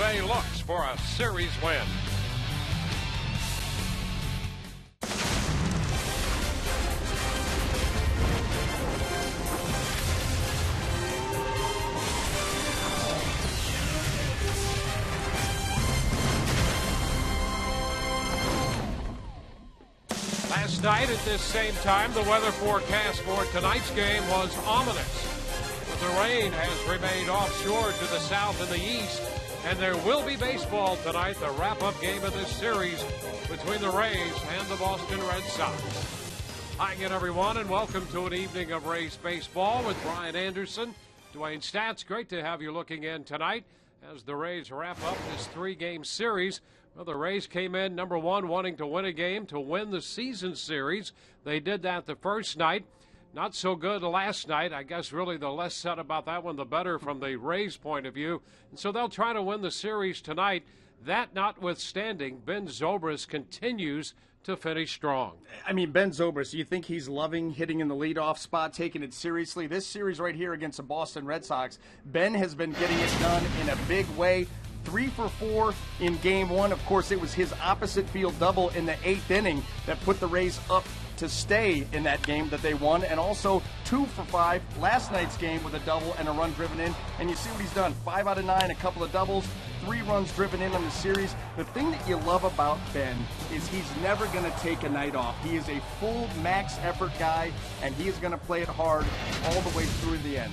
Bay looks for a series win. Last night at this same time, the weather forecast for tonight's game was ominous. But the rain has remained offshore to the south and the east, and there will be baseball tonight, the wrap-up game of this series between the Rays and the Boston Red Sox. Hi again, everyone, and welcome to an evening of Rays baseball with Brian Anderson, Dwayne Stats. Great to have you looking in tonight as the Rays wrap up this three-game series. Well, the Rays came in number one, wanting to win a game to win the season series. They did that the first night. Not so good last night. I guess really the less said about that one, the better from the Rays' point of view. And so they'll try to win the series tonight. That notwithstanding, Ben Zobrist continues to finish strong. I mean, Ben Zobrist, you think he's loving hitting in the leadoff spot, taking it seriously? This series right here against the Boston Red Sox, Ben has been getting it done in a big way. 3 for 4 in game one. Of course, it was his opposite field double in the 8th inning that put the Rays up to stay in that game that they won, and also 2 for 5 last night's game with a double and a run driven in. And you see what he's done, 5 out of 9, a couple of doubles, 3 runs driven in on the series. The thing that you love about Ben is he's never going to take a night off. He is a full max effort guy, and he is going to play it hard all the way through the end.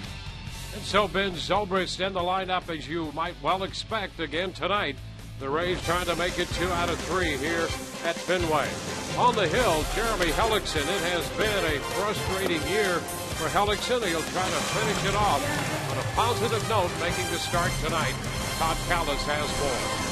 And so Ben Zobrist in the lineup, as you might well expect again tonight. The Rays trying to make it 2 out of 3 here at Fenway. On the hill, Jeremy Hellickson. It has been a frustrating year for Hellickson. He'll try to finish it off on a positive note, making the start tonight. Todd Callis has more.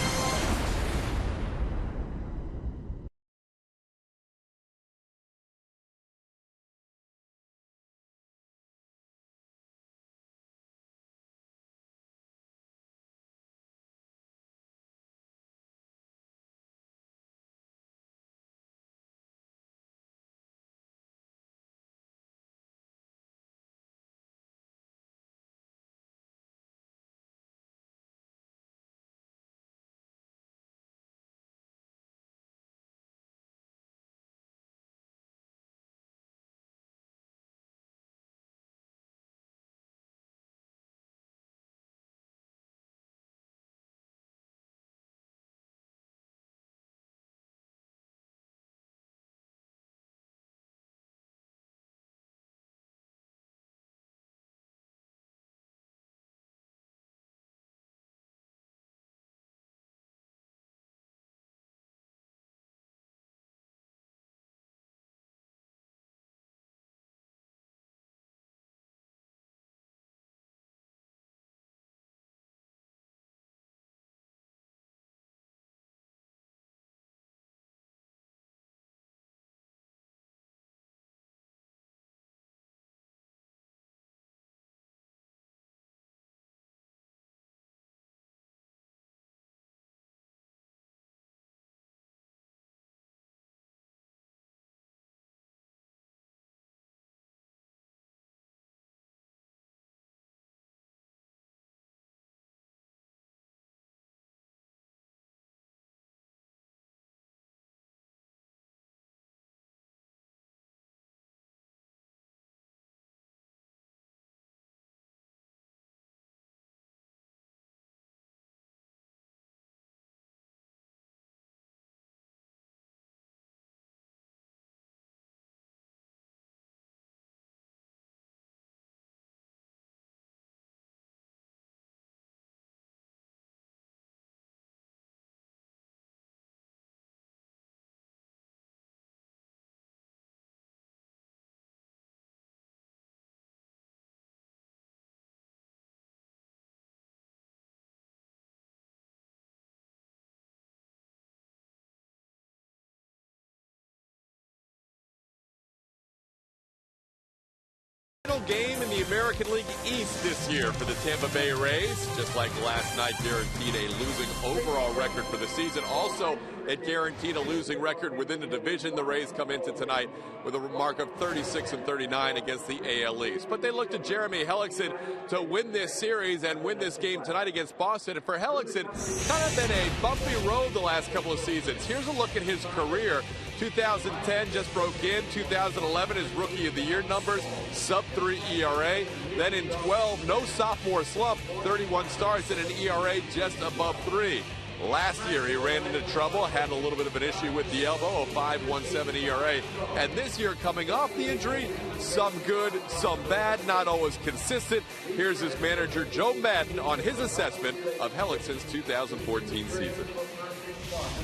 game in the American League East this year for the Tampa Bay Rays. Just like last night, guaranteed a losing overall record for the season. Also, it guaranteed a losing record within the division. The Rays come into tonight with a mark of 36-39 against the AL East. But they look to Jeremy Hellickson to win this series and win this game tonight against Boston. And for Hellickson, kind of been a bumpy road the last couple of seasons. Here's a look at his career. 2010 just broke in. 2011, his Rookie of the Year numbers, sub-3 ERA. Then in 12, no sophomore slump, 31 starts and an ERA just above 3. Last year, he ran into trouble, had a little bit of an issue with the elbow, a 5.17 ERA. And this year, coming off the injury, some good, some bad, not always consistent. Here's his manager, Joe Madden, on his assessment of Hellickson's 2014 season.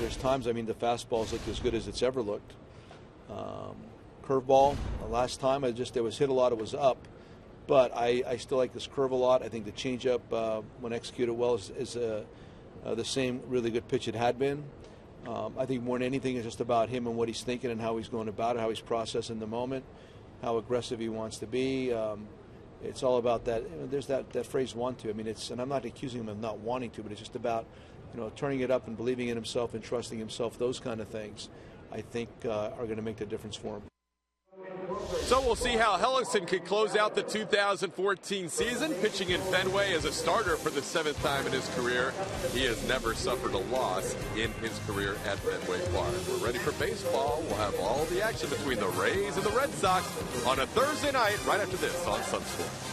There's times, I mean, the fastball's looked as good as it's ever looked. Curveball, last time, it was hit a lot, it was up. But I still like this curve a lot. I think the changeup, when executed well, is the same really good pitch it had been. I think more than anything, it's just about him and what he's thinking and how he's going about it, how he's processing the moment, how aggressive he wants to be. It's all about that. There's that phrase "want to." I mean, and I'm not accusing him of not wanting to, but it's just about turning it up and believing in himself and trusting himself. Those kind of things, I think, are going to make the difference for him. So we'll see how Hellickson could close out the 2014 season, pitching in Fenway as a starter for the 7th time in his career. He has never suffered a loss in his career at Fenway Park. We're ready for baseball. We'll have all the action between the Rays and the Red Sox on a Thursday night right after this on Sun Sports.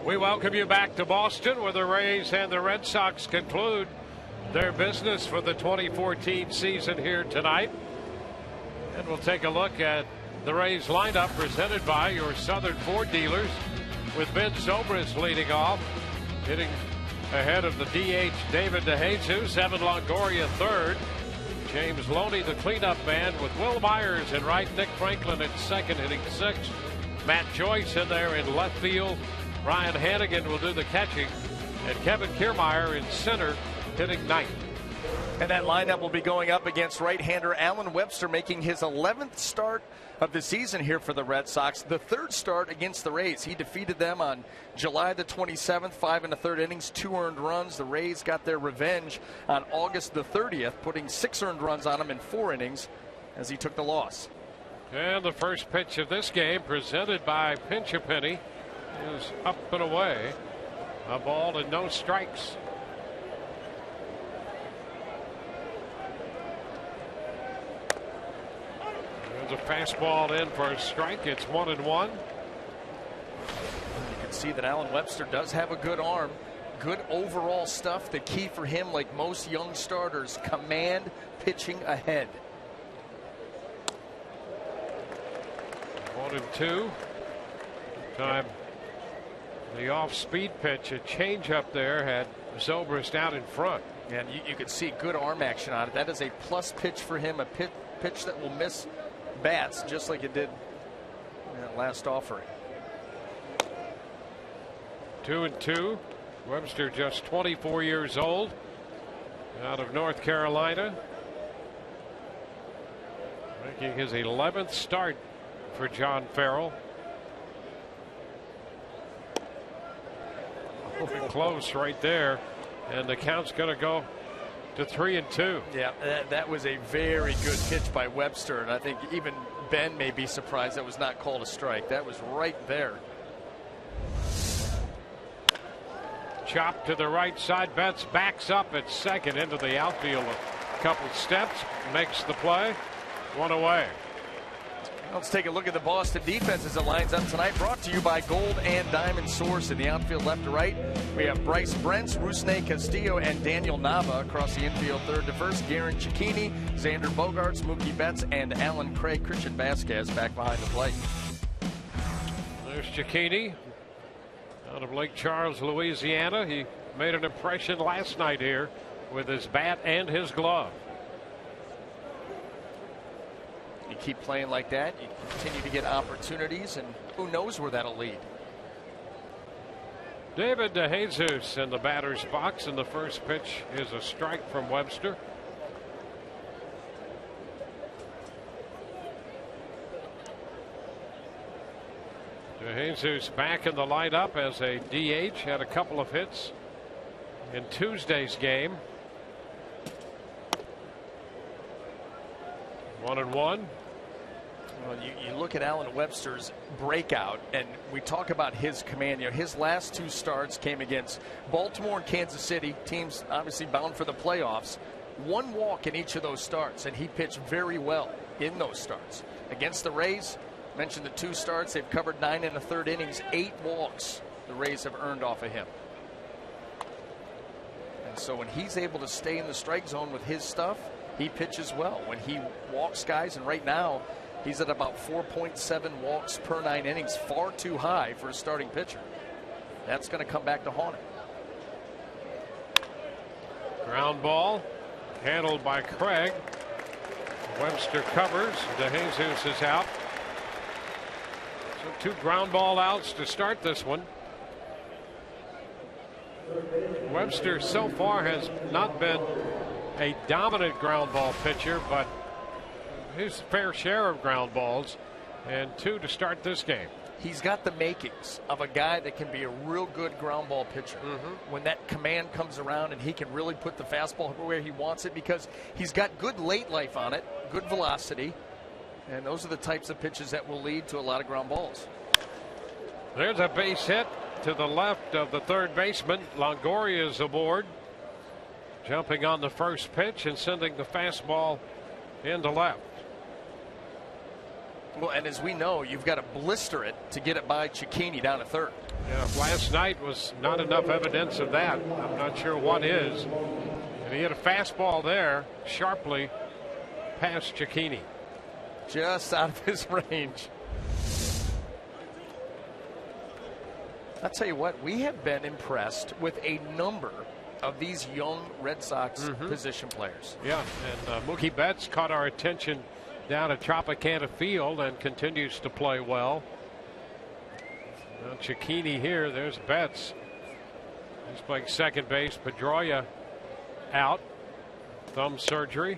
We welcome you back to Boston, where the Rays and the Red Sox conclude their business for the 2014 season here tonight. And we'll take a look at the Rays lineup presented by your Southern Ford dealers, with Ben Zobrist leading off, hitting ahead of the DH David DeJesus, Evan Longoria third, James Loney the cleanup man, with Will Myers in right, Nick Franklin in second hitting sixth, Matt Joyce in there in left field, Ryan Hannigan will do the catching, and Kevin Kiermaier in center hitting ninth. And that lineup will be going up against right-hander Alan Webster, making his 11th start of the season here for the Red Sox. The third start against the Rays. He defeated them on July the 27th, 5 1/3 innings, 2 earned runs. The Rays got their revenge on August the 30th, putting 6 earned runs on him in 4 innings as he took the loss. And the first pitch of this game, presented by Pinch a Penny, is up and away. A ball and no strikes. A fastball in for a strike. It's 1-1. You can see that Alan Webster does have a good arm, good overall stuff. The key for him, like most young starters, command pitching ahead. 1-2. Time the off-speed pitch, a changeup there, had Zobrist out in front. And you could see good arm action on it. That is a plus pitch for him, a pitch that will miss bats just like it did in that last offering. 2-2. Webster just 24 years old, out of North Carolina, making his 11th start for John Farrell. Close right there, and the count's going to go to 3-2. Yeah, that was a very good pitch by Webster, and I think even Ben may be surprised that was not called a strike. That was right there. Chop to the right side. Betts backs up at second into the outfield a couple steps, makes the play. 1 away. Let's take a look at the Boston defense as it lines up tonight. Brought to you by Gold and Diamond Source. In the outfield left to right, we have Bryce Brentz, Rusney Castillo, and Daniel Nava. Across the infield third to first, Garen Cicchini, Xander Bogaerts, Mookie Betts, and Alan Craig. Christian Vasquez back behind the plate. There's Cicchini out of Lake Charles, Louisiana. He made an impression last night here with his bat and his glove. You keep playing like that, you continue to get opportunities, and who knows where that'll lead. David DeJesus in the batter's box, and the first pitch is a strike from Webster. DeJesus back in the lineup as a DH, had a couple of hits in Tuesday's game. 1-1. Well, you look at Alan Webster's breakout, and we talk about his command. His last 2 starts came against Baltimore and Kansas City, teams obviously bound for the playoffs. 1 walk in each of those starts, and he pitched very well in those starts. Against the Rays, mentioned the 2 starts, they've covered 9 1/3 innings, 8 walks the Rays have earned off of him. And so when he's able to stay in the strike zone with his stuff, he pitches well. When he walks guys, and right now he's at about 4.7 walks per 9 innings, far too high for a starting pitcher. That's going to come back to haunt him. Ground ball handled by Craig. Webster covers. DeJesus is out. So 2 ground ball outs to start this one. Webster so far has not been a dominant ground ball pitcher, but his fair share of ground balls, and 2 to start this game. He's got the makings of a guy that can be a real good ground ball pitcher. When that command comes around and he can really put the fastball where he wants it, because he's got good late life on it, good velocity, and those are the types of pitches that will lead to a lot of ground balls. There's a base hit to the left of the third baseman. Longoria is aboard, jumping on the first pitch and sending the fastball into left. Well, and as we know, you've got to blister it to get it by Cicchini down to third. Yeah, last night was not enough evidence of that. I'm not sure what is. And he hit a fastball there sharply past Cicchini. Just out of his range. I'll tell you what, we have been impressed with a number of these young Red Sox position players. Yeah, and Mookie Betts caught our attention down at Tropicana Field and continues to play well. Well, Cicchini here. There's Betts. He's playing second base. Pedroia out. Thumb surgery.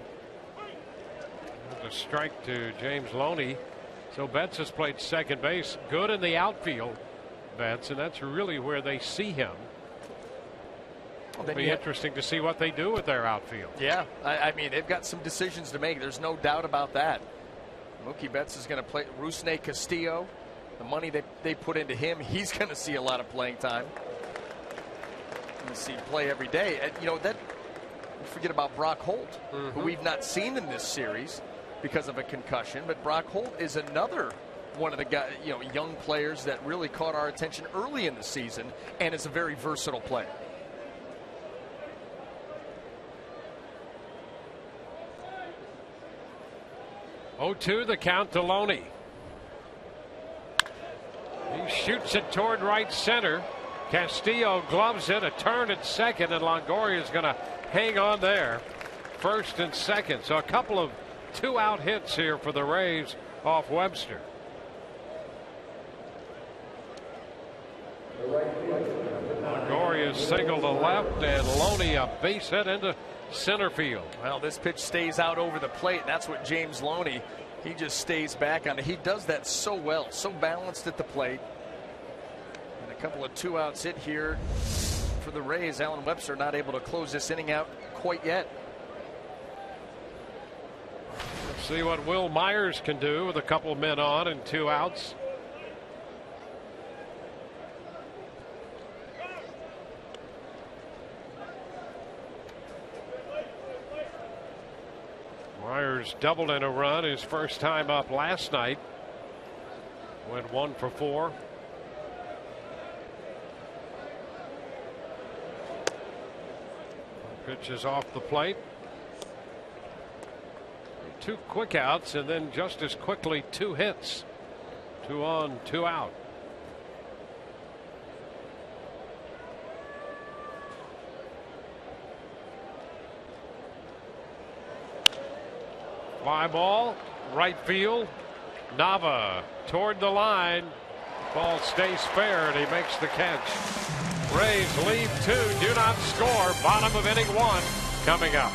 A strike to James Loney. So Betts has played second base. Good in the outfield, Betts, and that's really where they see him. It'll be interesting to see what they do with their outfield. Yeah, I mean, they've got some decisions to make. There's no doubt about that. Mookie Betts is going to play. Rusney Castillo, the money they put into him, he's going to see a lot of playing time. Going to see play every day. And, you know, that forget about Brock Holt, who we've not seen in this series because of a concussion. But Brock Holt is another one of the guys, you know, young players that really caught our attention early in the season and is a very versatile player. Oh, 2 the count to Loney. He shoots it toward right center. Castillo gloves it, a turn at second, and Longoria is going to hang on there. First and second. So a couple of 2-out hits here for the Rays off Webster. Longoria single to left, and Loney a base hit into center field. Well, this pitch stays out over the plate. That's what James Loney, he just stays back on it. He does that so well, so balanced at the plate. And a couple of 2-outs hit here for the Rays. Alan Webster not able to close this inning out quite yet. Let's see what Will Myers can do with a couple of men on and 2 outs. Myers doubled in a run his first time up last night. Went 1 for 4. Pitch is off the plate. 2 quick outs, and then just as quickly 2 hits. 2 on, 2 out. Fly ball, right field. Nava toward the line. Ball stays fair, and he makes the catch. Rays lead 2, do not score. Bottom of inning 1 coming up.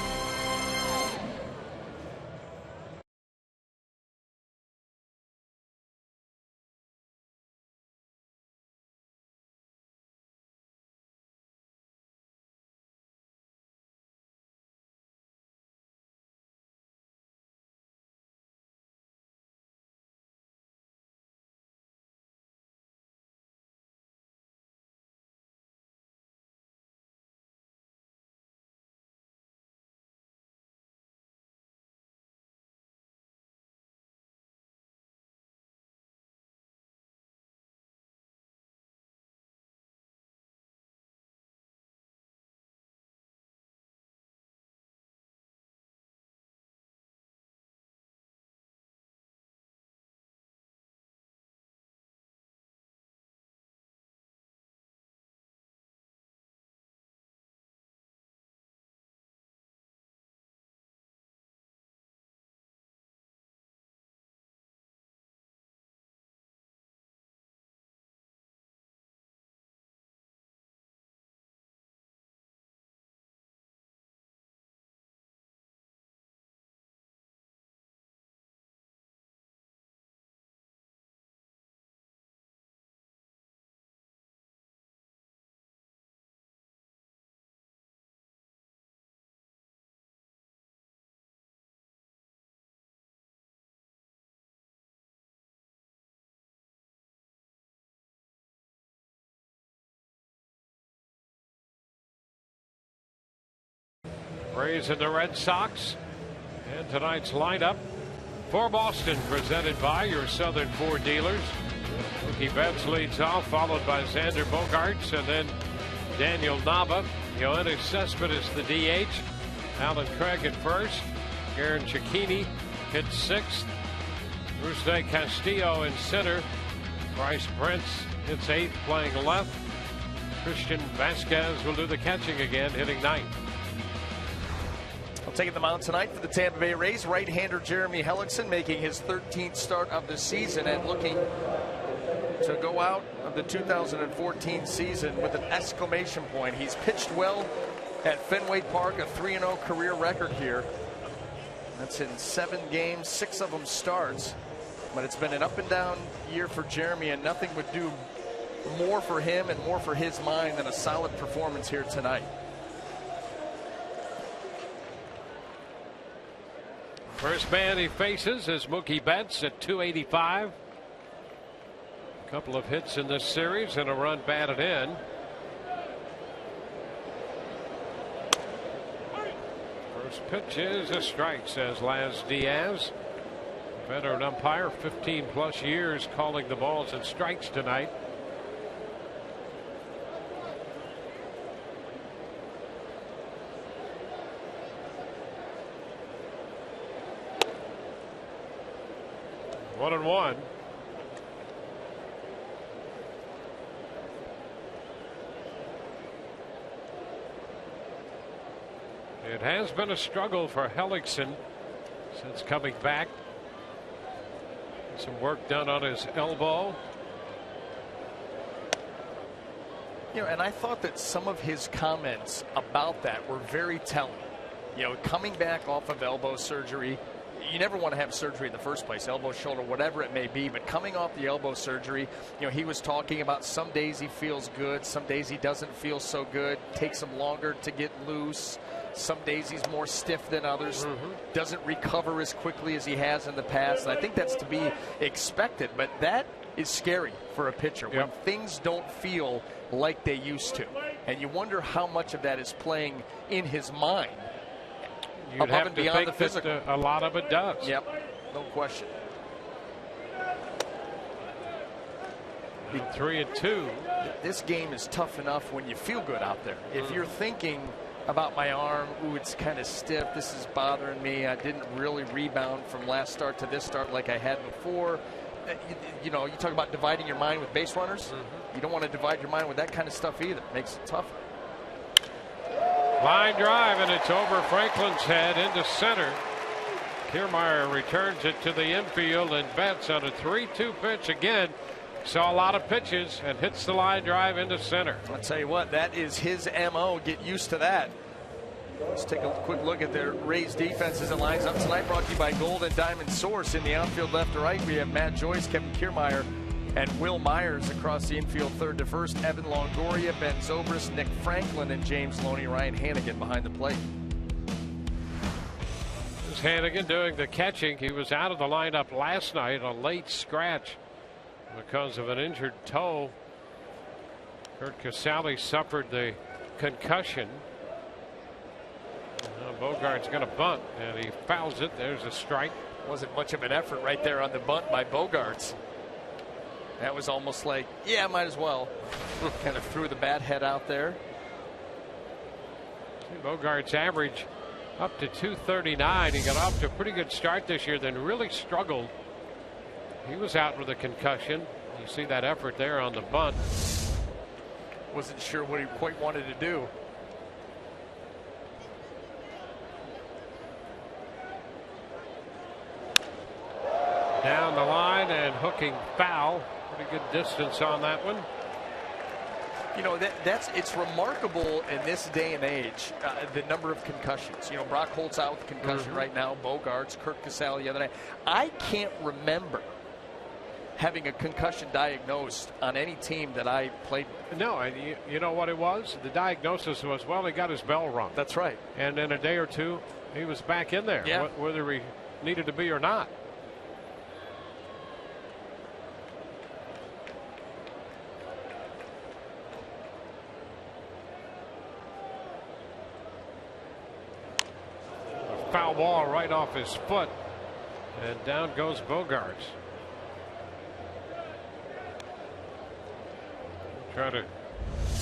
Rays and the Red Sox. And tonight's lineup for Boston, presented by your Southern Ford dealers. Mookie Betts leads off, followed by Xander Bogaerts, and then Daniel Nava. Yoenis Cespedes the DH. Alan Craig at first. Aaron Cicchini hits 6th. Rusney Castillo in center. Bryce Prince hits 8th, playing left. Christian Vasquez will do the catching again, hitting 9th. Taking the mound tonight for the Tampa Bay Rays, right-hander Jeremy Hellickson making his 13th start of the season and looking to go out of the 2014 season with an exclamation point. He's pitched well at Fenway Park, a 3-0 career record here. That's in 7 games, 6 of them starts. But it's been an up and down year for Jeremy, and nothing would do more for him and more for his mind than a solid performance here tonight. First man he faces is Mookie Betts at 285. A couple of hits in this series and a run batted in. First pitch is a strike, says Laz Diaz. Veteran umpire, 15+ years calling the balls and strikes tonight. One and one. It has been a struggle for Hellickson since coming back. Some work done on his elbow. You know, and I thought that some of his comments about that were very telling. You know, coming back off of elbow surgery, you never want to have surgery in the first place, elbow, shoulder, whatever it may be, but coming off the elbow surgery, you know, he was talking about some days he feels good, some days he doesn't feel so good, takes him longer to get loose, some days he's more stiff than others, doesn't recover as quickly as he has in the past, and I think that's to be expected, but that is scary for a pitcher when things don't feel like they used to, and you wonder how much of that is playing in his mind. You'd have to think that a lot of it does. Yep, no question. 3-2. This game is tough enough when you feel good out there. If you're thinking about my arm, ooh, it's kind of stiff, this is bothering me, I didn't really rebound from last start to this start like I had before. You know, you talk about dividing your mind with base runners. You don't want to divide your mind with that kind of stuff either. It makes it tougher. Line drive, and it's over Franklin's head into center. Kiermaier returns it to the infield, and Betts on a 3-2 pitch again. Saw a lot of pitches and hits the line drive into center. I'll tell you what, that is his MO. Get used to that. Let's take a quick look at their Rays defense as it lines up tonight. Brought to you by Gold and Diamond Source. In the outfield left to right, we have Matt Joyce, Kevin Kiermaier, and Will Myers. Across the infield third to first, Evan Longoria, Ben Zobrist, Nick Franklin, and James Loney. Ryan Hannigan behind the plate. This is Hannigan doing the catching. He was out of the lineup last night, a late scratch because of an injured toe. Kurt Casale suffered the concussion. Bogart's going to bunt, and he fouls it. There's a strike. Wasn't much of an effort right there on the bunt by Bogarts. That was almost like, yeah, might as well. Kind of threw the bat head out there. Bogart's average up to 239. He got off to a pretty good start this year, then really struggled. He was out with a concussion. You see that effort there on the bunt. Wasn't sure what he quite wanted to do. Down the line and hooking foul. Pretty good distance on that one. You know, it's remarkable in this day and age, the number of concussions. You know, Brock Holt's out with concussion right now. Bogarts, Kurt Casale the other night. I can't remember having a concussion diagnosed on any team that I played with. No, you know what it was? The diagnosis was, well, he got his bell rung. That's right. And in a day or two, he was back in there, whether he needed to be or not. Foul ball right off his foot, and down goes Bogarts. Try to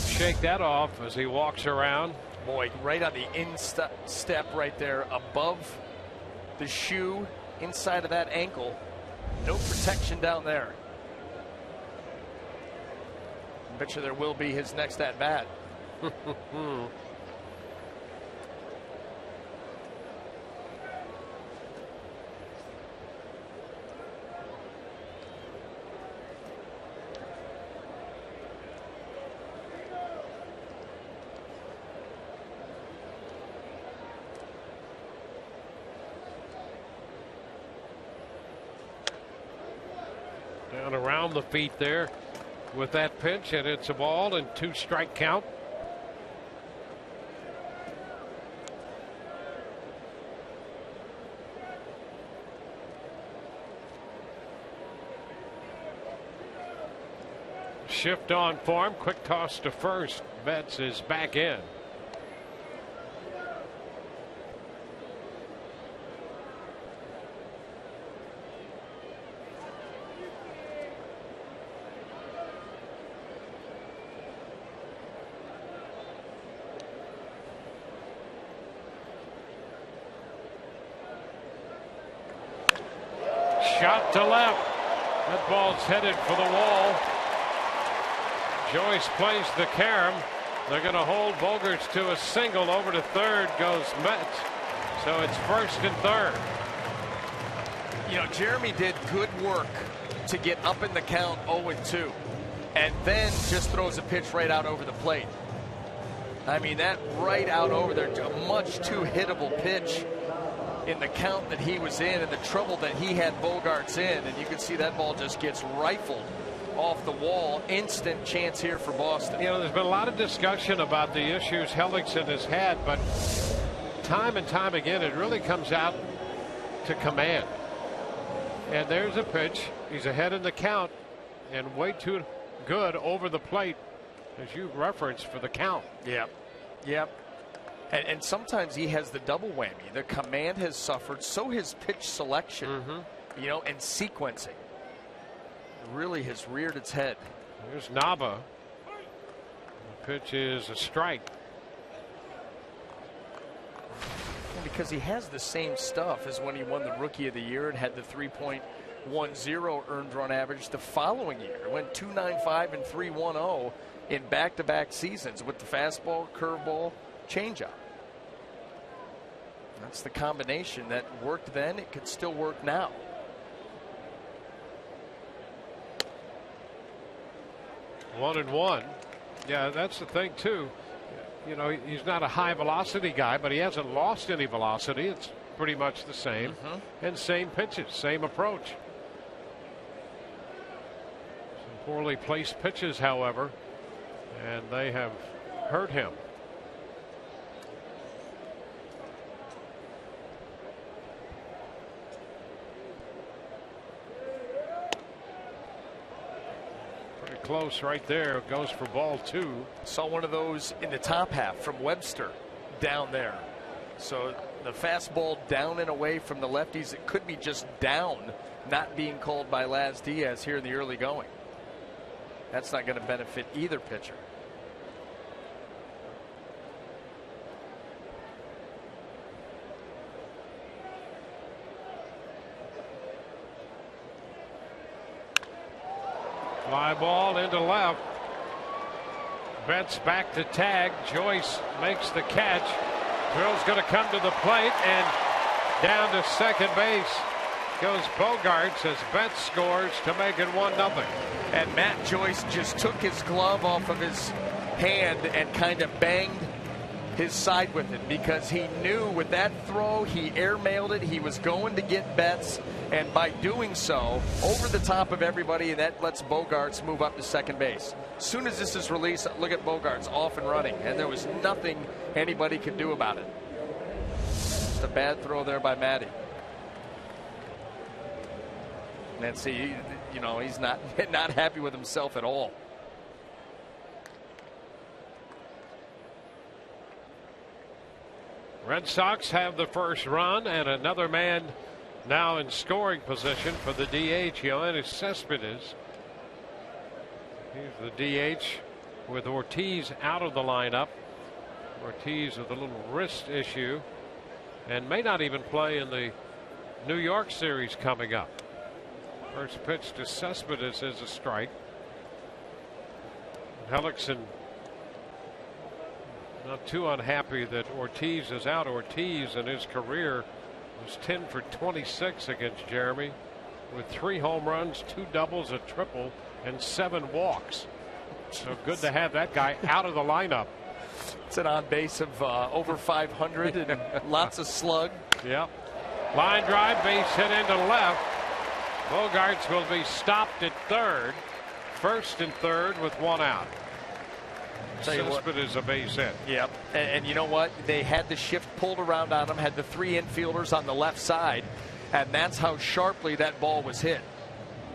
shake that off as he walks around. Boy, right on the instep right there above the shoe, inside of that ankle. No protection down there. I bet you there will be his next at bat. And around the feet there with that pitch, and it's a ball and 2-strike count. Shift on for him. Quick toss to first. Betts is back in. Shot to left. That ball's headed for the wall. Joyce plays the carom. They're going to hold Bogaerts to a single. Over to third goes Metz. So it's first and third. You know, Jeremy did good work to get up in the count 0-2. And then just throws a pitch right out over the plate. I mean, that right out over there, a much too hittable pitch in the count that he was in and the trouble that he had Bogaerts in. And you can see that ball just gets rifled off the wall. Instant chance here for Boston. You know, there's been a lot of discussion about the issues Hellickson has had, but time and time again it really comes out to command. And there's a pitch. He's ahead in the count and way too good over the plate, as you referenced, for the count. Yep. And sometimes he has the double whammy. The command has suffered, so his pitch selection, you know, and sequencing really has reared its head. Here's Nava. The pitch is a strike. Because he has the same stuff as when he won the Rookie of the Year and had the 3.10 earned run average the following year. Went 2.95 and 3.10 in back-to-back seasons with the fastball, curveball, changeup. That's the combination that worked then. It could still work now. One and one. Yeah, that's the thing too. You know, he's not a high velocity guy, but he hasn't lost any velocity. It's pretty much the same. And same pitches, same approach. Some poorly placed pitches, however, and they have hurt him. Close right there. Goes for ball 2. Saw one of those in the top half from Webster down there. So the fastball down and away from the lefties. It could be just down, not being called by Laz Diaz here in the early going. That's not going to benefit either pitcher. Fly ball into left. Betts back to tag. Joyce makes the catch. Thrill's going to come to the plate, and down to second base goes Bogaerts as Betts scores to make it 1-0. And Matt Joyce just took his glove off of his hand and kind of banged his side with it, because he knew with that throw, he airmailed it. He was going to get Betts, and by doing so, over the top of everybody, and that lets Bogaerts move up to second base. As soon as this is released, look at Bogaerts off and running, and there was nothing anybody could do about it. Just a bad throw there by Matty. And see, you know, he's not happy with himself at all. Red Sox have the first run, and another man now in scoring position for the DH, Yoenis Cespedes. He's the DH with Ortiz out of the lineup. Ortiz with a little wrist issue and may not even play in the New York series coming up. First pitch to Cespedes is a strike. Hellickson not too unhappy that Ortiz is out. Ortiz in his career was 10 for 26 against Jeremy, with 3 home runs, 2 doubles, a triple, and 7 walks. So good to have that guy out of the lineup. It's an on base of over 500 and lots of slug. Yep. Line drive, base hit into left. Bogaerts will be stopped at third. First and third with one out. Suspend is a base hit. Yep. And you know what? They had the shift pulled around on them, had the three infielders on the left side, and that's how sharply that ball was hit.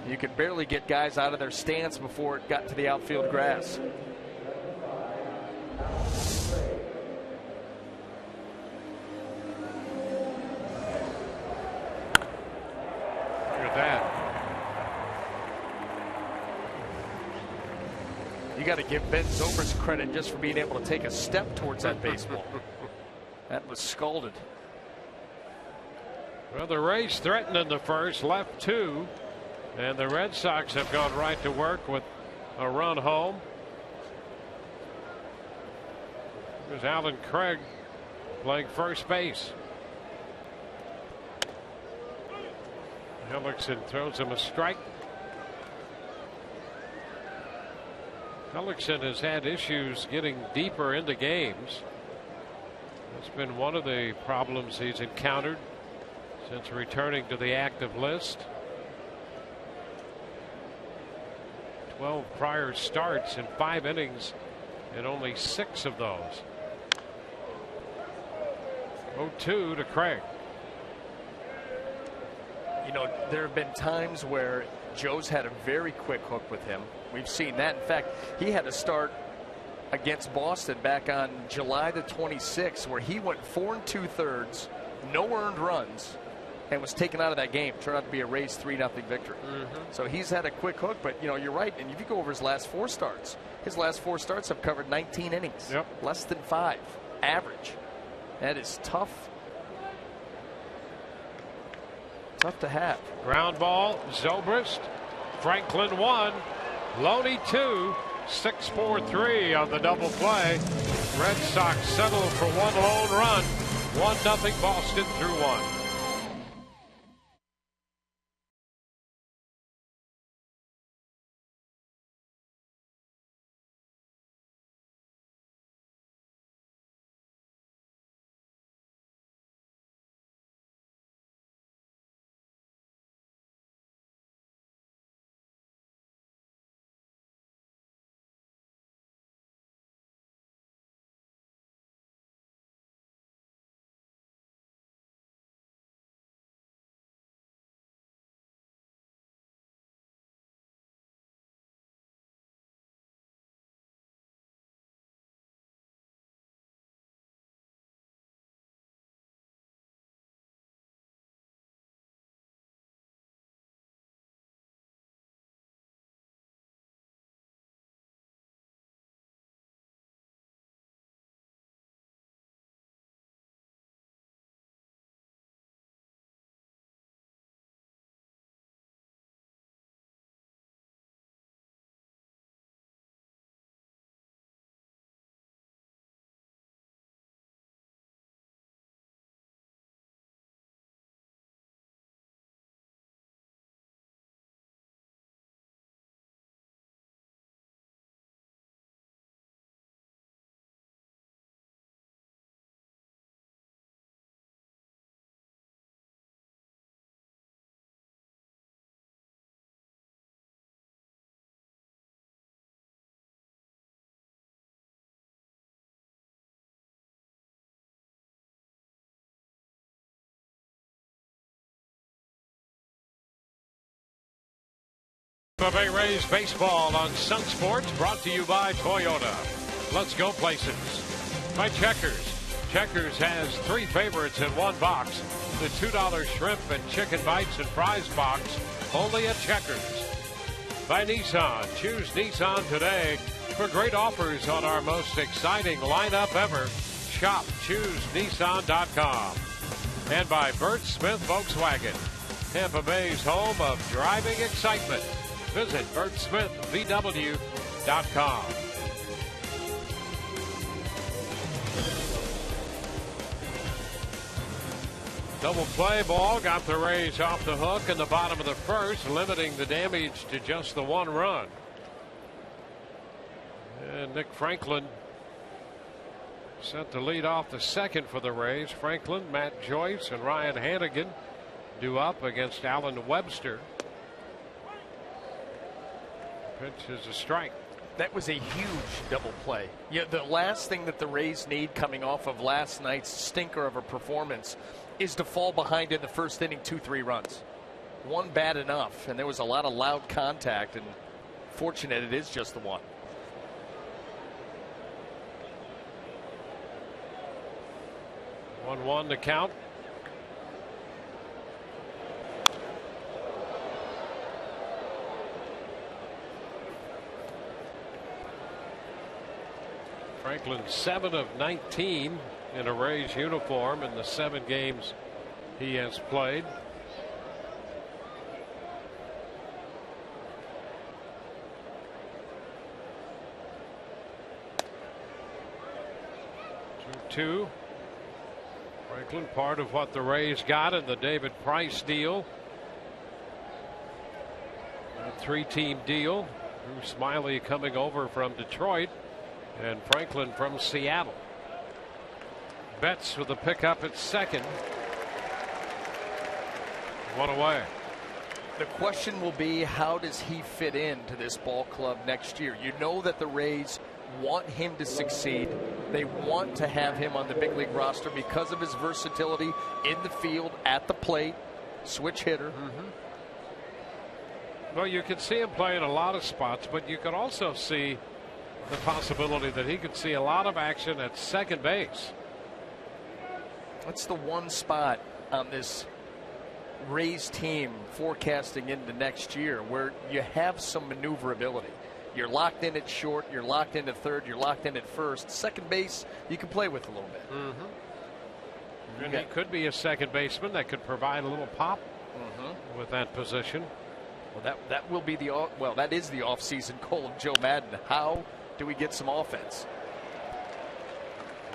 You could barely get guys out of their stance before it got to the outfield grass. Look at that. You got to give Ben Zobrist credit just for being able to take a step towards that baseball. That was scalded. Well, the Rays threatened in the first, left two, and the Red Sox have gone right to work with a run home. There's Alan Craig playing first base. Hellickson throws him a strike. Hellickson has had issues getting deeper into games. That's been one of the problems he's encountered since returning to the active list. 12 prior starts in 5 innings, and only 6 of those. 0-2 to Craig. You know, there have been times where Joe's had a very quick hook with him. We've seen that. In fact, he had a start against Boston back on July the 26th where he went 4 2/3, no earned runs, and was taken out of that game. Turned out to be a Rays 3-0 victory. So he's had a quick hook, but you know, you're right. And if you go over his last 4 starts, his last 4 starts have covered 19 innings. Yep. Less than 5 average. That is tough. Tough to have. Ground ball, Zobrist. Franklin 1, Loney 2, 6-4-3 on the double play. Red Sox settle for one lone run. 1-0 Boston through 1. Tampa Bay Rays baseball on Sun Sports, brought to you by Toyota. Let's go places. By Checkers. Checkers has 3 favorites in one box. The $2 shrimp and chicken bites and fries box, only at Checkers. By Nissan. Choose Nissan today for great offers on our most exciting lineup ever. Shop ChooseNissan.com. And by Bert Smith Volkswagen. Tampa Bay's home of driving excitement. Visit BertSmithVW.com. Double play ball got the Rays off the hook in the bottom of the first, limiting the damage to just the 1 run. And Nick Franklin set the lead off the second for the Rays. Franklin, Matt Joyce, and Ryan Hannigan due up against Alan Webster. Pitch is a strike. That was a huge double play. Yeah, the last thing that the Rays need coming off of last night's stinker of a performance is to fall behind in the first inning 2-3 runs. One bad enough, and there was a lot of loud contact, and fortunate it is just the one. One to count. Franklin 7 of 19 in a Rays uniform in the 7 games he has played. Two. Franklin, part of what the Rays got in the David Price deal. A 3-team deal. Drew Smiley coming over from Detroit, and Franklin from Seattle. Betts with a pickup at second. One away. The question will be, how does he fit into this ball club next year? You know that the Rays want him to succeed. They want to have him on the big league roster because of his versatility in the field, at the plate, switch hitter. Well, you can see him play in a lot of spots, but you could also see the possibility that he could see a lot of action at second base. That's the one spot on this Rays team forecasting into next year where you have some maneuverability. You're locked in at short, you're locked in at third, you're locked in at first. Second base, you can play with a little bit. And he could be a second baseman that could provide a little pop with that position. Well, that will be that is the offseason goal of Joe Madden. How do we get some offense?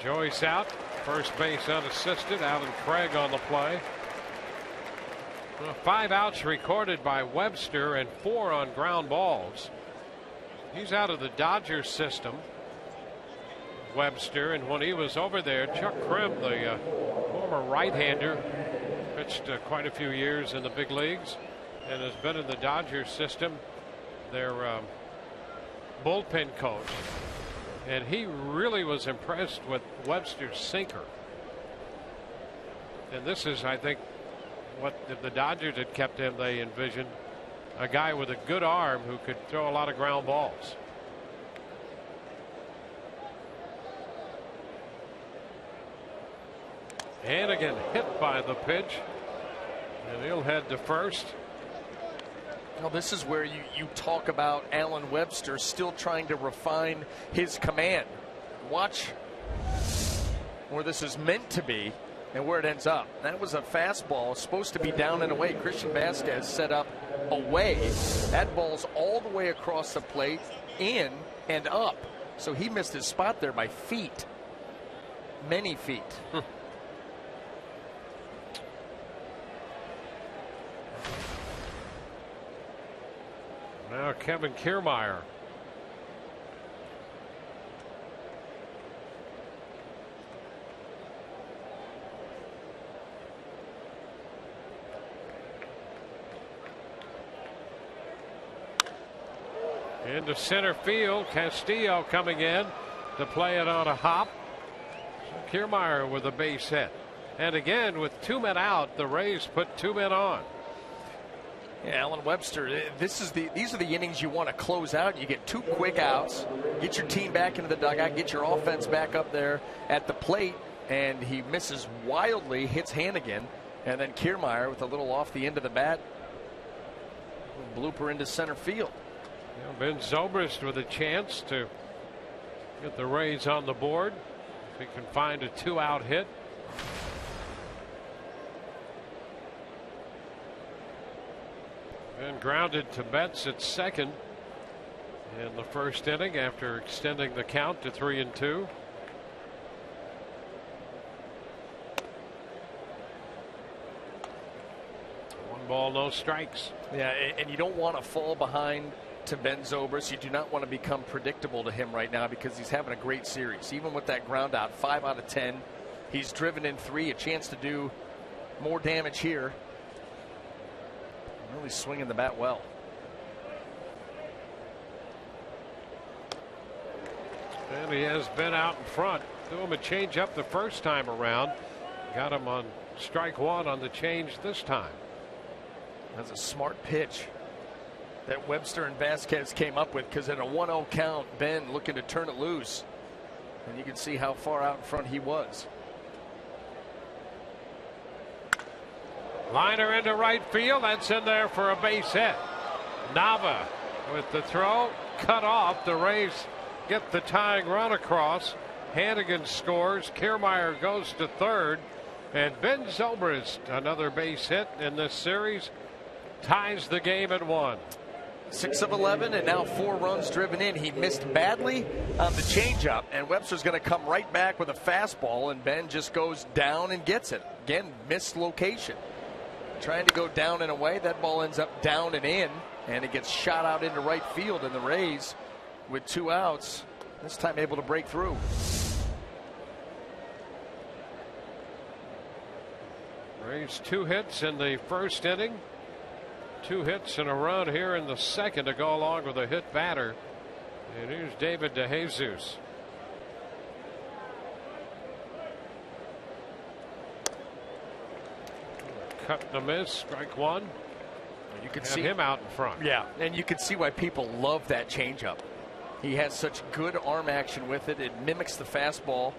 Joey's out. First base unassisted. Alan Craig on the play. 5 outs recorded by Webster and 4 on ground balls. He's out of the Dodgers system, Webster, and when he was over there, Chuck Krim, the former right-hander, pitched quite a few years in the big leagues and has been in the Dodgers system, their bullpen coach, and he really was impressed with Webster's sinker. And this is, I think, what if the Dodgers had kept him, they envisioned a guy with a good arm who could throw a lot of ground balls. And again, hit by the pitch, and he'll head to first. Well, this is where you talk about Alan Webster still trying to refine his command. Watch where this is meant to be and where it ends up. That was a fastball supposed to be down and away. Christian Vasquez set up away. That ball's all the way across the plate, in and up. So he missed his spot there by feet. Many feet. Now Kevin Kiermaier. Into center field. Castillo coming in to play it on a hop. So Kiermaier with a base hit. And again, with 2 men out, the Rays put 2 men on. Yeah, Alan Webster, these are the innings you want to close out. You get 2 quick outs, get your team back into the dugout, get your offense back up there at the plate, and he misses wildly, hits Hannigan, and then Kiermaier with a little off the end of the bat, blooper into center field. Yeah, Ben Zobrist with a chance to get the Rays on the board if he can find a 2-out hit. And grounded to Betts at second in the first inning after extending the count to 3-2. One ball, no strikes. Yeah, and you don't want to fall behind to Ben Zobrist. You do not want to become predictable to him right now because he's having a great series. Even with that ground out, 5 out of 10. He's driven in 3, a chance to do more damage here. Really swinging the bat well. And he has been out in front. Threw him a change up the first time around. Got him on strike one on the change this time. That's a smart pitch that Webster and Vasquez came up with, because in a 1-0 count, Ben looking to turn it loose. And you can see how far out in front he was. Liner into right field. That's in there for a base hit. Nava with the throw. Cut off. The Rays get the tying run across. Hannigan scores. Kiermaier goes to third. And Ben Zobrist, another base hit in this series, ties the game at 1. 6 of 11 and now 4 runs driven in. He missed badly on the changeup, and Webster's going to come right back with a fastball, and Ben just goes down and gets it. Again, missed location. Trying to go down and away. That ball ends up down and in, and it gets shot out into right field, and the Rays, with 2 outs, this time able to break through. Rays 2 hits in the first inning. 2 hits and a run here in the second to go along with a hit batter. And here's David DeJesus. Cut and a miss, strike one. You can see him out in front. Yeah, and you can see why people love that changeup. He has such good arm action with it. It mimics the fastball.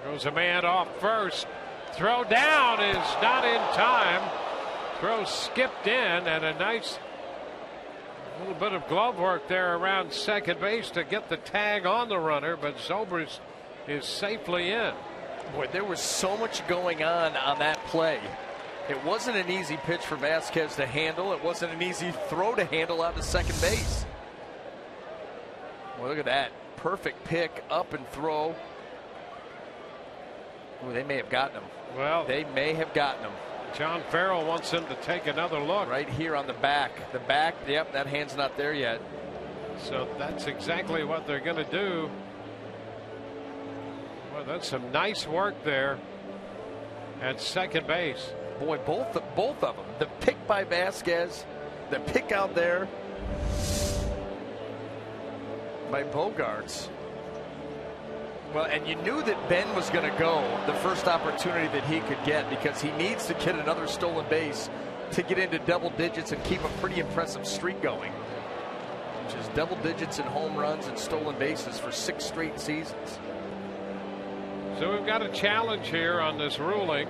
Goes a man off first. Throw down is not in time. Throw skipped in, and a nice little bit of glove work there around second base to get the tag on the runner, but Zobrist is safely in. Boy, there was so much going on that play. It wasn't an easy pitch for Vasquez to handle. It wasn't an easy throw to handle out to second base. Well, look at that. Perfect pick, up and throw. Ooh, they may have gotten him. Well, they may have gotten him. John Farrell wants him to take another look. Right here on the back. The back, yep, that hand's not there yet. So that's exactly what they're going to do. Well, that's some nice work there at second base. Boy, both of them. The pick by Vasquez, the pick out there by Bogaerts. Well, and you knew that Ben was going to go the first opportunity that he could get, because he needs to get another stolen base to get into double digits and keep a pretty impressive streak going, which is double digits in home runs and stolen bases for 6 straight seasons. So we've got a challenge here on this ruling.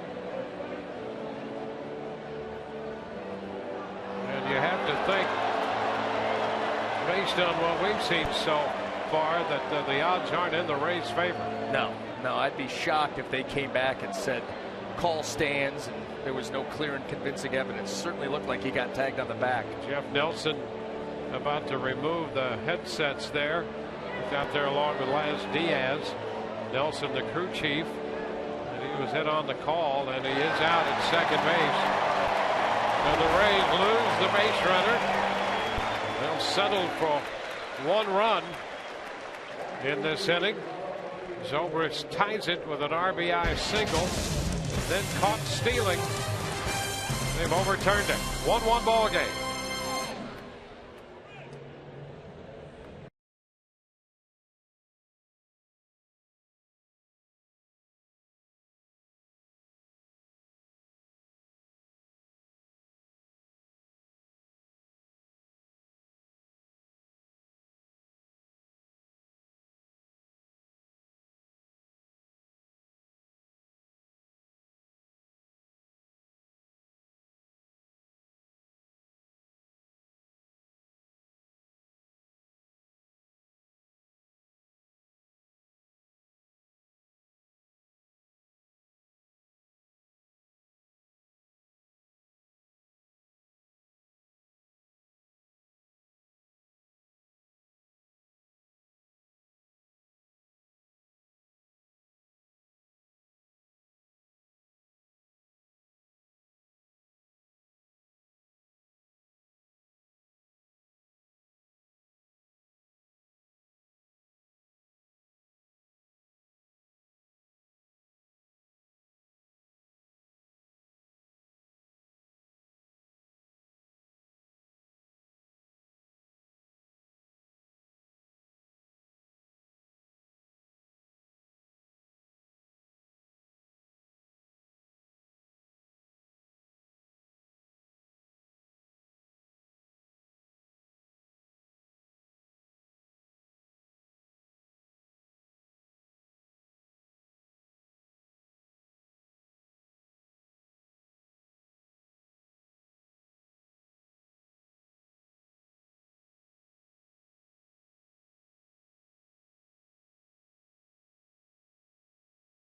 And you have to think, based on what we've seen so far, that the odds aren't in the Rays' favor. No, I'd be shocked if they came back and said call stands and there was no clear and convincing evidence. Certainly looked like he got tagged on the back. Jeff Nelson about to remove the headsets there. He's out there along with Laz Diaz. Nelson, the crew chief, and he was hit on the call, and he is out at second base. And the Rays lose the base runner. They'll settle for 1 run in this inning. Zobrist ties it with an RBI single, then caught stealing. They've overturned it. 1-1 ball game.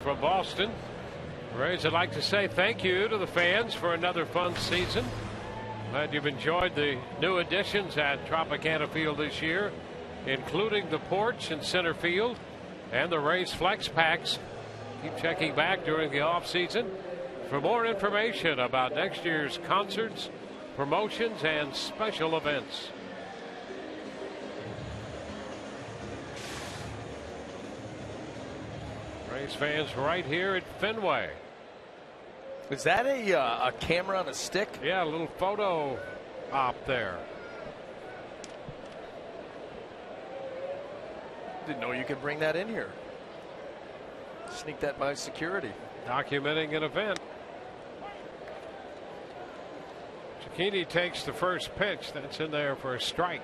from Boston. Rays would like to say thank you to the fans for another fun season. Glad you've enjoyed the new additions at Tropicana Field this year, including the porch in center field and the Rays Flex Packs. Keep checking back during the off season for more information about next year's concerts, promotions, and special events. Rays fans right here at Fenway. Is that a camera on a stick? Yeah, a little photo op there. Didn't know you could bring that in here. Sneak that by security. Documenting an event. Cicchini takes the first pitch. That's in there for a strike.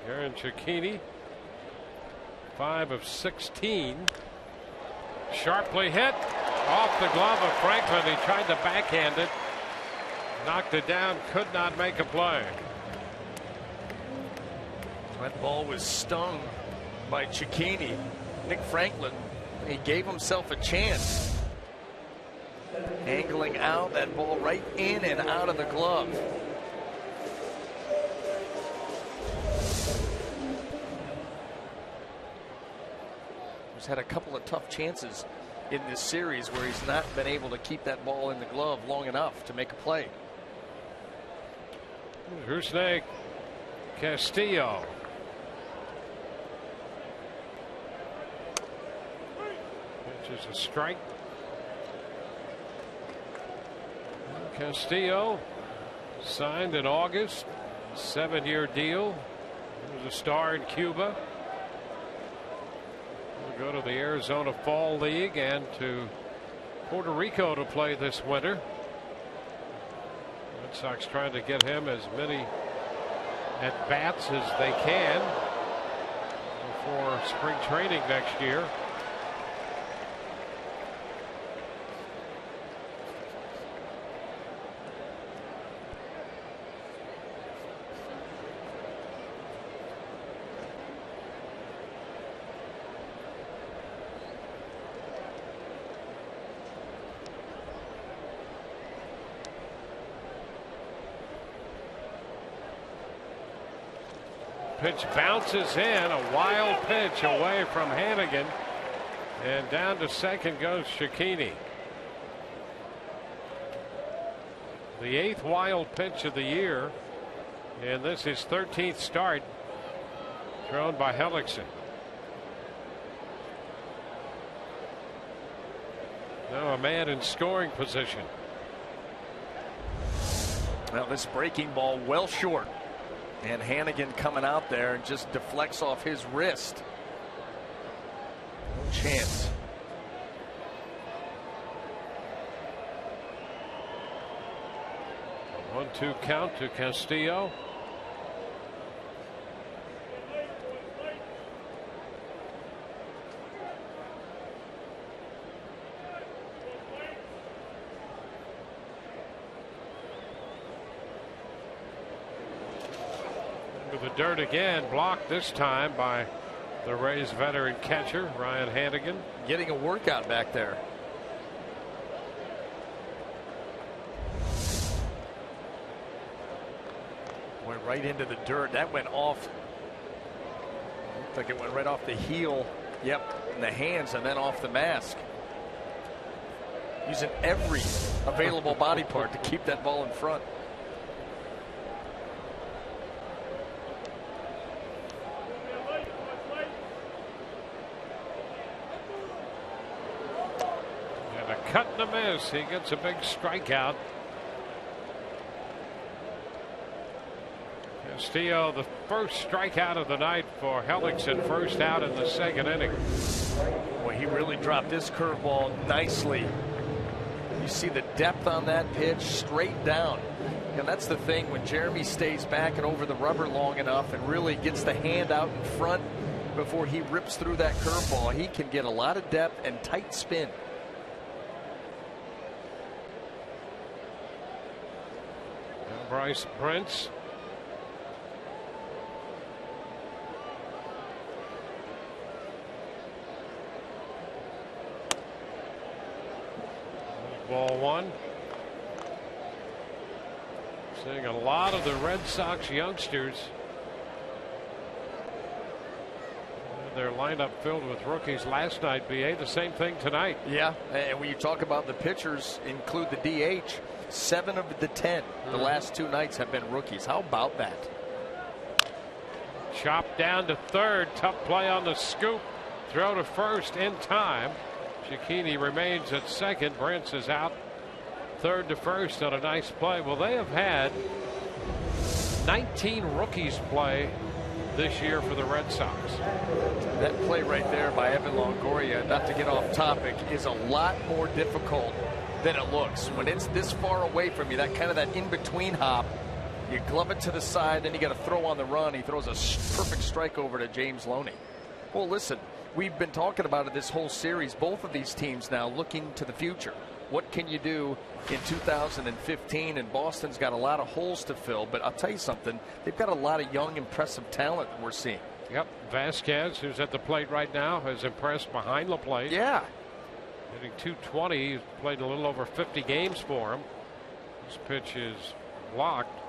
Aaron Cicchini, 5 of 16. Sharply hit off the glove of Franklin. He tried to backhand it. Knocked it down. Could not make a play. That ball was stung by Cicchini. Nick Franklin, he gave himself a chance. Angling out, that ball right in and out of the glove. He's had a couple of tough chances in this series where he's not been able to keep that ball in the glove long enough to make a play. Rusney Castillo. Which is a strike. Castillo signed in August, 7-year deal. He was a star in Cuba. He'll go to the Arizona Fall League and to Puerto Rico to play this winter. Red Sox trying to get him as many at bats as they can before spring training next year. Pitch bounces in, a wild pitch away from Hannigan, and down to second goes Cicchini. The 8th wild pitch of the year, and this is 13th start thrown by Hellickson. Now a man in scoring position. Well, this breaking ball well short. And Hannigan coming out there and just deflects off his wrist. No chance. A 1-2 count to Castillo. The dirt again, blocked this time by the Rays veteran catcher Ryan Hannigan. Getting a workout back there. Went right into the dirt. That went off. Looked like it went right off the heel. Yep, in the hands and then off the mask. Using every available body part to keep that ball in front. Cut and a miss. He gets a big strikeout. Castillo, the first strikeout of the night for Hellickson, first out in the second inning. Boy, he really dropped this curveball nicely. You see the depth on that pitch, straight down. And that's the thing, when Jeremy stays back and over the rubber long enough and really gets the hand out in front before he rips through that curveball, he can get a lot of depth and tight spin. Bryce Prince. Ball one. Seeing a lot of the Red Sox youngsters. Their lineup filled with rookies last night. BA, the same thing tonight. Yeah, and when you talk about the pitchers, include the DH, 7 of the 10 the last 2 nights have been rookies. How about that? Chopped down to third. Tough play on the scoop. Throw to first in time. Cicchini remains at second. Brents is out. Third to first on a nice play. Well, they have had 19 rookies play this year for the Red Sox. That play right there by Evan Longoria, not to get off topic, is a lot more difficult than it looks. When it's this far away from you, that kind of that in-between hop, you glove it to the side, then you got to throw on the run. He throws a perfect strike over to James Loney. Well, listen, we've been talking about it this whole series. Both of these teams now looking to the future. What can you do in 2015? And Boston's got a lot of holes to fill, but I'll tell you something, they've got a lot of young, impressive talent we're seeing. Yep. Vasquez, who's at the plate right now, has impressed behind the plate. Yeah. Hitting .220. He's played a little over 50 games for him. This pitch is blocked,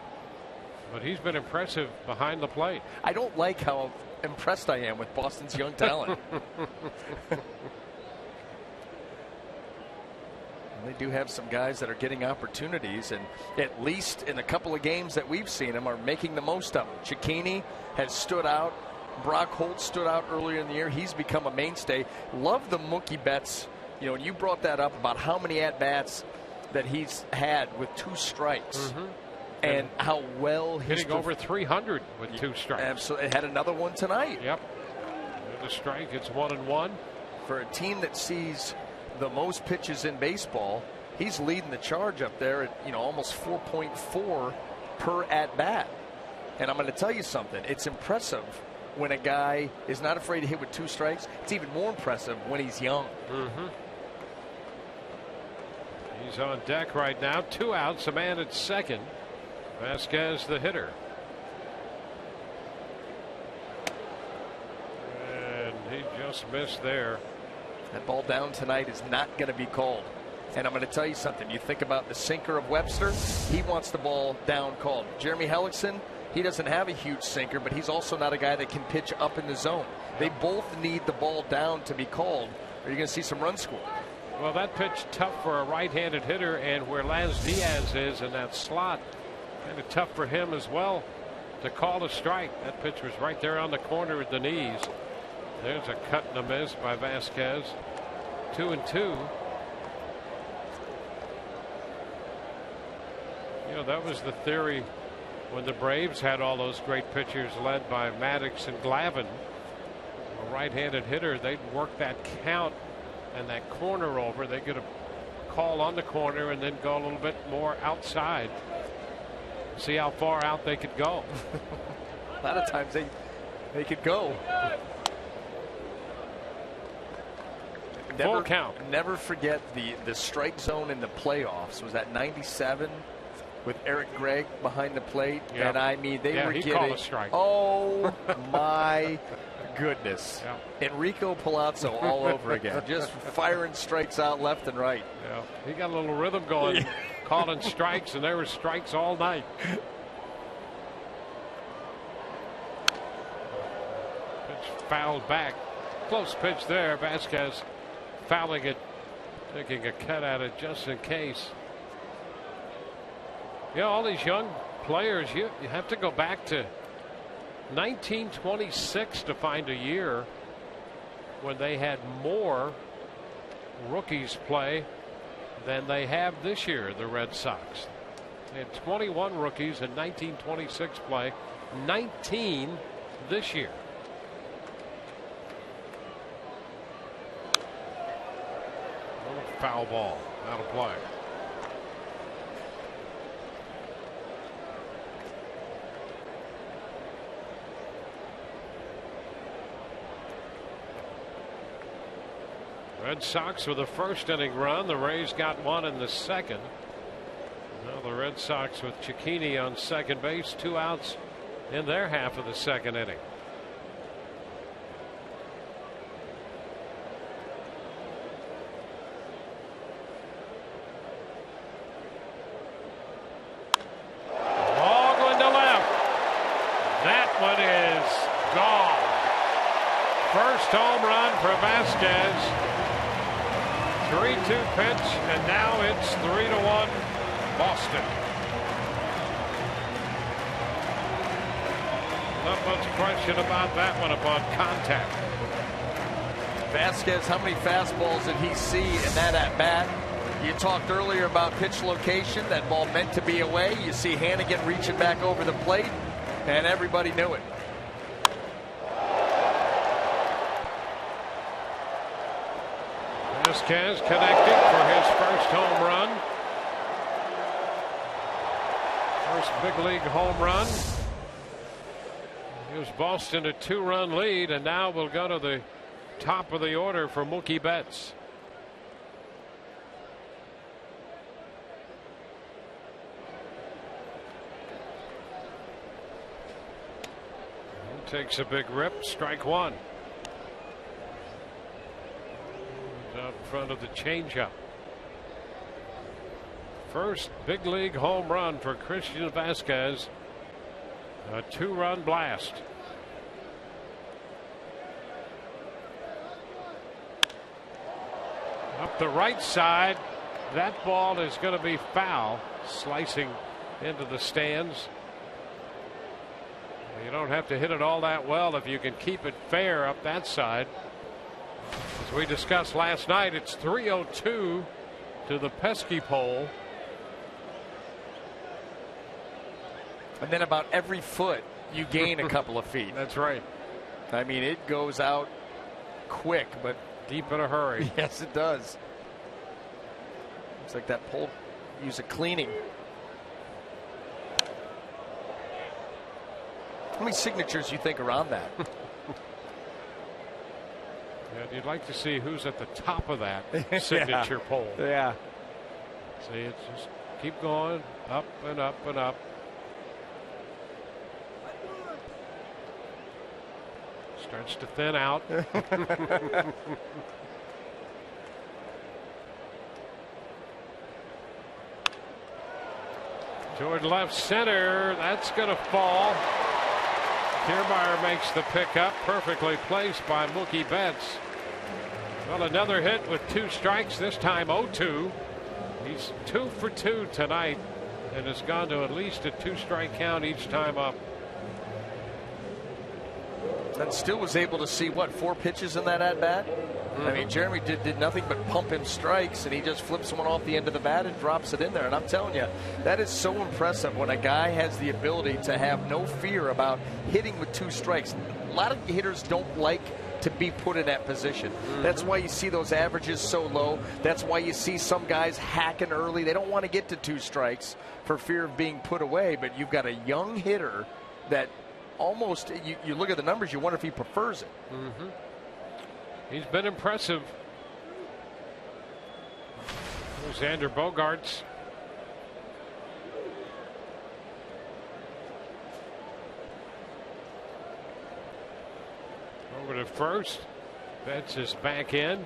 but he's been impressive behind the plate. I don't like how impressed I am with Boston's young talent. They do have some guys that are getting opportunities, and at least in a couple of games that we've seen them are making the most of them. Cicchini has stood out. Brock Holt stood out earlier in the year. He's become a mainstay. Love the Mookie Betts. You know, you brought that up about how many at-bats that he's had with 2 strikes. And how well he's hitting over 300 with 2 strikes. Absolutely. Had another one tonight. Yep. The strike, it's 1-1. For a team that sees the most pitches in baseball, he's leading the charge up there at, you know, almost 4.4 per at bat. And I'm going to tell you something. It's impressive when a guy is not afraid to hit with 2 strikes. It's even more impressive when he's young. He's on deck right now. 2 outs. A man at second. Vasquez, the hitter. And he just missed there. That ball down tonight is not going to be called. And I'm going to tell you something. You think about the sinker of Webster. He wants the ball down called. Jeremy Hellickson, he doesn't have a huge sinker, but he's also not a guy that can pitch up in the zone. They both need the ball down to be called, or you're going to see some runs scored. Well, that pitch tough for a right-handed hitter, and where Laz Diaz is in that slot, kind of tough for him as well to call a strike. That pitch was right there on the corner at the knees. There's a cut and a miss by Vasquez. 2-2. You know, that was the theory when the Braves had all those great pitchers led by Maddox and Glavine. A right-handed hitter, they'd work that count and that corner over. They get a call on the corner and then go a little bit more outside. See how far out they could go. A lot of times they could go. Full count. Never forget the strike zone in the playoffs. Was that 97 with Eric Gregg behind the plate? Yep. And I mean, they were getting. Called a strike. Oh my goodness! Yep. Enrico Palazzo all over again, just firing strikes out left and right. Yeah, he got a little rhythm going, calling strikes, and there were strikes all night. Pitch fouled back. Close pitch there. Vasquez fouling it, taking a cut at it just in case. You know, all these young players, you have to go back to 1926 to find a year when they had more rookies play than they have this year, the Red Sox. They had 21 rookies in 1926 play, 19 this year. Foul ball out of play. Red Sox with a first inning run. The Rays got one in the second. Now the Red Sox with Cicchini on second base, 2 outs in their half of the second inning. for Vasquez. 3-2 pitch, and now it's 3-1 Boston. Not much question about that one upon contact. Vasquez, how many fastballs did he see in that at bat? You talked earlier about pitch location. That ball meant to be away. You see Hannigan reaching back over the plate, and everybody knew it. Vasquez connected for his first home run. First big league home run. Gives Boston a 2-run lead, and now we'll go to the top of the order for Mookie Betts. He takes a big rip, strike one. Out in front of the changeup. First big league home run for Christian Vasquez. A 2-run blast. Up the right side. That ball is going to be foul, slicing into the stands. You don't have to hit it all that well if you can keep it fair up that side. As we discussed last night, it's 3-0-2 to the pesky pole. And then about every foot, you gain a couple of feet. That's right. I mean, it goes out quick, but deep in a hurry. Yes, it does. Looks like that pole used a cleaning. How many signatures you think are on that? Yeah, you'd like to see who's at the top of that signature pole. Yeah. See, it's just keep going up and up and up. Starts to thin out. Toward left center. That's going to fall. Kiermaier makes the pickup, perfectly placed by Mookie Betts. Well, another hit with 2 strikes, this time 0-2. He's 2 for 2 tonight and has gone to at least a 2-strike count each time up. And still was able to see, what, 4 pitches in that at bat? I mean, Jeremy did nothing but pump him strikes, and he just flips one off the end of the bat and drops it in there. And I'm telling you, that is so impressive when a guy has the ability to have no fear about hitting with 2 strikes. A lot of hitters don't like to be put in that position. That's why you see those averages so low. That's why you see some guys hacking early. They don't want to get to 2 strikes for fear of being put away. But you've got a young hitter that almost, you look at the numbers, you wonder if he prefers it. He's been impressive. Xander Bogaerts. Over to first. Betts is back in.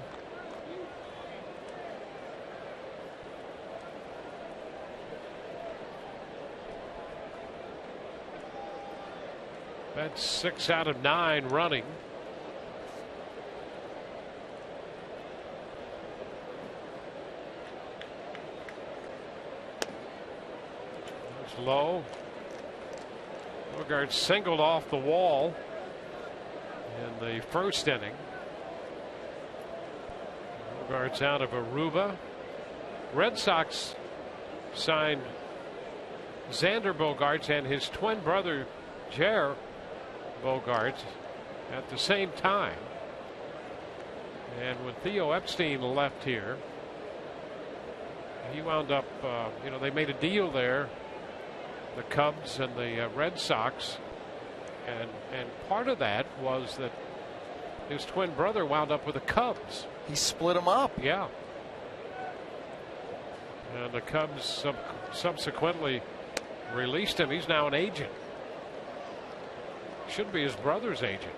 Betts 6 out of 9 running. Low. Bogaerts singled off the wall in the first inning. Bogaerts out of Aruba. Red Sox signed Xander Bogaerts and his twin brother Jer Bogaerts at the same time. And when Theo Epstein left here, he wound up, they made a deal there, the Cubs and the Red Sox, and part of that was that his twin brother wound up with the Cubs. He split them up. Yeah. And the Cubs subsequently released him. He's now an agent. Should be his brother's agent.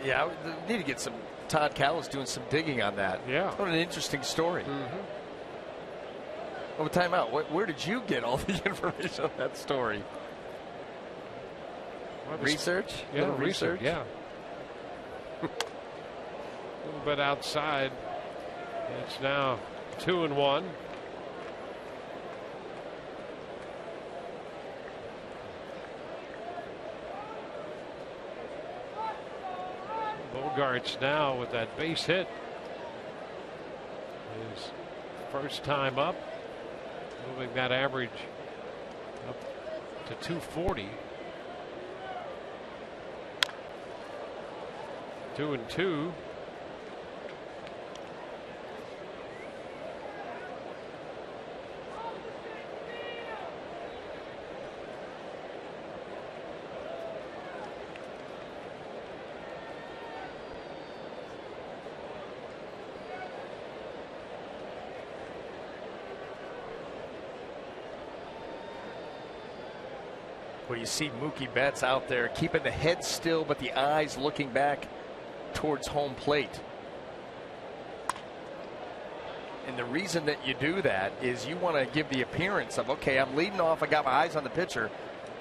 Yeah, we need to get some Todd Callis doing some digging on that. Yeah. What an interesting story. Oh, time out. Where did you get all the information on that story? Well, research? Yeah, research. Yeah. A little bit outside. It's now 2-1. Bogarts now with that base hit. His first time up, moving that average up to 240. 2-2. Well, you see Mookie Betts out there keeping the head still, but the eyes looking back towards home plate. And the reason that you do that is you want to give the appearance of, okay, I'm leading off, I got my eyes on the pitcher,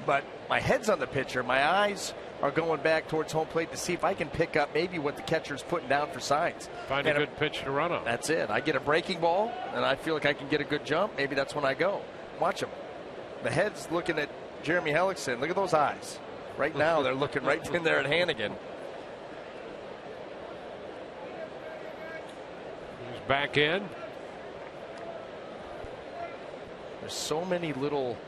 but my head's on the pitcher, my eyes are going back towards home plate to see if I can pick up maybe what the catcher's putting down for signs. Find a good pitch to run on. That's it. I get a breaking ball and I feel like I can get a good jump. Maybe that's when I go. Watch him. The head's looking at Jeremy Hellickson. Look at those eyes. Right now they're looking right in there at Hannigan. He's back in. There's so many little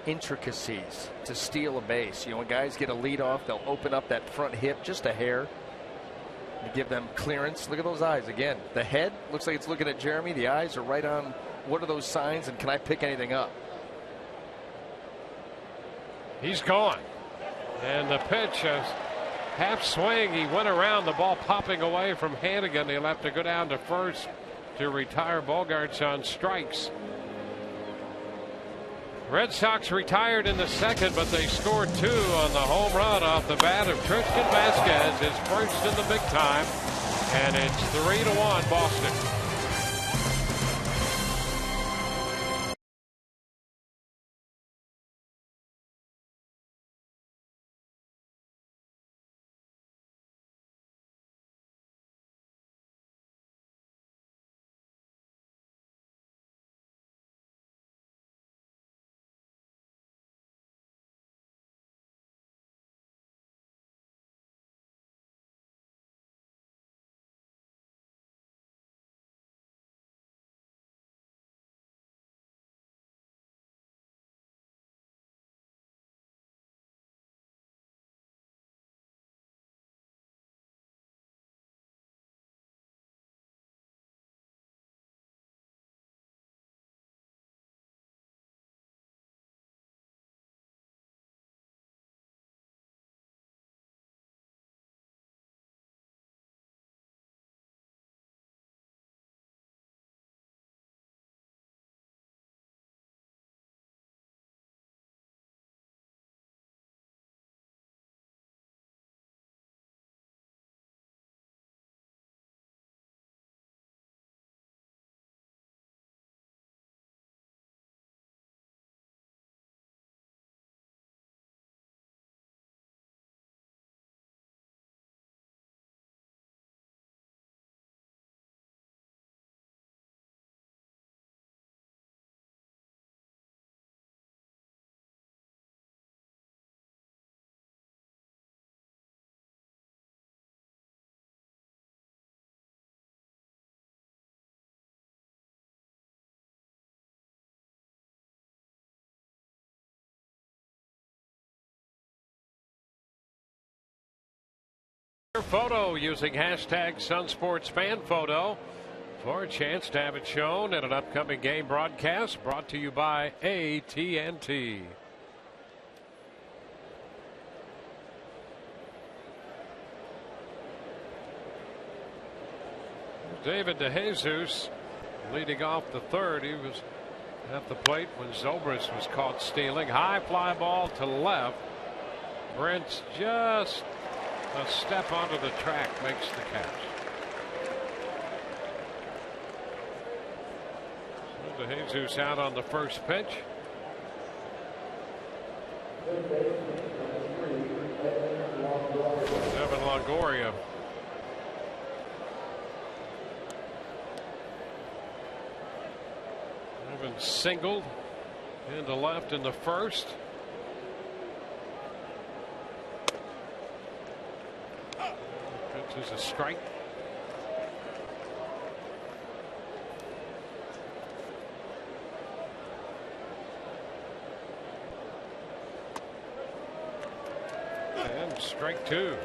intricacies to steal a base. You know, when guys get a lead off, they'll open up that front hip just a hair to give them clearance. Look at those eyes again. The head looks like it's looking at Jeremy. The eyes are right on what are those signs and can I pick anything up? He's gone. And the pitch, a half swing. He went around, the ball popping away from Hannigan. He'll have to go down to first to retire Bogarts on strikes. Red Sox retired in the second, but they scored 2 on the home run off the bat of Tristan Vasquez, his first in the big time. And it's 3-1 Boston. Photo using hashtag #SunSportsFanPhoto for a chance to have it shown in an upcoming game broadcast brought to you by AT&T. David DeJesus leading off the third. He was at the plate when Zobrist was caught stealing. High fly ball to left. Brent's just a step onto the track makes the catch. So DeJesus out on the first pitch. Longoria. Even singled into left in the first. Pitch is a strike. And strike two.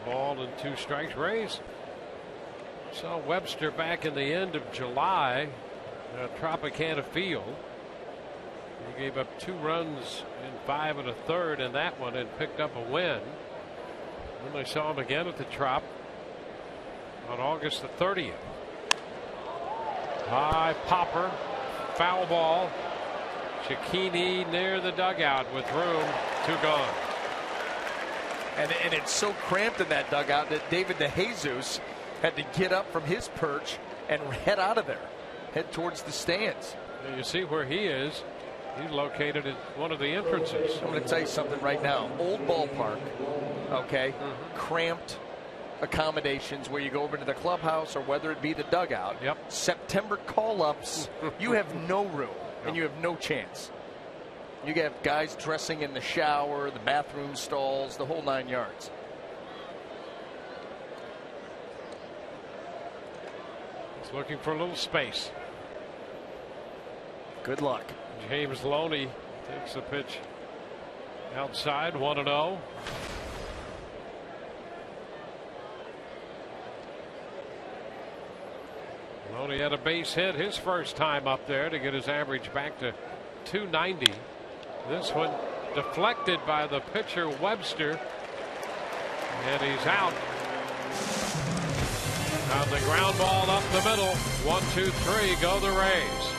Ball and 2 strikes. Rays saw Webster back in the end of July at Tropicana Field. He gave up 2 runs in 5 1/3 in that one and picked up a win. Then they saw him again at the Trop on August the 30th. High popper, foul ball. Cicchini near the dugout with room, 2 gone. And it's so cramped in that dugout that David DeJesus had to get up from his perch and head out of there, head towards the stands. And you see where he is. He's located at one of the entrances. I'm going to tell you something right now. Old ballpark, okay, cramped accommodations where you go over to the clubhouse or whether it be the dugout. Yep. September call-ups, you have no room and you have no chance. You have guys dressing in the shower, the bathroom stalls, the whole 9 yards. He's looking for a little space. Good luck. James Loney takes the pitch outside, 1-0. Loney had a base hit his first time up there to get his average back to 290. This one deflected by the pitcher Webster, and he's out. On the ground ball up the middle. 1, 2, 3, go the Rays.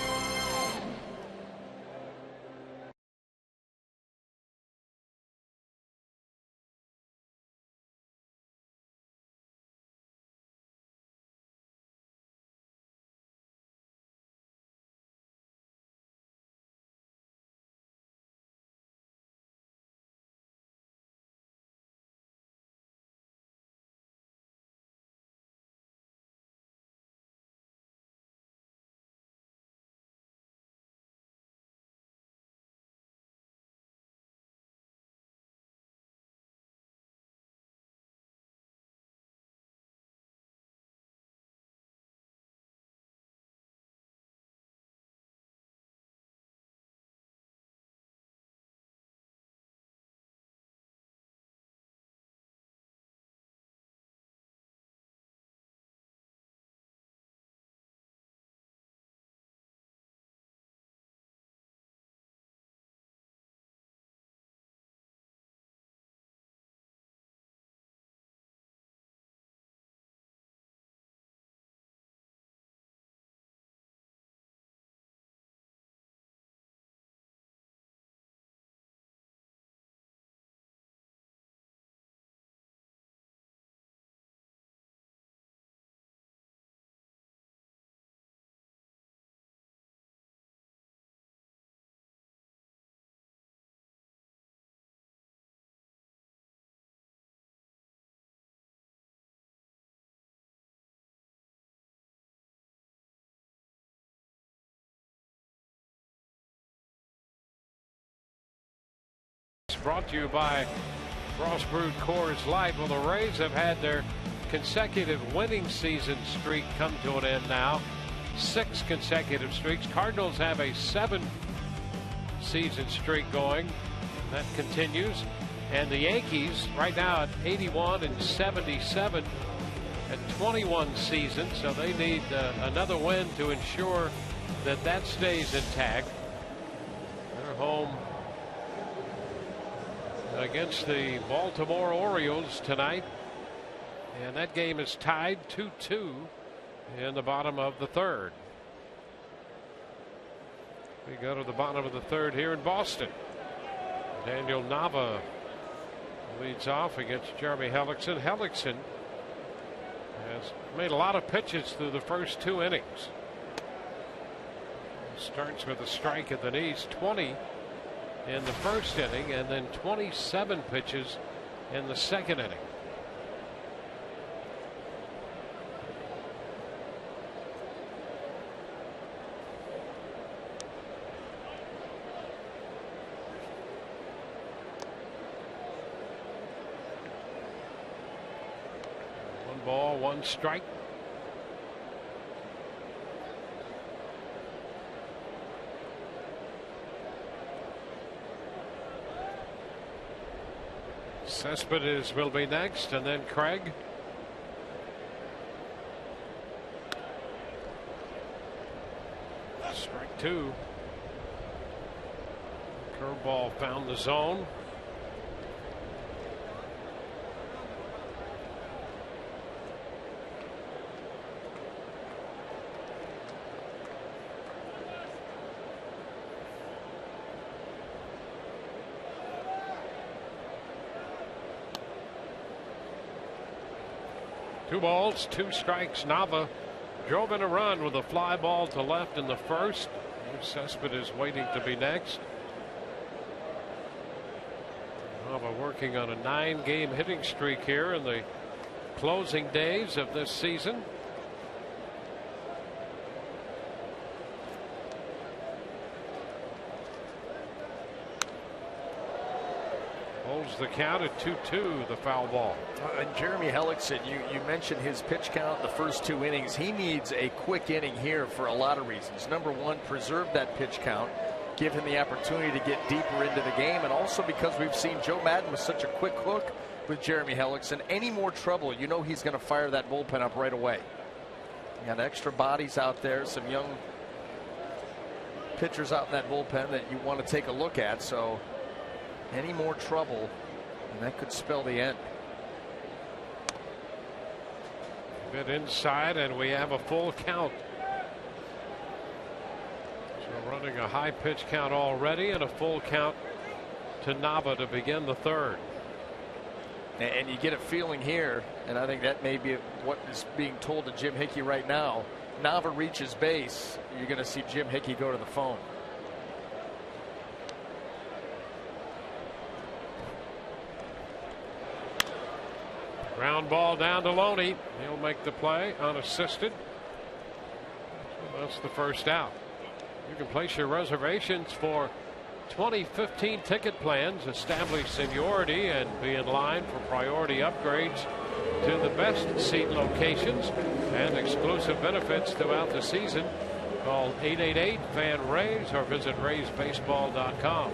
Brought to you by Frost Brewed Coors Light. Well, the Rays have had their consecutive winning season streak come to an end now. 6 consecutive streaks. Cardinals have a 7-season streak going. That continues. And the Yankees right now at 81 and 77 at 21 seasons. So they need another win to ensure that that stays intact. They're home against the Baltimore Orioles tonight, and that game is tied 2-2 in the bottom of the 3rd. We go to the bottom of the 3rd here in Boston. Daniel Nava Leads off against Jeremy Hellickson. Hellickson has made a lot of pitches through the first 2 innings. Starts with a strike at the knees, 20 in the first inning, and then 27 pitches in the second inning. One ball, one strike. Cespedes will be next, and then Craig. Strike 2. Curveball found the zone. Two balls, 2 strikes. Nava drove in a run with a fly ball to left in the first. Cespedes waiting to be next. Nava working on a 9-game hitting streak here in the closing days of this season. Holds the count at 2-2, the foul ball. And Jeremy Hellickson, you mentioned his pitch count in the first 2 innings. He needs a quick inning here for a lot of reasons. Number one, preserve that pitch count, give him the opportunity to get deeper into the game, and also because we've seen Joe Madden with such a quick hook with Jeremy Hellickson. Any more trouble, you know he's going to fire that bullpen up right away. You got extra bodies out there, some young pitchers out in that bullpen that you want to take a look at. So any more trouble, and that could spell the end. Bit inside, and we have a full count. So running a high pitch count already, and a full count to Nava to begin the third. And you get a feeling here, and I think that may be what is being told to Jim Hickey right now. Nava reaches base, you're going to see Jim Hickey go to the phone. Ground ball down to Loney. He'll make the play unassisted. So that's the first out. You can place your reservations for 2015 ticket plans, establish seniority, and be in line for priority upgrades to the best seat locations and exclusive benefits throughout the season. Call 888-FAN-RAYS or visit RaysBaseball.com.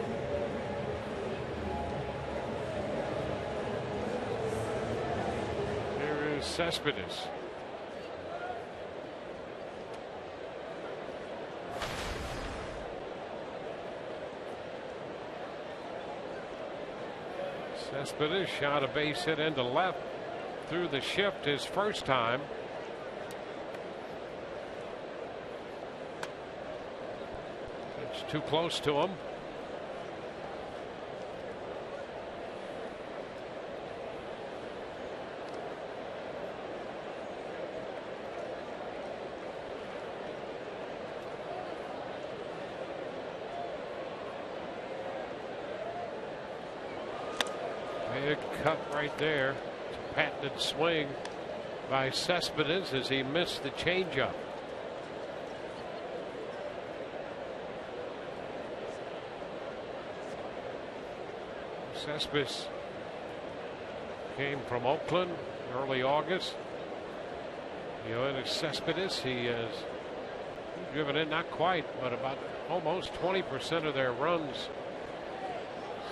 Cespedes. Cespedes shot a base hit into left through the shift his first time. It's too close to him. Big cut right there. Patented swing by Cespedes as he missed the changeup. Cespedes came from Oakland early August. Cespedes, he has driven in, not quite, but about almost 20% of their runs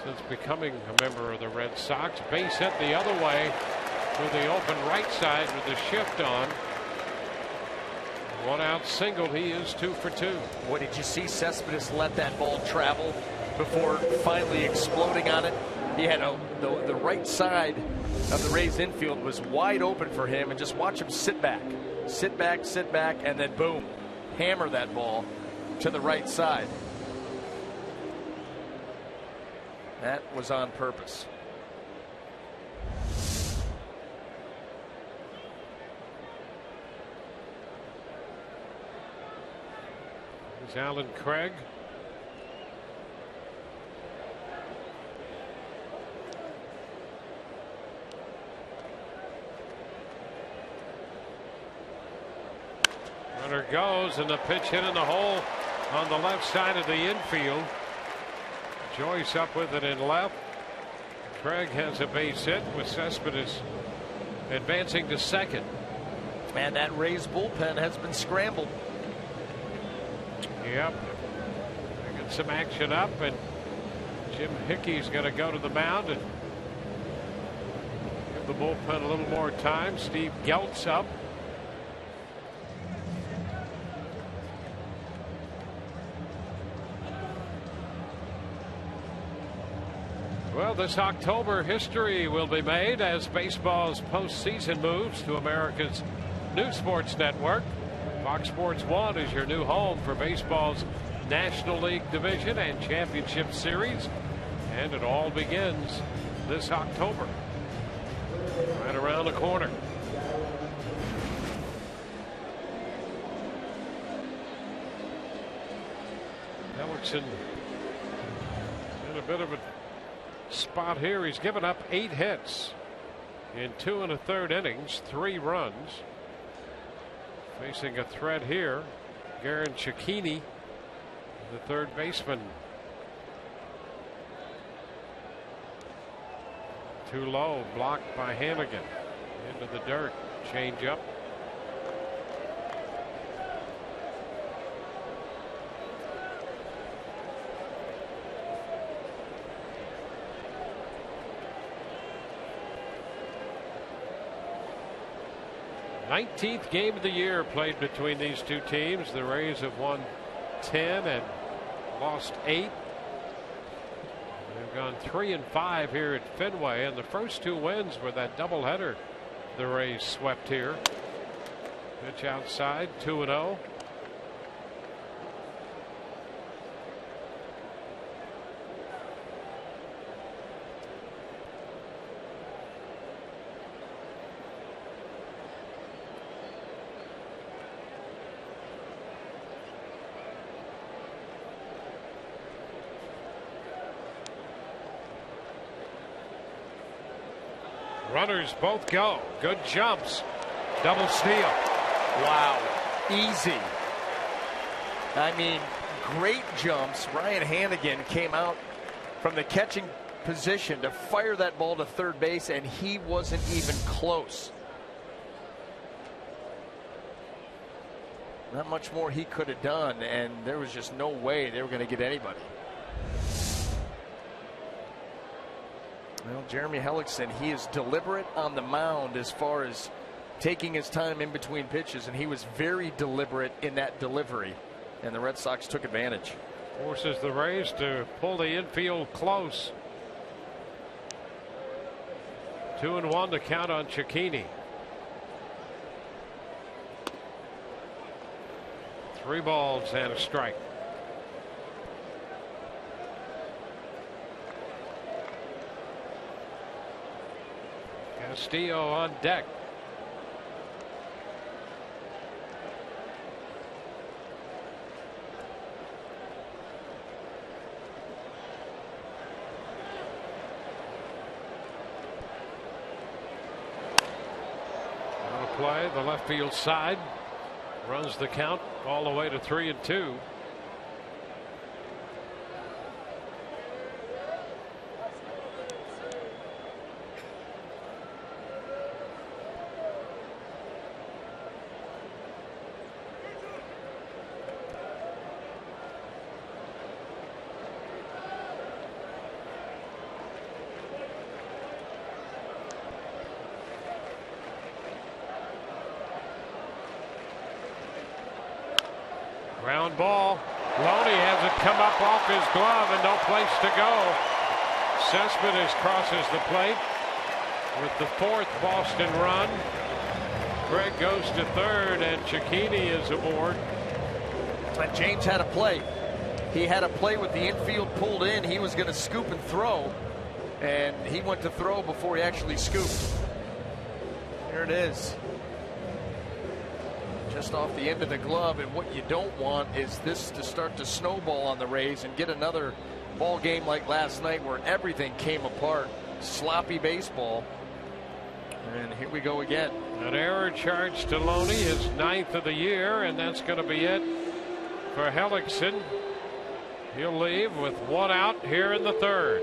since becoming a member of the Red Sox. Base hit the other way to the open right side with the shift on. One out single. He is 2 for 2. What did you see? Cespedes let that ball travel before finally exploding on it. He had the right side of the Rays infield was wide open for him, and just watch him sit back, and then boom, hammer that ball to the right side. That was on purpose. is Alan Craig. Runner goes, and the pitch hit in the hole on the left side of the infield. Joyce up with it in left. Craig has a base hit with Cespedes advancing to second. And that Rays bullpen has been scrambled. Yep. Get some action up, and Jim Hickey's going to go to the mound and give the bullpen a little more time. Steve Geltz up. Well, this October history will be made as baseball's postseason moves to America's new sports network. Fox Sports 1 is your new home for baseball's National League Division and Championship Series. And it all begins this October, right around the corner. Hellickson in a bit of a spot here. He's given up 8 hits in 2 1/3 innings, 3 runs. Facing a threat here, Garen Cecchini, the third baseman. Too low, blocked by Hannigan. Into the dirt, change up. Nineteenth game of the year played between these two teams. The Rays have won 10 and lost 8. They've gone 3-5 here at Fenway, and the first 2 wins were that doubleheader the Rays swept here. Pitch outside, 2-0. Runners both go. Good jumps. Double steal. Wow. Easy. I mean, great jumps. Ryan Hannigan came out from the catching position to fire that ball to third base, and he wasn't even close. Not much more he could have done, and there was just no way they were going to get anybody. Well, Jeremy Hellickson, he is deliberate on the mound as far as taking his time in between pitches, and he was very deliberate in that delivery, and the Red Sox took advantage. Forces the Rays to pull the infield close. 2-1 to count on Cecchini. 3 balls and a strike. Castillo on deck. On a play, the left field side runs the count all the way to 3-2. Ground ball. Loney has it come up off his glove and no place to go. Cespedes crosses the plate with the 4th Boston run. Craig goes to third, and Cecchini is aboard. And James had a play. He had a play with the infield pulled in. He was going to scoop and throw, and he went to throw before he actually scooped. Here it is. just off the end of the glove. And what you don't want is this to start to snowball on the Rays and get another ball game like last night where everything came apart. Sloppy baseball. And here we go again. An error charge to Loney, his 9th of the year, and that's going to be it for Hellickson. He'll leave with 1 out here in the 3rd.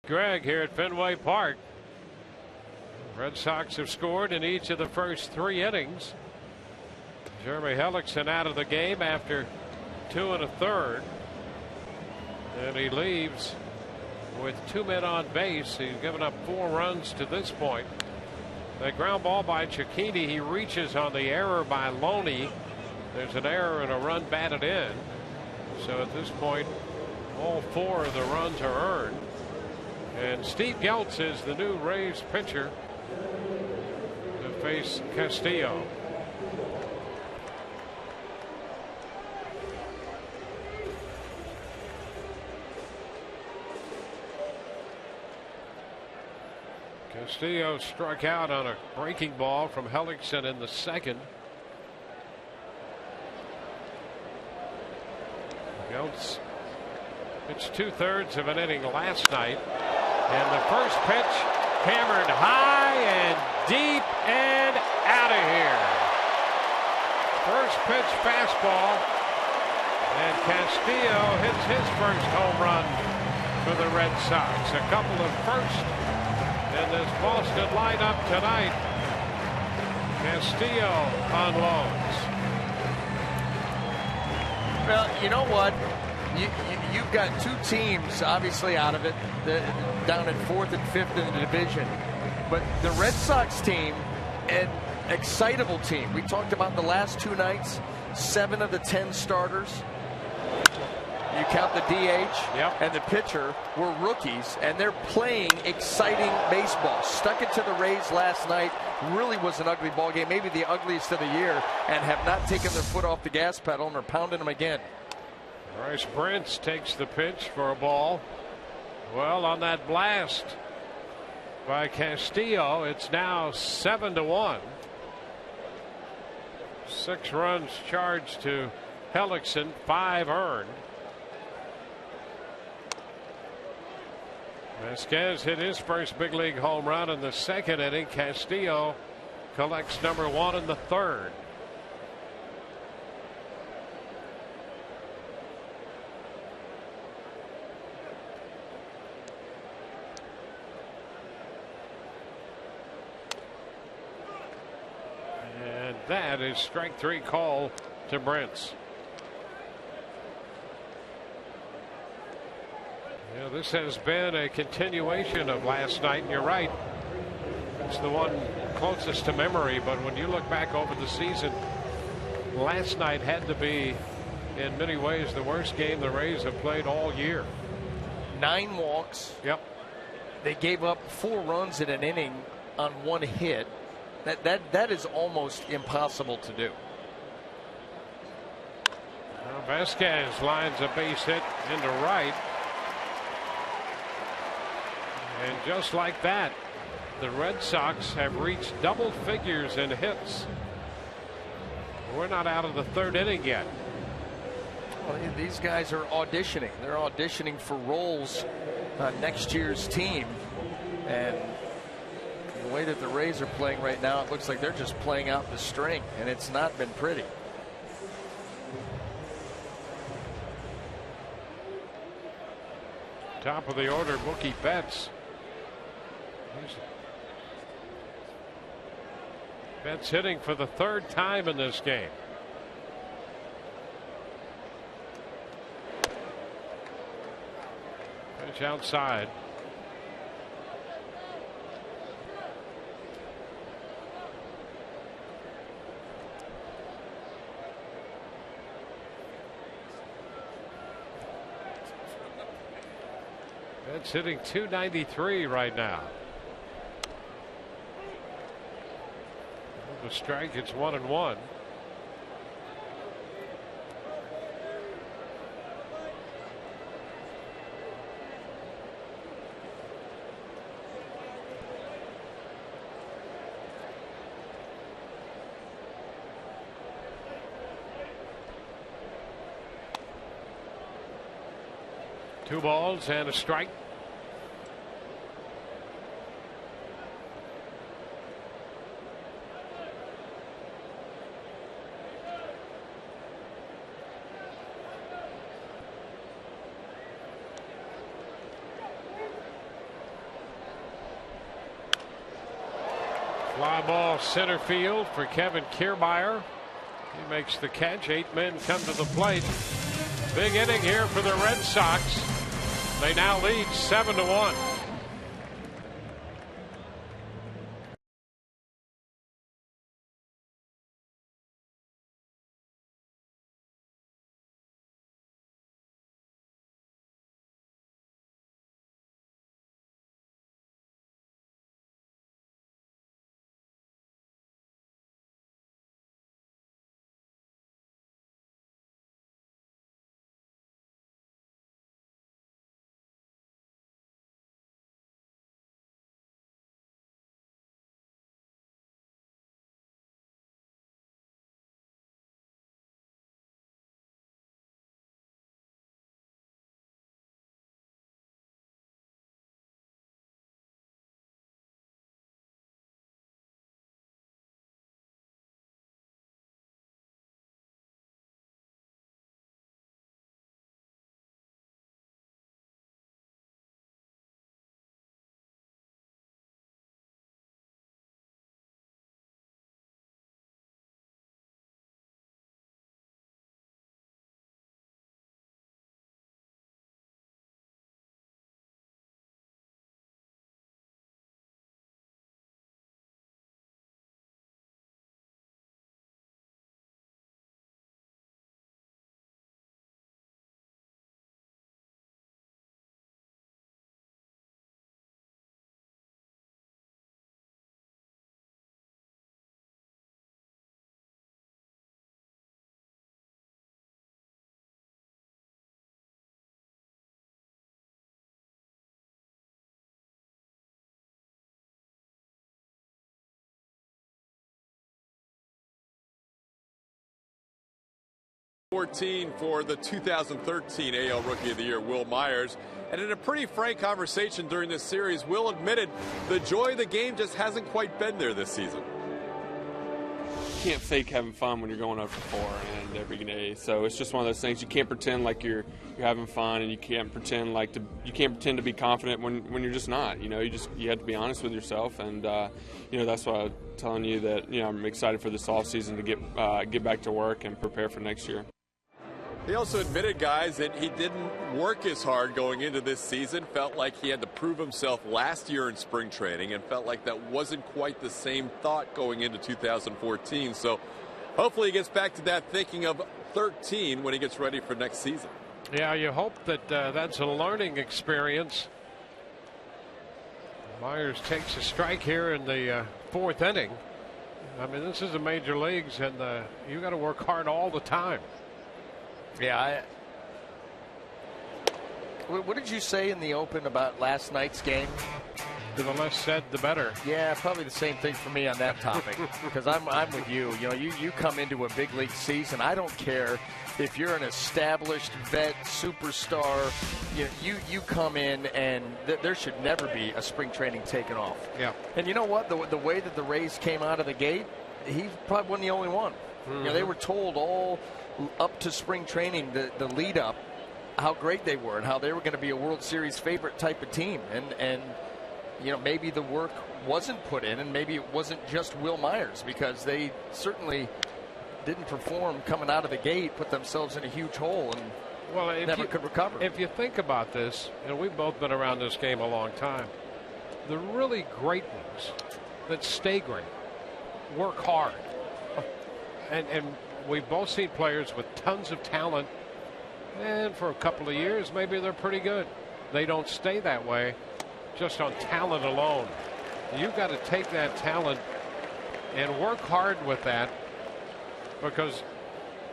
Greg here at Fenway Park. Red Sox have scored in each of the first 3 innings. Jeremy Hellickson out of the game after 2 1/3. And he leaves with 2 men on base. He's given up 4 runs to this point. The ground ball by Cicchini. He reaches on the error by Loney. There's an error and a run batted in. So at this point, all 4 of the runs are earned. And Steve Geltz is the new Rays pitcher to face Castillo. Castillo struck out on a breaking ball from Hellickson in the 2nd. Geltz pitched 2/3 of an inning last night. And the first pitch hammered high and deep and out of here. First pitch fastball. And Castillo hits his first home run for the Red Sox. A couple of firsts in this Boston lineup tonight. Castillo unloads. Well, you know what? You've got 2 teams obviously out of it, down at 4th and 5th in the division. But the Red Sox team, an excitable team. We talked about the last 2 nights, 7 of the 10 starters. You count the DH and the pitcher were rookies, and they're playing exciting baseball. Stuck it to the Rays last night. Really was an ugly ball game, maybe the ugliest of the year, and have not taken their foot off the gas pedal and are pounding them again. Bryce Prince takes the pitch for a ball. Well, on that blast by Castillo, it's now 7-1. 6 runs charged to Hellickson, 5 earned. Vasquez hit his first big league home run in the 2nd inning. Castillo collects number 1 in the 3rd. And that is strike 3 call to Brentz. Yeah, this has been a continuation of last night, and you're right. It's the one closest to memory, but when you look back over the season, last night had to be, in many ways, the worst game the Rays have played all year. 9 walks. Yep. They gave up 4 runs in an inning on 1 hit. That is almost impossible to do. Now Vasquez lines a base hit into right. And just like that, the Red Sox have reached double figures in hits. We're not out of the 3rd inning yet. Well, these guys are auditioning. They're auditioning for roles on next year's team. And the way that the Rays are playing right now, it looks like they're just playing out the string, and it's not been pretty. Top of the order, Mookie Betts. Betts hitting for the 3rd time in this game. Pitch outside. Betts hitting .293 right now. The strike, it's 1-1. Two balls and a strike. Fly ball center field for Kevin Kiermaier. He makes the catch. 8 men come to the plate. Big inning here for the Red Sox. They now lead 7-1. .14 for the 2013 AL Rookie of the Year, Will Myers. And in a pretty frank conversation during this series, Will admitted the joy of the game just hasn't quite been there this season. You can't fake having fun when you're going up for 4 and every day. So it's just one of those things. You can't pretend like you're having fun, and you can't pretend to be confident when you're just not. You have to be honest with yourself, and that's why I'm telling you that I'm excited for this offseason to get back to work and prepare for next year. He also admitted, guys, that he didn't work as hard going into this season. Felt like he had to prove himself last year in spring training and felt like that wasn't quite the same thought going into 2014. So hopefully he gets back to that thinking of 13 when he gets ready for next season. Yeah, you hope that that's a learning experience. Myers takes a strike here in the 4th inning. I mean, this is the major leagues, and you got to work hard all the time. Yeah. What did you say in the open about last night's game? The less said, the better. Yeah, probably the same thing for me on that topic. Because I'm with you. You know, you come into a big league season. I don't care if you're an established vet superstar. You come in and there should never be a spring training taken off. Yeah. And you know what? The way that the Rays came out of the gate, he probably wasn't the only one. Mm-hmm. You know, they were told all up to spring training, the lead up, how great they were and how they were going to be a World Series favorite type of team. And you know, maybe the work wasn't put in, and maybe it wasn't just Will Myers, because they certainly didn't perform coming out of the gate, put themselves in a huge hole, and never could recover. If you think about this, and we've both been around this game a long time, the really great ones that stay great work hard. And we've both seen players with tons of talent, and for a couple of years, maybe they're pretty good. They don't stay that way just on talent alone. You've got to take that talent and work hard with that, because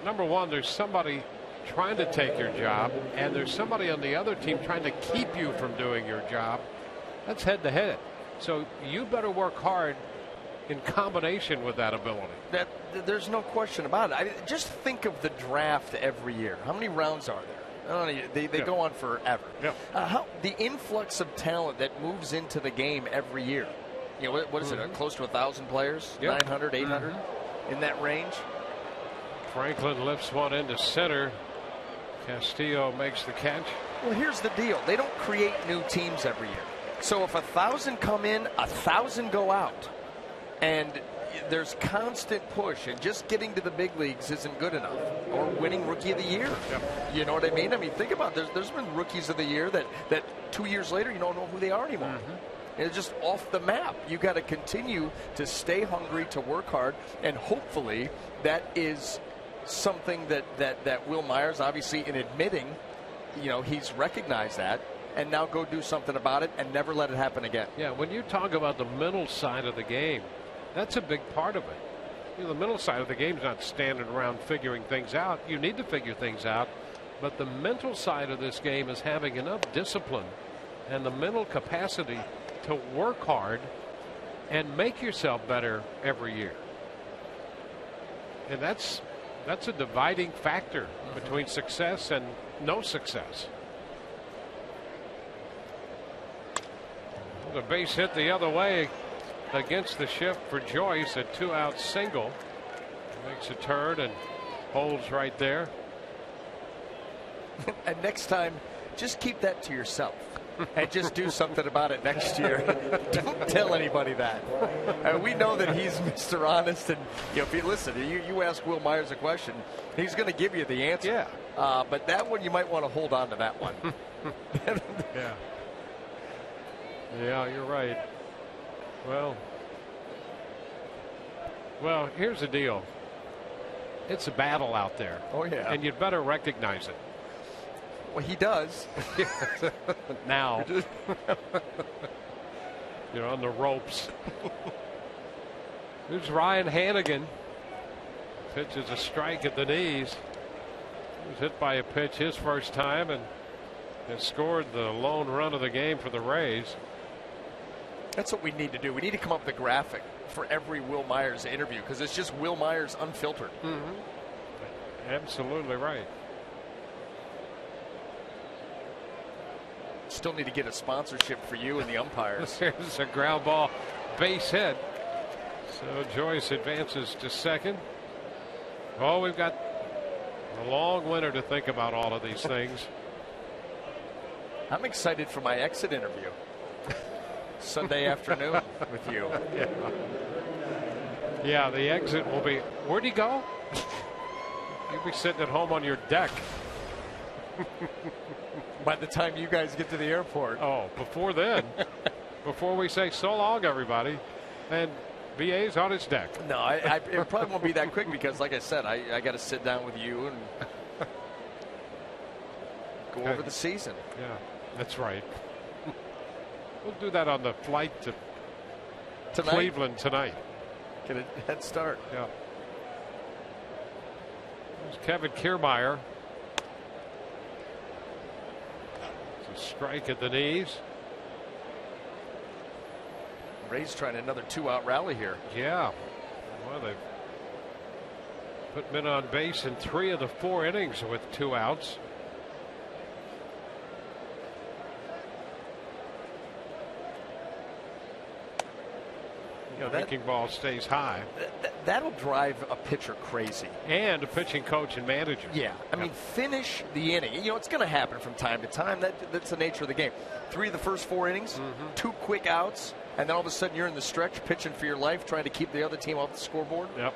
number one, there's somebody trying to take your job, and there's somebody on the other team trying to keep you from doing your job. That's head to head. So you better work hard in combination with that ability. There's no question about it. Just think of the draft every year. How many rounds are there? I don't know, they go on forever. Yeah. The influx of talent that moves into the game every year. You know, what is it? Close to 1,000 players? Yep. 900, 800 in that range. Franklin lifts one into center. Castillo makes the catch. Well, here's the deal. They don't create new teams every year. So if 1,000 come in, 1,000 go out. And there's constant push, and just getting to the big leagues isn't good enough, or winning Rookie of the Year. Yep. You know what I mean? I mean, think about it. There's been Rookies of the Year that 2 years later you don't know who they are anymore. Mm-hmm. It's just off the map. You got to continue to stay hungry, to work hard, and hopefully that is something that Will Myers, obviously in admitting, you know, he's recognized that, and now go do something about it and never let it happen again. Yeah, when you talk about the mental side of the game, that's a big part of it. You know, the mental side of the game is not standing around figuring things out. You need to figure things out. But the mental side of this game is having enough discipline and the mental capacity to work hard and make yourself better every year. And that's a dividing factor between success and no success. The base hit the other way against the shift for Joyce, a 2-out single. Makes a turn and holds right there. And next time, just keep that to yourself and just do something about it next year. Don't tell anybody that. We know that he's Mr. Honest, and you know, if you listen, you ask Will Myers a question, he's going to give you the answer. Yeah. But that one, you might want to hold on to that one. Yeah. Yeah, you're right. Well, here's the deal. It's a battle out there. Oh, yeah. And you'd better recognize it. Well, he does. Now. You're on the ropes. There's Ryan Hannigan. Pitches a strike at the knees. He was hit by a pitch his first time and has scored the lone run of the game for the Rays. That's what we need to do. We need to come up with a graphic for every Will Myers interview, because it's just Will Myers unfiltered. Mm-hmm. Absolutely right. Still need to get a sponsorship for you and the umpires. There's a ground ball, base hit. So Joyce advances to second. Oh, we've got a long winter to think about all of these things. I'm excited for my exit interview. Sunday afternoon with you. Yeah, the exit will be, where'd he go? You'll be sitting at home on your deck. By the time you guys get to the airport. Oh, before then. Before we say so long, everybody. And BA's on his deck. No, it probably won't be that quick because, like I said, I got to sit down with you and go over the season. Yeah, that's right. We'll do that on the flight to Cleveland tonight. Get a head start. Yeah. There's Kevin Kiermaier. It's a strike at the knees. Rays trying another 2-out rally here. Yeah. Well, they've put men on base in 3 of the 4 innings with 2 outs. You know, that ball stays high. That'll drive a pitcher crazy. And a pitching coach and manager. Yeah. I mean, finish the inning. You know, it's going to happen from time to time. That's the nature of the game. 3 of the first 4 innings, 2 quick outs, and then all of a sudden you're in the stretch pitching for your life, trying to keep the other team off the scoreboard. Yep.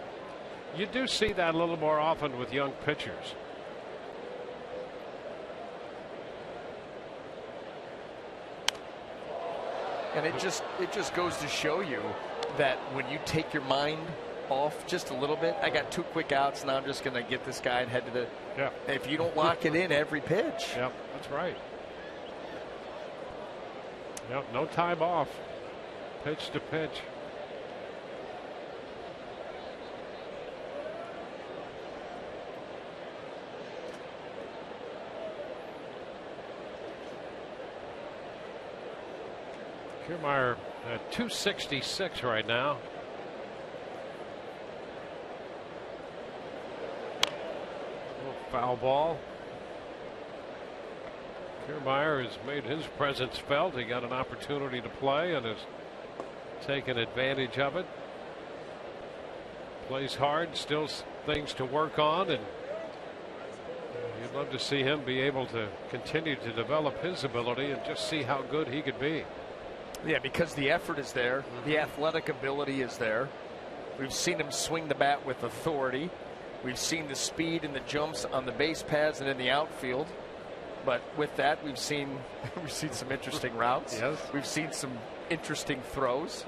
You do see that a little more often with young pitchers. And it just goes to show you that when you take your mind off just a little bit, I got 2 quick outs, now I'm just going to get this guy and head to the. Yeah. If you don't lock it in every pitch. Yep, that's right. Yep, no time off. Pitch to pitch. Kiermaier at 266 right now. Foul ball. Kiermaier has made his presence felt. He got an opportunity to play and has taken advantage of it. Plays hard, still things to work on, and you'd love to see him be able to continue to develop his ability and just see how good he could be. Yeah, because the effort is there, the athletic ability is there. We've seen him swing the bat with authority. We've seen the speed and the jumps on the base paths and in the outfield. But with that, we've seen some interesting routes. Yes. We've seen some interesting throws.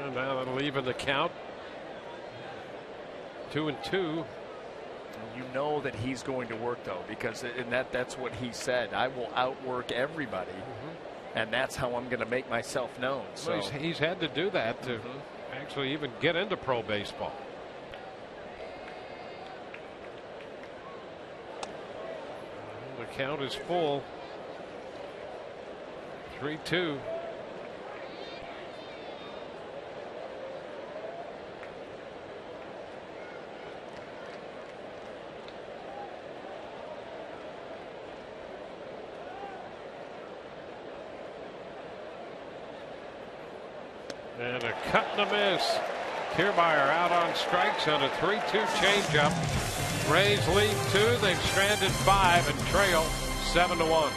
And now that'll even the count. 2-2. You know that he's going to work, though, because that's what he said. I will outwork everybody, and that's how I'm going to make myself known. So Well, he's had to do that to actually even get into pro baseball. The count is full. 3-2. And a cut and a miss. Kiermaier out on strikes on a 3-2 changeup. Rays lead 2. They've stranded 5 and trail 7-1.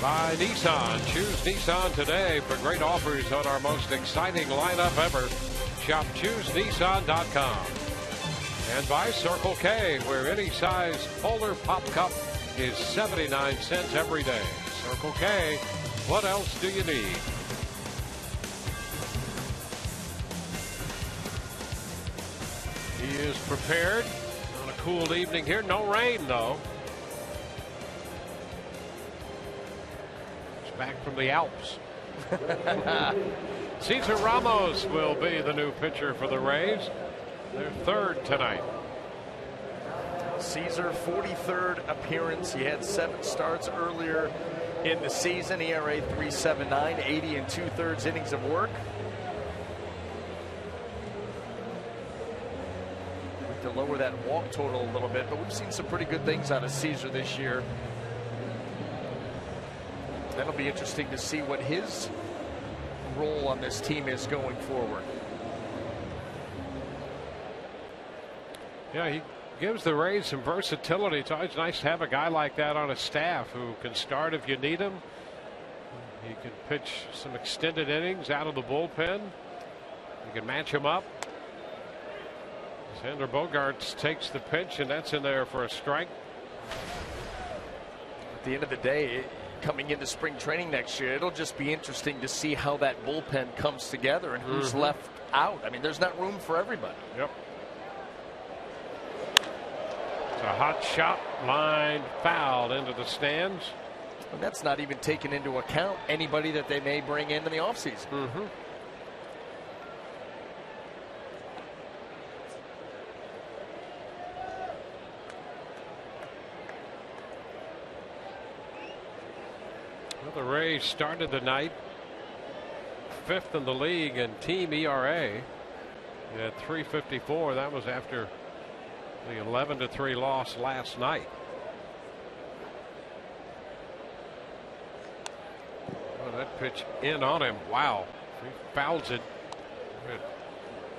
by Nissan. Choose Nissan today for great offers on our most exciting lineup ever. Shop ChooseNissan.com. And by Circle K, where any size Polar Pop Cup is 79 cents every day. Circle K, what else do you need? He is prepared on a cool evening here. No rain, though. He's back from the Alps. Cesar Ramos will be the new pitcher for the Rays. Their third tonight. Cesar, 43rd appearance. He had 7 starts earlier in the season. ERA 3.79, 80 2/3 innings of work. To lower that walk total a little bit, but we've seen some pretty good things out of Cesar this year. That'll be interesting to see what his role on this team is going forward. Yeah, he gives the Rays some versatility. It's always nice to have a guy like that on a staff who can start if you need him. He can pitch some extended innings out of the bullpen. You can match him up. Xander Bogaerts takes the pitch, and that's in there for a strike. At the end of the day, coming into spring training next year, it'll just be interesting to see how that bullpen comes together and who's left out. I mean, there's not room for everybody. Yep. It's a hot shot, line fouled into the stands. And that's not even taking into account anybody that they may bring in the offseason. Well, the Rays started the night 5th in the league in team ERA at 3.54. That was after the 11-3 loss last night. Well, that pitch in on him. Wow. He fouls it.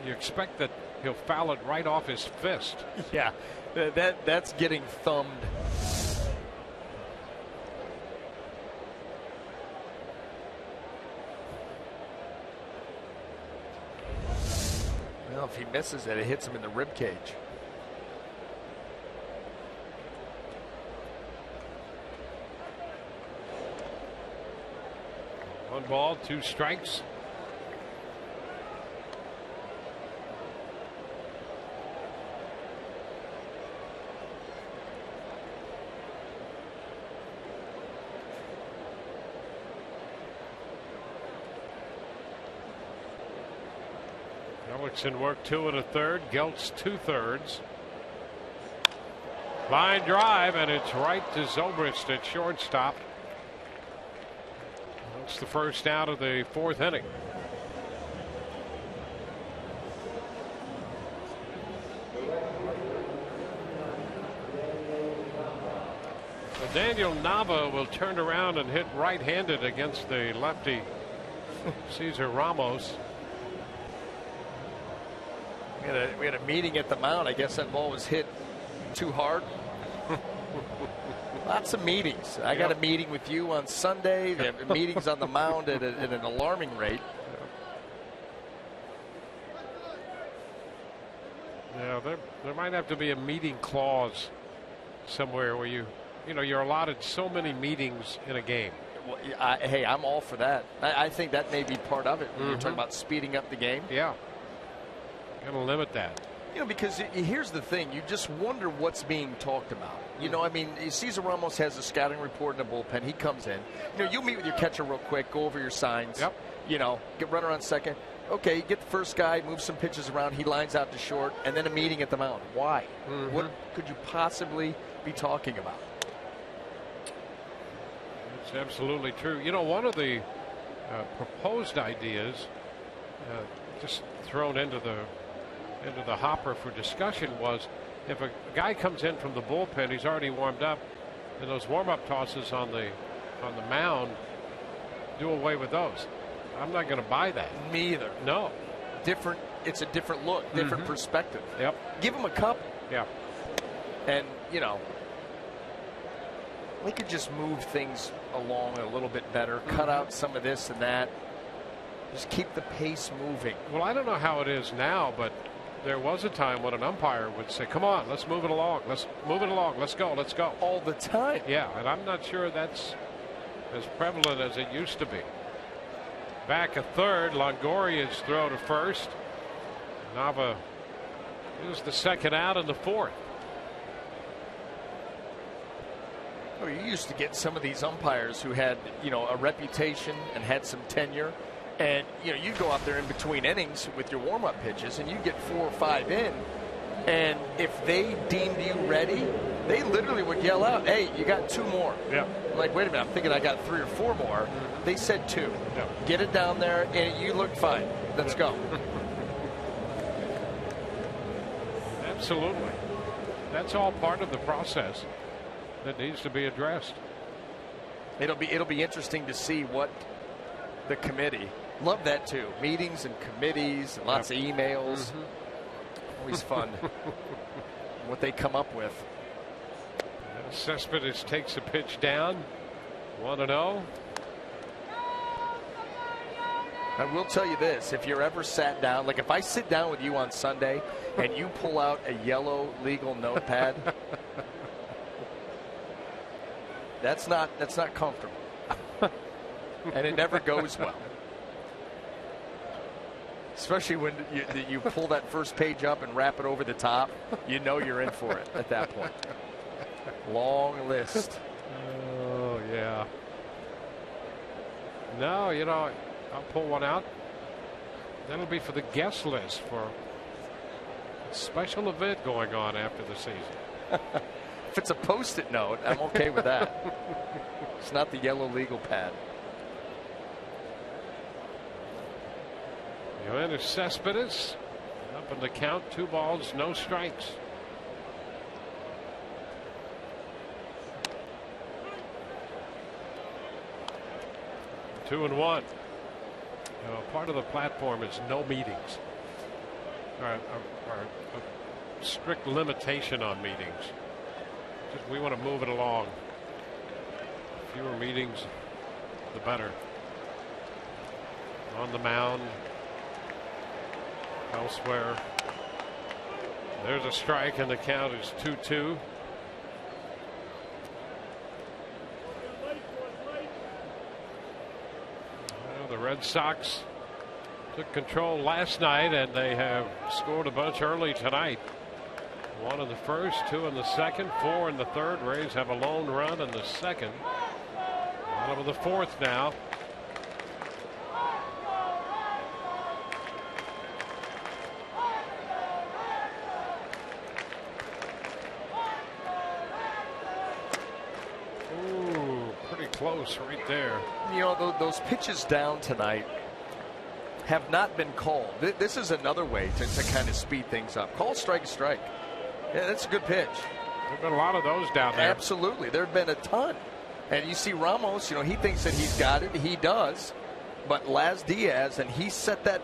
You expect that he'll foul it right off his fist. Yeah, that's getting thumbed. Well, if he misses it, it hits him in the rib cage. One ball, 2 strikes. Ellickson worked 2 1/3. Geltz 2/3. Line drive, and it's right to Zobrist at shortstop. That's the first out of the 4th inning. So Daniel Nava will turn around and hit right-handed against the lefty Cesar Ramos. We had a meeting at the mound. I guess that ball was hit too hard. Lots of meetings. I got a meeting with you on Sunday. They have meetings on the mound at an alarming rate. Yeah, there might have to be a meeting clause somewhere where you're allotted so many meetings in a game. Well, hey, I'm all for that. I think that may be part of it when you're talking about speeding up the game. Yeah. Got to limit that. Because here's the thing. You just wonder what's being talked about. I mean, Cesar Ramos has a scouting report in the bullpen. He comes in. You meet with your catcher real quick, go over your signs. Yep. Get runner on second. Okay, get the first guy, move some pitches around. He lines out to short, and then a meeting at the mound. Why? What could you possibly be talking about? It's absolutely true. One of the proposed ideas just thrown into the hopper for discussion was if a guy comes in from the bullpen, he's already warmed up, and those warm-up tosses on the mound, do away with those. I'm not going to buy that. Me either. No. It's a different look, different perspective. Yep. Give him a couple. Yeah. And They could just move things along a little bit better, cut out some of this and that. Just keep the pace moving. Well, I don't know how it is now, but there was a time when an umpire would say, come on, let's move it along. Let's move it along. Let's go. Let's go. All the time. Yeah, and I'm not sure that's as prevalent as it used to be. Back at third, Longoria's throw to first. Nava is the second out in the fourth. Oh, you used to get some of these umpires who had, a reputation and had some tenure. And, you'd go out there in between innings with your warm-up pitches, and you'd get 4 or 5 in. And if they deemed you ready, they literally would yell out, hey, you got 2 more. Yeah. I'm like, wait a minute, I'm thinking I got 3 or 4 more. They said 2. Yeah. Get it down there, and you look fine. Let's go. Absolutely. That's all part of the process that needs to be addressed. It'll be interesting to see what the committee. Love that too. Meetings and committees and lots of emails. Always fun. What they come up with. Cespedes takes a pitch down. 1-0. I will tell you this, if you're ever sat down, like if I sit down with you on Sunday and you pull out a yellow legal notepad, that's not comfortable. And it never goes well. Especially when you pull that first page up and wrap it over the top, you're in for it at that point. Long list. Oh, yeah. No, I'll pull one out. That'll be for the guest list for a special event going on after the season. If it's a Post-it note, I'm okay with that. It's not the yellow legal pad. Yoenis Cespedes up in the count, 2 balls, no strikes. Two and one. Part of the platform is no meetings. Or a strict limitation on meetings. Just we want to move it along. Fewer meetings, the better. On the mound. Elsewhere. There's a strike, and the count is 2-2. The Red Sox took control last night, and they have scored a bunch early tonight. 1 in the first, 2 in the second, 4 in the third. Rays have a lone run in the second. Bottom of the fourth now. Close right there. Those pitches down tonight have not been called. This is another way to kind of speed things up. Call strike. Yeah, that's a good pitch. There have been a lot of those down there. Absolutely. There have been a ton. And you see Ramos, he thinks that he's got it. He does. But Laz Diaz, and he set that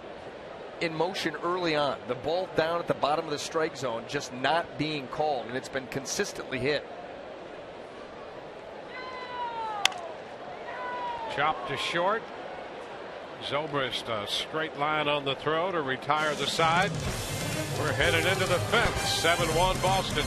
in motion early on. The ball down at the bottom of the strike zone just not being called, and it's been consistently hit. Chopped to short. Zobrist, a straight line on the throw to retire the side. We're headed into the fifth. 7-1 Boston.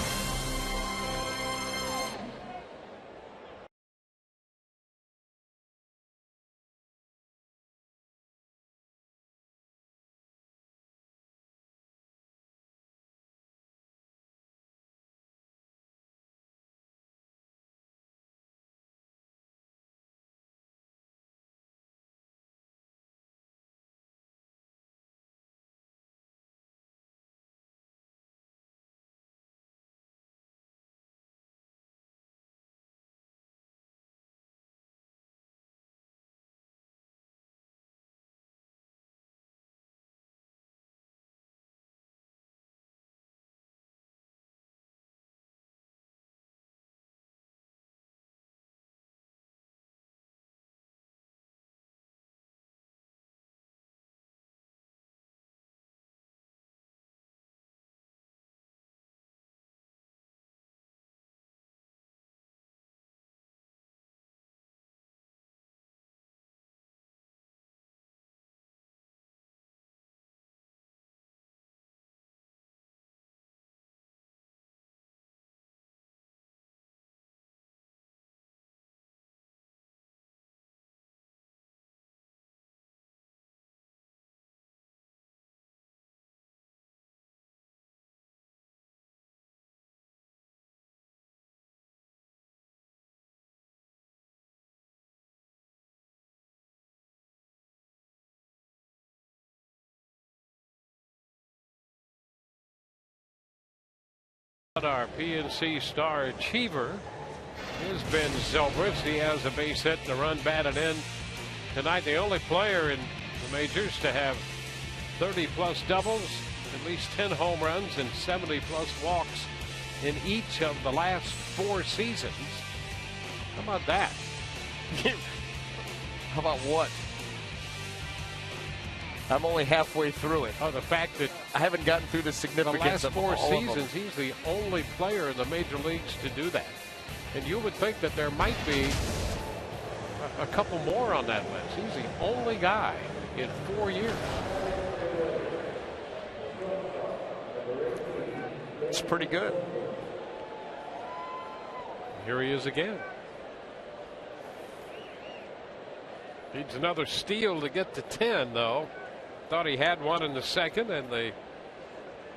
Our PNC star achiever is Ben Zobrist. He has a base hit and a run batted in tonight. The only player in the majors to have 30+ doubles, at least 10 home runs, and 70+ walks in each of the last 4 seasons. How about that? How about what? I'm only halfway through it. Oh, the fact that I haven't gotten through the significance the last of 4 all of them. seasons, he's the only player in the major leagues to do that. And you would think that there might be a couple more on that list. He's the only guy in 4 years. It's pretty good. Here he is again. Needs another steal to get to 10, though. Thought he had one in the second, and they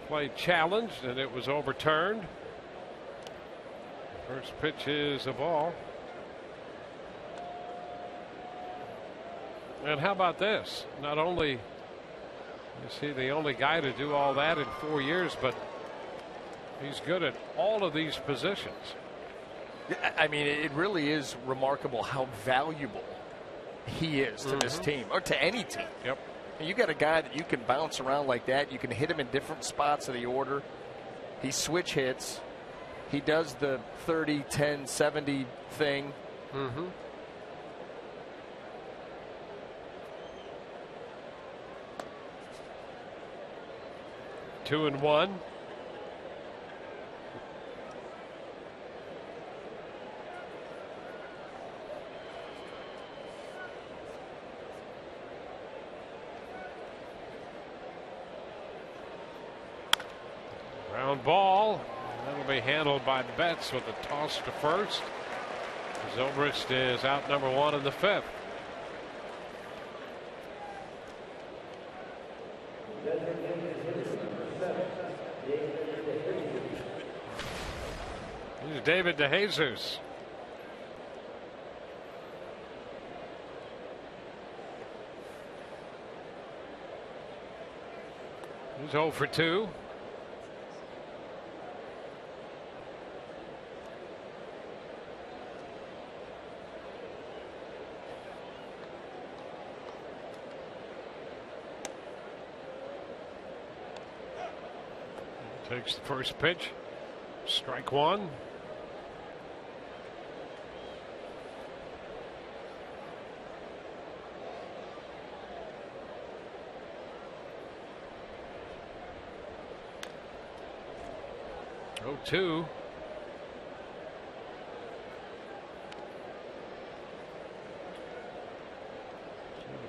played challenged, and it was overturned. First pitch is a ball. And how about this? Not only is he the only guy to do all that in 4 years, but he's good at all of these positions. I mean, it really is remarkable how valuable he is to this team, or to any team. Yep. You got a guy that you can bounce around like that. You can hit him in different spots of the order. He switch hits. He does the 30, 10, 70 thing. 2-1. Ground ball. That'll be handled by Betts with a toss to first. Zobrist is out number 1 in the 5th. Here's David DeJesus. He's 0 for 2. Takes the first pitch. Strike 1. Oh, 2.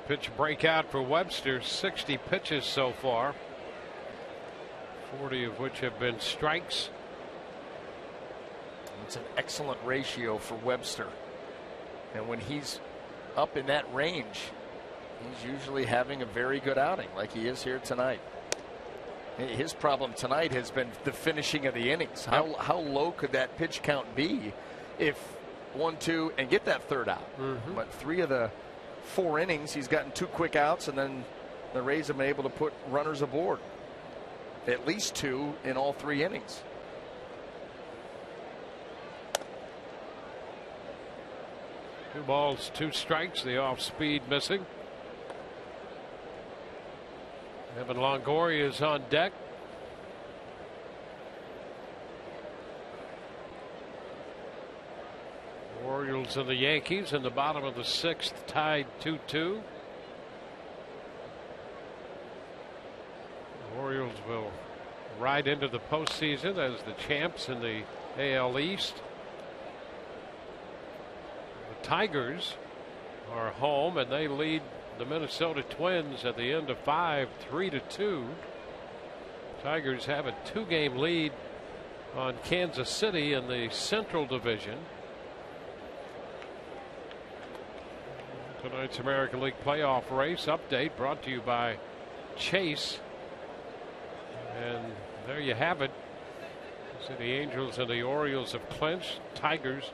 Pitch breakout for Webster. 60 pitches so far. 40 of which have been strikes. It's an excellent ratio for Webster. And when he's up in that range, he's usually having a very good outing, like he is here tonight. His problem tonight has been the finishing of the innings. How low could that pitch count be if 1-2 and get that third out? But 3 of the 4 innings, he's gotten 2 quick outs, and then the Rays have been able to put runners aboard. At least 2 in all 3 innings. Two balls, 2 strikes. The off speed missing. Evan Longoria is on deck. Orioles and the Yankees in the bottom of the 6th, tied 2-2. Orioles will ride into the postseason as the champs in the AL East. The Tigers are home, and they lead the Minnesota Twins at the end of 5, 3-2. Tigers have a 2-game lead on Kansas City in the Central Division. Tonight's American League playoff race update brought to you by Chase. And there you have it. So the Angels and the Orioles have clinched. Tigers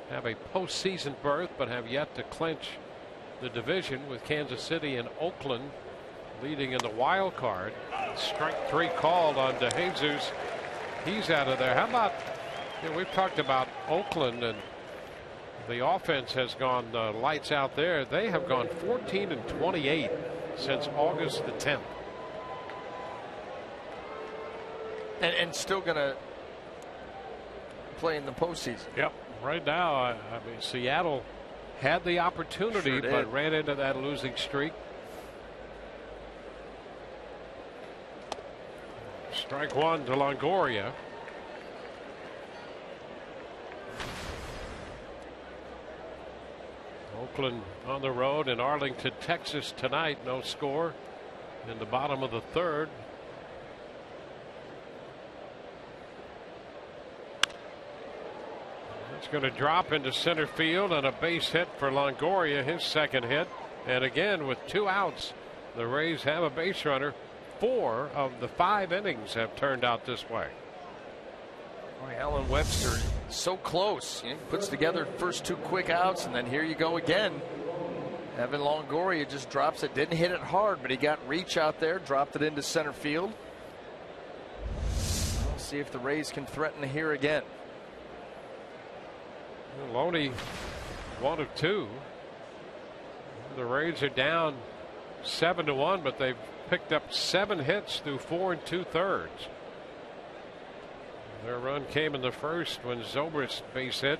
have a postseason berth, but have yet to clinch the division, with Kansas City and Oakland leading in the wild card. Strike 3 called on DeJesus. he's out of there. How about, we've talked about Oakland, and the offense has gone lights out there. They have gone 14-28 since August the 10th. And still going to play in the postseason. Yep. Right now, I mean, Seattle had the opportunity, but ran into that losing streak. Strike one to Longoria. Oakland on the road in Arlington, Texas tonight. No score in the bottom of the third. It's going to drop into center field, and a base hit for Longoria, his second hit. And again, with 2 outs, the Rays have a base runner. 4 of the 5 innings have turned out this way. Boy, Alan Webster so close. He puts together first 2 quick outs, and then here you go again. Evan Longoria just drops it. Didn't hit it hard, but he got reach out there, dropped it into center field. We'll see if the Rays can threaten here again. Loney 1 of 2. The Rays are down 7-1, but they've picked up 7 hits through 4 2/3. Their run came in the first when Zobrist base hit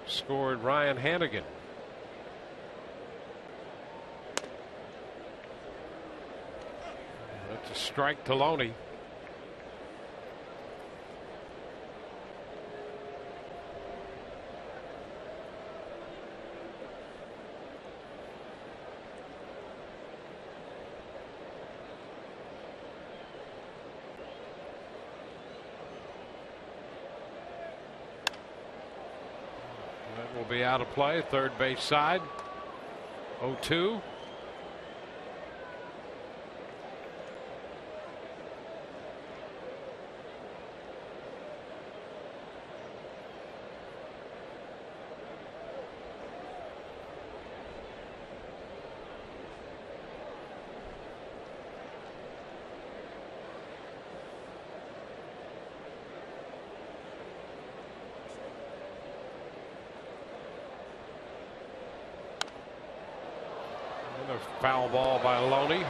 scored Ryan Hannigan. That's a strike to Loney. Will be out of play. Third base side. 0-2. Foul ball by Loney.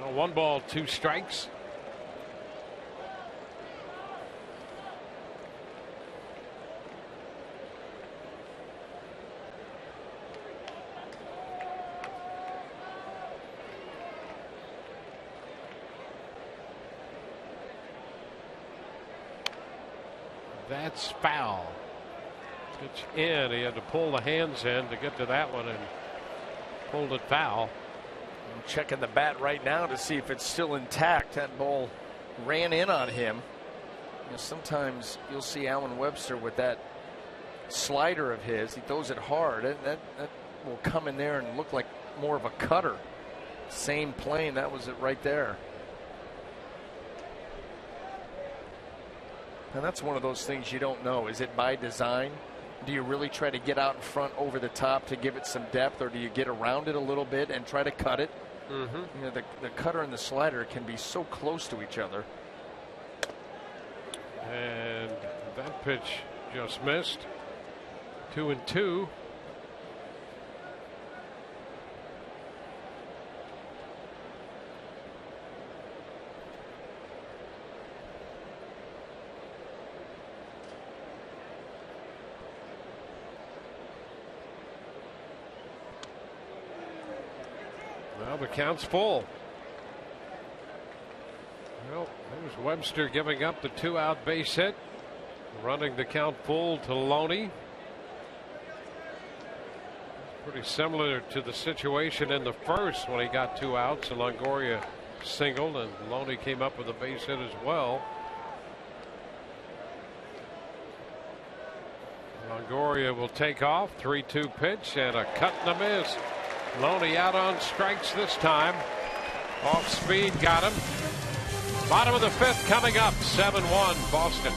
Well, 1 ball, 2 strikes. That's foul. Pitch in. He had to pull the hands in to get to that one and pulled it foul. I'm checking the bat right now to see if it's still intact. That ball ran in on him. You know, sometimes you'll see Alan Webster with that slider of his. He throws it hard. That will come in there and look like more of a cutter. Same plane. That was it right there. And that's one of those things you don't know. Is it by design? Do you really try to get out in front over the top to give it some depth, or do you get around it a little bit and try to cut it? You know, the cutter and the slider can be so close to each other. And that pitch just missed. 2-2. Well, the count's full. Well, there's Webster giving up the 2-out base hit, running the count full to Loney. Pretty similar to the situation in the first when he got 2 outs and Longoria singled, and Loney came up with a base hit as well. Longoria will take off. 3-2 pitch and a cut and a miss. Loney out on strikes this time. Off speed, got him. Bottom of the 5th coming up. 7-1 Boston.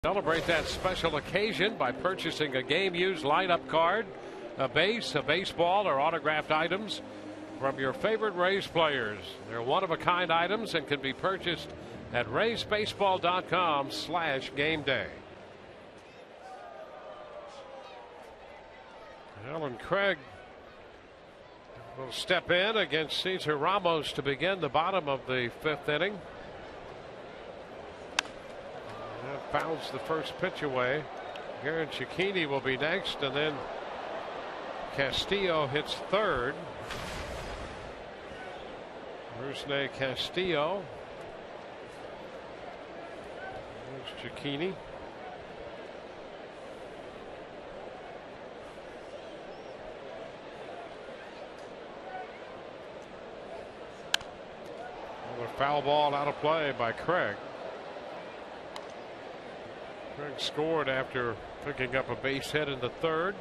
Celebrate that special occasion by purchasing a game-used lineup card, a base, a baseball, or autographed items from your favorite Rays players. They're one-of-a-kind items and can be purchased at raysbaseball.com/gameday. Alan Craig will step in against Cesar Ramos to begin the bottom of the 5th inning. Fouls the first pitch away. Aaron Cicchini will be next, and then Castillo hits 3rd. Rusney Castillo. There's Cicchini. Another foul ball out of play by Craig. Craig scored after picking up a base hit in the 3rd.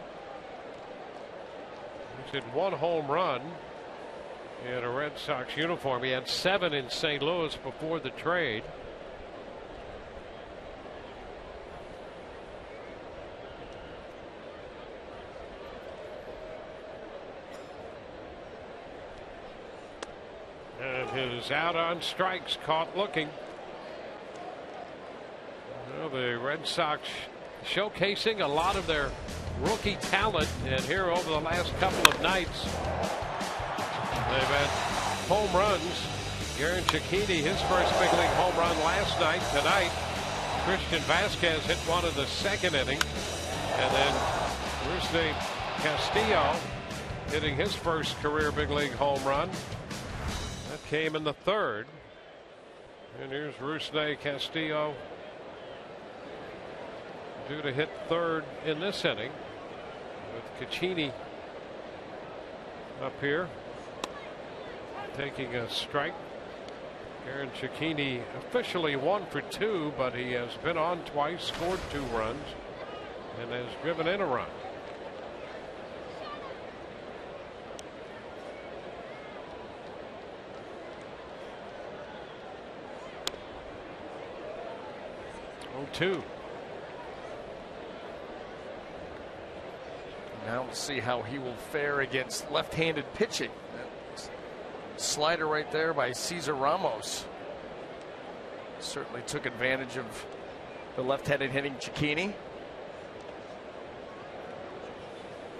He's hit 1 home run in a Red Sox uniform. He had 7 in St. Louis before the trade. And his out on strikes caught looking. Well, the Red Sox showcasing a lot of their rookie talent, and here over the last couple of nights they've had home runs. Aaron Cicchini, his first big league home run last night. Tonight Christian Vasquez hit one in the 2nd inning, and then Rusney Castillo hitting his first career big league home run. That came in the 3rd. And here's Rusney Castillo, due to hit 3rd in this inning, with Cicchini up here taking a strike. Aaron Cicchini officially 1 for 2, but he has been on twice, scored 2 runs, and has driven in a run. Two. Now we'll see how he will fare against left-handed pitching. Slider right there by Cesar Ramos certainly took advantage of the left-handed hitting Cicchini.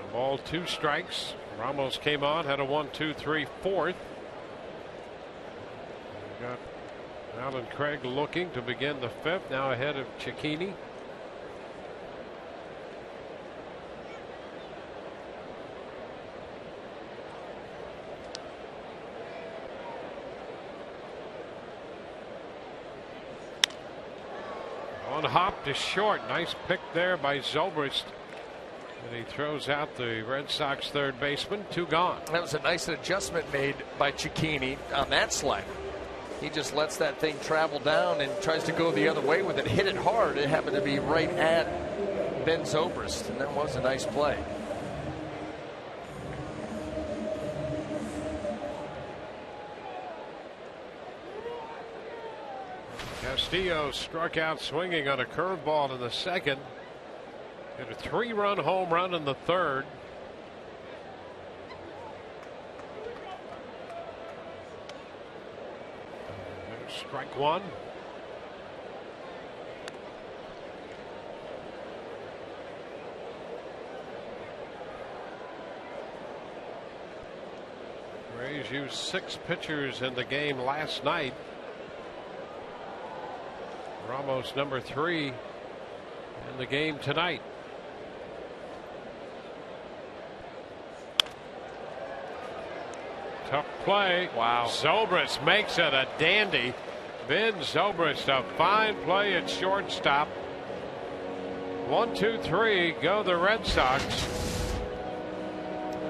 A ball, 2 strikes. Ramos came on, had a 1-2-3 4th. Alan Craig looking to begin the fifth, now ahead of Cicchini. On hop to short. Nice pick there by Zobrist. And he throws out the Red Sox third baseman. 2 gone. That was a nice adjustment made by Cicchini on that slider. He just lets that thing travel down and tries to go the other way with it. Hit it hard. It happened to be right at Ben Zobrist, and that was a nice play. Castillo struck out swinging on a curveball in the second. Hit a 3-run home run in the third. There's strike one. Rays used 6 pitchers in the game last night. Ramos number 3 in the game tonight. Tough play. Wow. Zobrist makes it a dandy. Ben Zobrist, a fine play at shortstop. 1, 2, 3, go the Red Sox.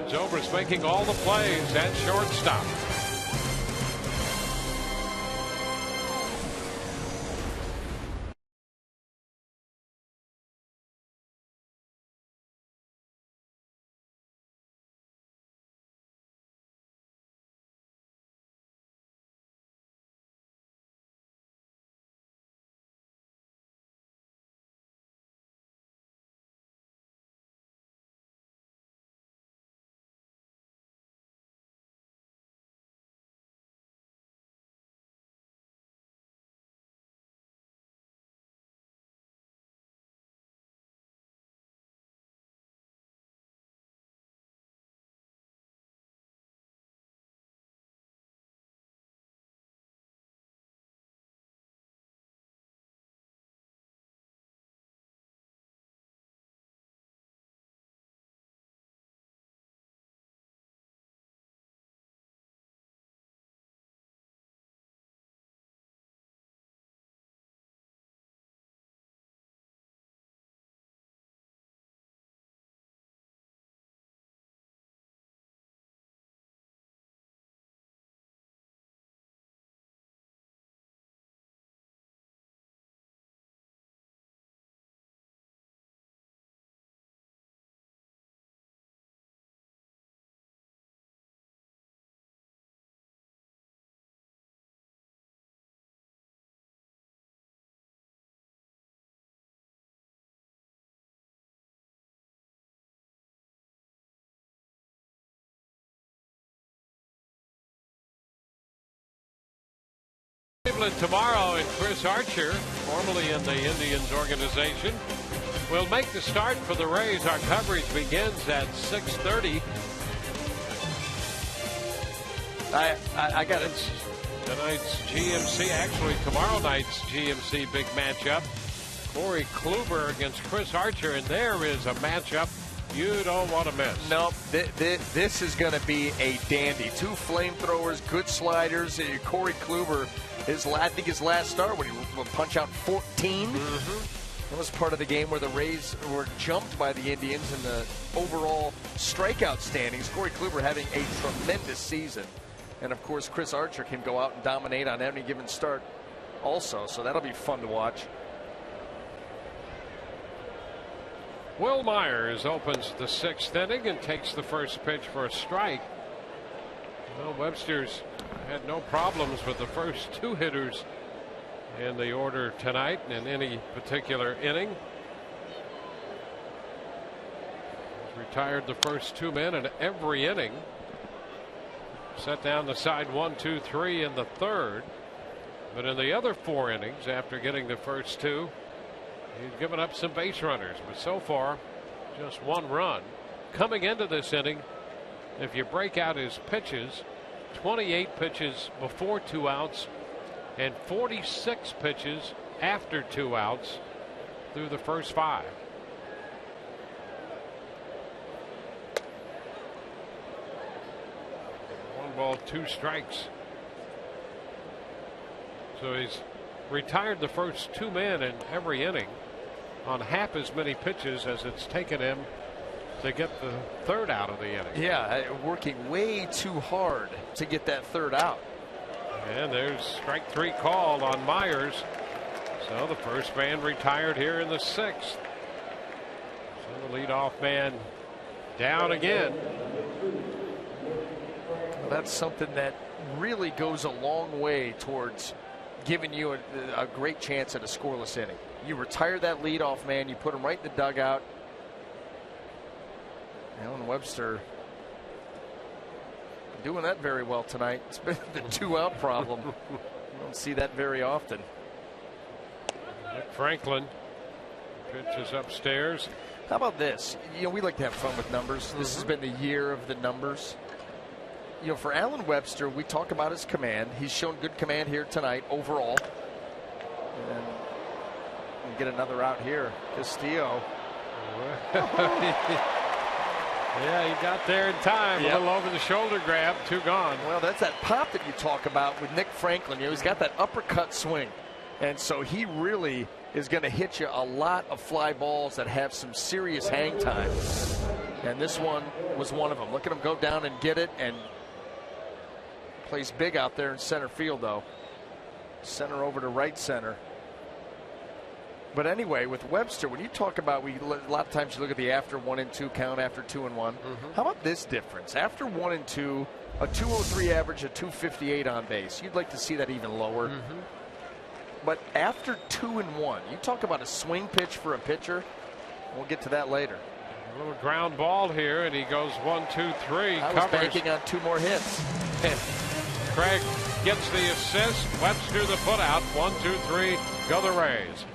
Zobrist making all the plays at shortstop. Cleveland tomorrow, and Chris Archer, formerly in the Indians organization, will make the start for the Rays. Our coverage begins at 6:30. I got it. Tonight's GMC, actually tomorrow night's GMC big matchup. Corey Kluber against Chris Archer, and there is a matchup you don't want to miss. No, this is going to be a dandy. 2 flamethrowers, good sliders. Corey Kluber, I think his last start when he would punch out 14. That was part of the game where the Rays were jumped by the Indians in the overall strikeout standings. Corey Kluber having a tremendous season. And, of course, Chris Archer can go out and dominate on any given start also. So that'll be fun to watch. Will Myers opens the 6th inning and takes the first pitch for a strike. Well, Webster's had no problems with the first 2 hitters in the order tonight in any particular inning. He's retired the first 2 men in every inning. Set down the side 1, 2, 3 in the third. But in the other 4 innings, after getting the first 2, he's given up some base runners. But so far, just 1 run. Coming into this inning, if you break out his pitches, 28 pitches before 2 outs, and 46 pitches after 2 outs through the first 5. One ball, 2 strikes. So he's retired the first 2 men in every inning on half as many pitches as it's taken him to get the 3rd out of the inning. Yeah, working way too hard to get that 3rd out. And there's strike 3 called on Myers. So the first man retired here in the 6th. So the leadoff man down again. That's something that really goes a long way towards giving you a great chance at a scoreless inning. You retire that leadoff man, you put him right in the dugout. Alan Webster doing that very well tonight. It's been the 2-out problem. You don't see that very often. Nick Franklin pitches upstairs. How about this? You know, we like to have fun with numbers. This has been the year of the numbers. You know, for Alan Webster, we talk about his command. He's shown good command here tonight overall. And we get another out here. Castillo. Yeah, he got there in time. Yep. A little over the shoulder grab, 2 gone. Well, that's that pop that you talk about with Nick Franklin. You know, he's got that uppercut swing. And so he really is going to hit you a lot of fly balls that have some serious hang time. And this one was one of them. Look at him go down and get it, and plays big out there in center field, though. Center over to right center. But anyway, with Webster, when you talk about, a lot of times you look at the after 1 and 2 count, after 2 and 1. How about this difference? After 1 and 2, a 203 average, a 258 on base. You'd like to see that even lower. But after 2 and 1, you talk about a swing pitch for a pitcher. We'll get to that later. A little ground ball here, and he goes 1, 2, 3. I was banking on 2 more hits. Craig gets the assist. Webster the put out. 1, 2, 3. Go the Rays.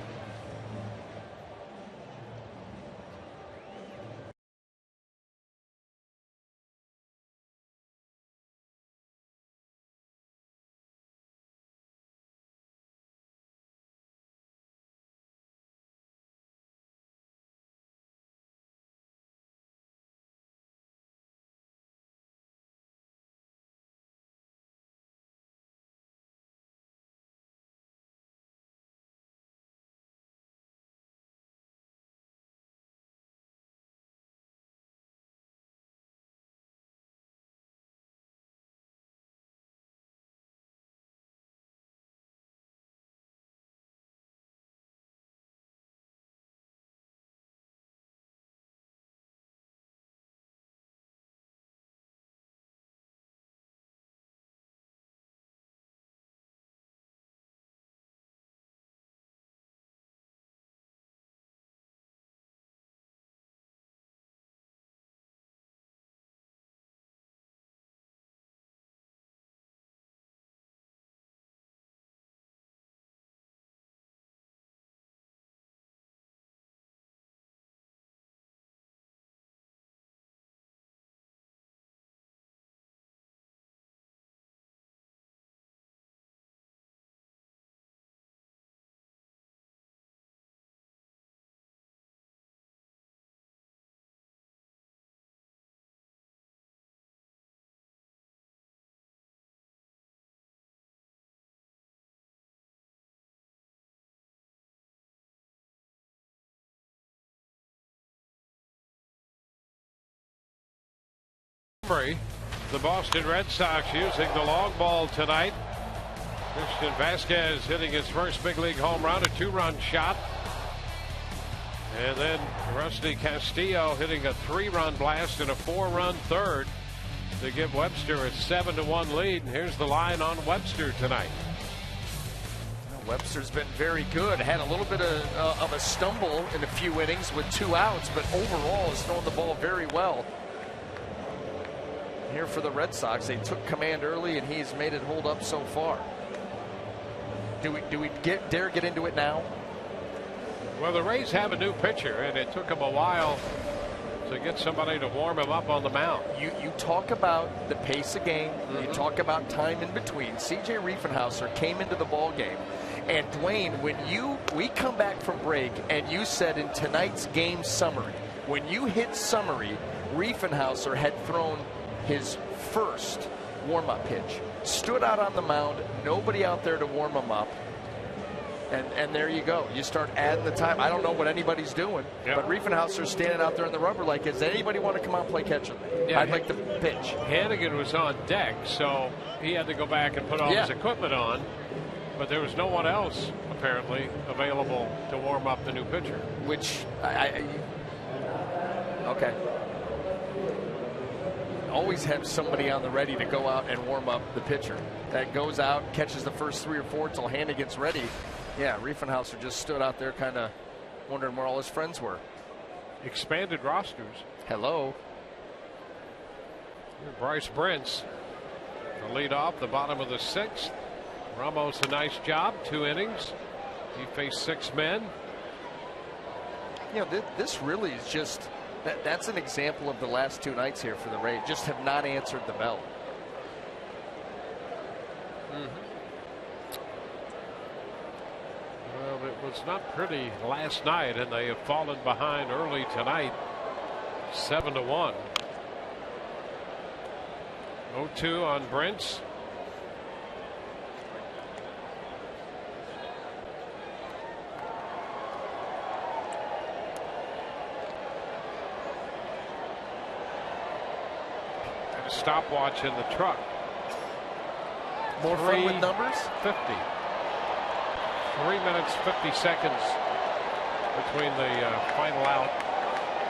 The Boston Red Sox using the long ball tonight. Christian Vasquez hitting his first big league home run, a 2-run shot. And then Rusty Castillo hitting a 3-run blast and a 4-run third to give Webster a 7-1 lead. And here's the line on Webster tonight. Webster's been very good. Had a little bit of a stumble in a few innings with 2 outs, but overall has thrown the ball very well. Here for the Red Sox, they took command early, and he's made it hold up so far. Do we dare get into it now? Well, the Rays have a new pitcher, and it took them a while to get somebody to warm him up on the mound. You talk about the pace of game. You talk about time in between. C.J. Riefenhauser came into the ball game. And Dwayne, when we come back from break and you said in tonight's game summary, when you hit summary, Riefenhauser had thrown his first warm-up pitch. Stood out on the mound, nobody out there to warm him up. And there you go. You start adding the time. I don't know what anybody's doing, but Riefenhauser's standing out there in the rubber like, does anybody want to come out and play catch with me? Yeah, I'd like to pitch. Hannigan was on deck, so he had to go back and put all his equipment on. But there was no one else, apparently, available to warm up the new pitcher. Which, okay. Always have somebody on the ready to go out and warm up the pitcher. That goes out, catches the first 3 or 4 until Hannigan's ready. Yeah, Riefenhauser just stood out there kind of wondering where all his friends were. Expanded rosters. Hello. Bryce Brentz, the lead off, the bottom of the 6th. Ramos, a nice job, 2 innings. He faced 6 men. You know, this really is just, that's an example of the last 2 nights here for the Rays. Just have not answered the bell. Well, it was not pretty last night, and they have fallen behind early tonight, 7-1. 0-2 on Brentz. And a stopwatch in the truck. More fun with numbers? 50. 3 minutes, 50 seconds between the final out,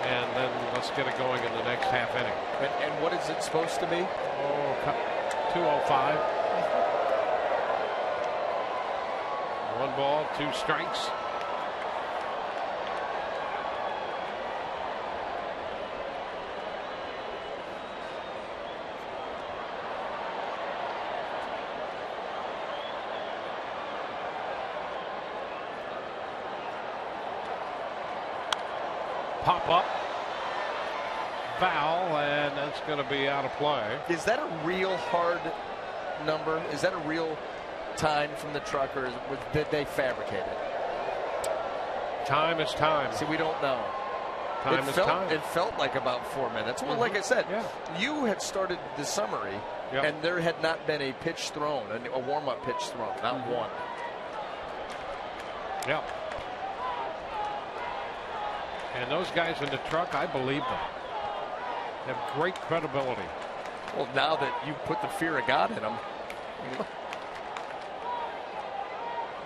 and then let's get it going in the next half inning. And what is it supposed to be? Oh, 2:05. 1 ball, 2 strikes. Pop up, foul, and that's going to be out of play. Is that a real hard number? Is that a real time from the truck, or did they fabricate it? Time is time. See, we don't know. Time is time. It felt like about 4 minutes. Well, like I said, you had started the summary, and there had not been a pitch thrown, a warm-up pitch thrown, not one. Yep. And those guys in the truck, I believe them. Have great credibility. Well, now that you put the fear of God in them.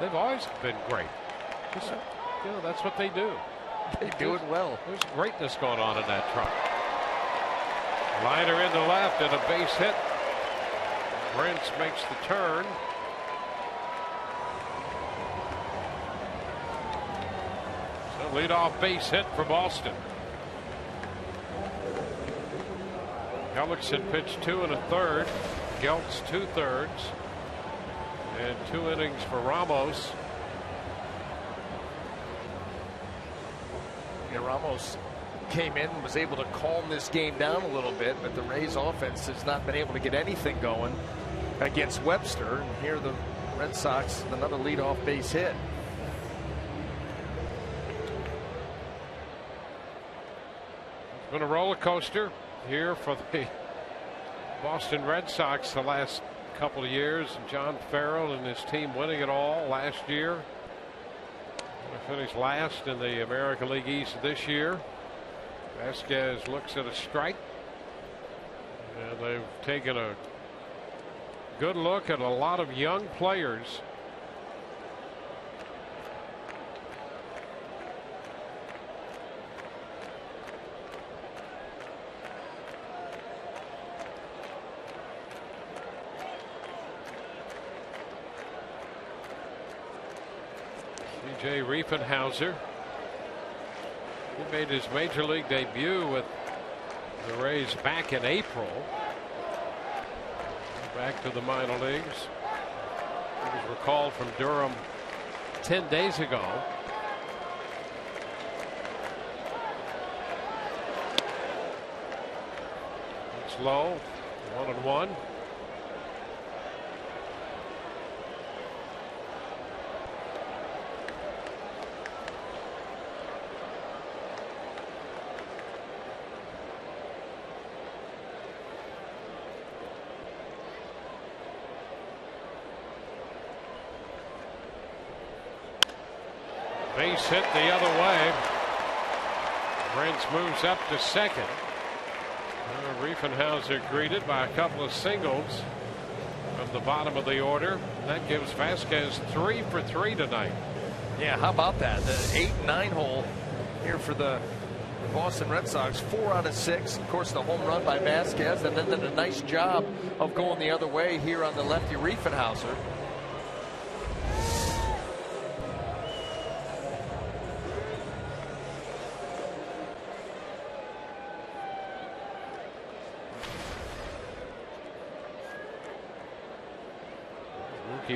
They've always been great. Just, you know, that's what they do. They do it well. There's greatness going on in that truck. Liner in the left and a base hit. Brentz makes the turn. Leadoff base hit for Boston. Hellickson pitched 2 1/3. Geltz 2/3. And 2 innings for Ramos. Yeah, Ramos came in and was able to calm this game down a little bit, but the Rays offense has not been able to get anything going against Webster. And here the Red Sox, another leadoff base hit. It's been a roller coaster here for the Boston Red Sox the last couple of years. John Farrell and his team winning it all last year. They finished last in the American League East this year. Vasquez looks at a strike. And they've taken a good look at a lot of young players. C.J. Riefenhauser. He made his major league debut with the Rays back in April. Back to the minor leagues. He was recalled from Durham 10 days ago. It's low. 1-1. Base hit the other way. Prince moves up to second. Riefenhauser greeted by a couple of singles from the bottom of the order. That gives Vasquez 3 for 3 tonight. Yeah, how about that? The 8-9 hole here for the Boston Red Sox. 4 out of 6. Of course, the home run by Vasquez, and then a nice job of going the other way here on the lefty Riefenhauser.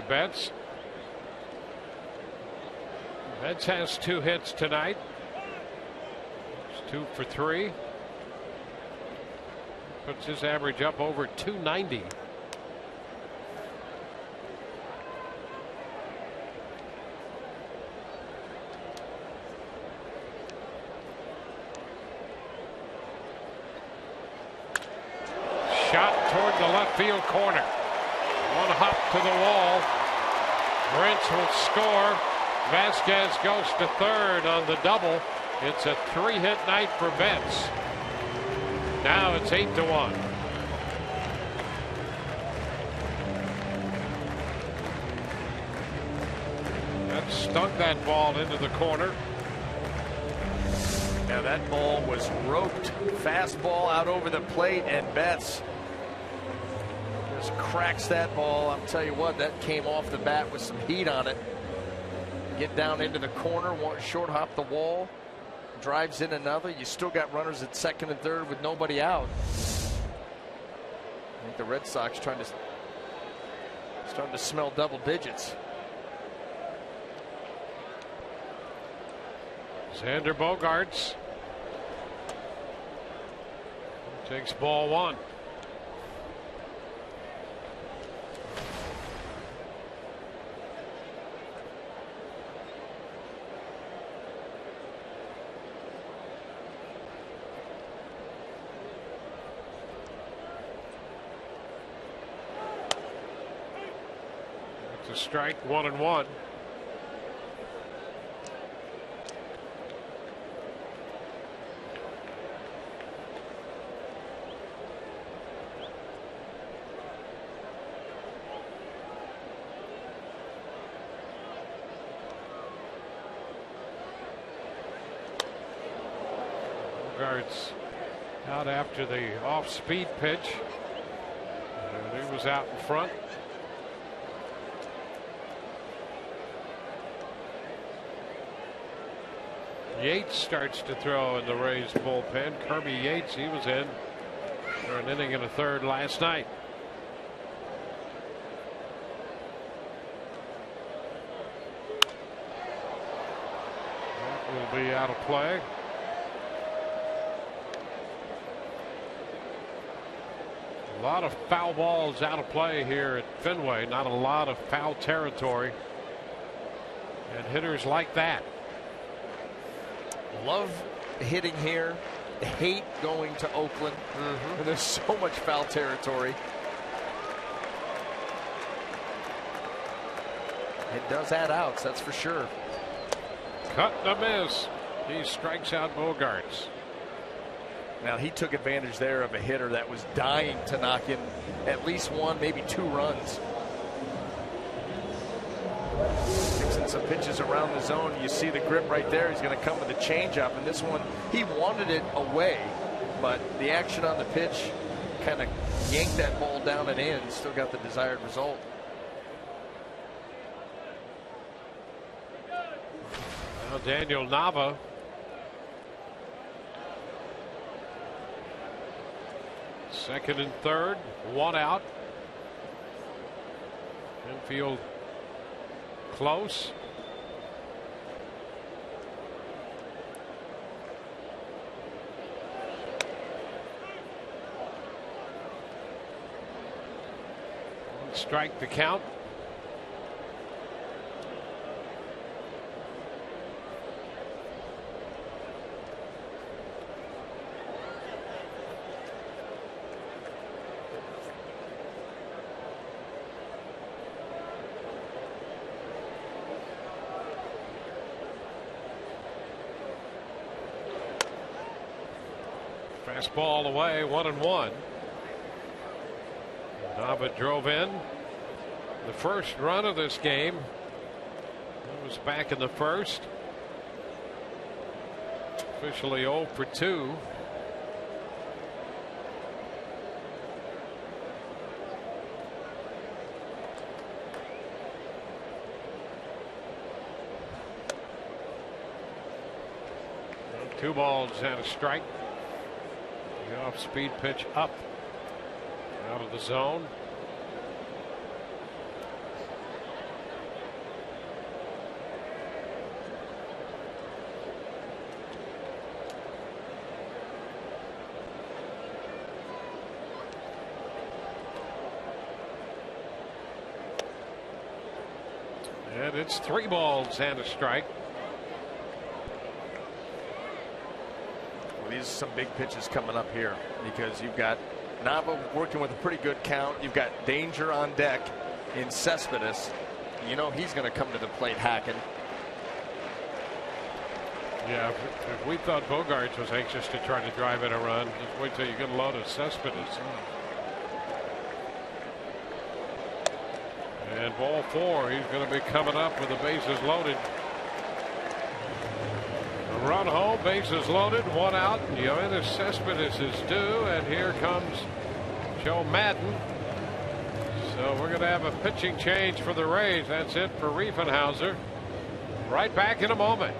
Betts. Betts has 2 hits tonight. It's 2 for 3. Puts his average up over 290. Shot toward the left field corner. One hop to the wall. Brents will score. Vasquez goes to third on the double. It's a 3-hit night for Betts. Now it's 8-1. That stunk that ball into the corner. Now that ball was roped. Fastball out over the plate, and Betts just cracks that ball. I'll tell you what, that came off the bat with some heat on it. Get down into the corner, short hop the wall, drives in another. You still got runners at second and third with nobody out. I think the Red Sox starting to smell double digits. Xander Bogaerts takes ball 1. It's a strike, 1-1. Bogaerts out after the off-speed pitch. And he was out in front. Yates starts to throw in the Rays bullpen. Kirby Yates, he was in for an inning and a third last night. That will be out of play. A lot of foul balls out of play here at Fenway. Not a lot of foul territory. And hitters like that. Love hitting here. Hate going to Oakland. And there's so much foul territory. It does add outs, that's for sure. Cut and a miss. He strikes out Bogaerts. Now he took advantage there of a hitter that was dying to knock in at least 1, maybe 2 runs. Mixing some pitches around the zone. You see the grip right there. He's going to come with a changeup, and this one he wanted it away, but the action on the pitch kind of yanked that ball down and in. Still got the desired result. Now Daniel Nava. Second and third, 1 out. Infield close. strike the count. Fastball away, 1-1. Nava drove in the first run of this game. It was back in the first. Officially 0 for 2. Two balls and a strike. The off-speed pitch up out of the zone. And it's 3 balls and a strike. These are some big pitches coming up here because you've got Nava working with a pretty good count. You've got danger on deck in Cespedes. You know he's going to come to the plate hacking. Yeah, if we thought Bogaerts was anxious to try to drive in a run, just wait till you get a load of Cespedes. And ball 4, he's going to be coming up with the bases loaded. Run home, bases loaded, 1 out. Yoenis Cespedes is due, and here comes Joe Madden. So we're going to have a pitching change for the Rays. That's it for Riefenhauser. Right back in a moment.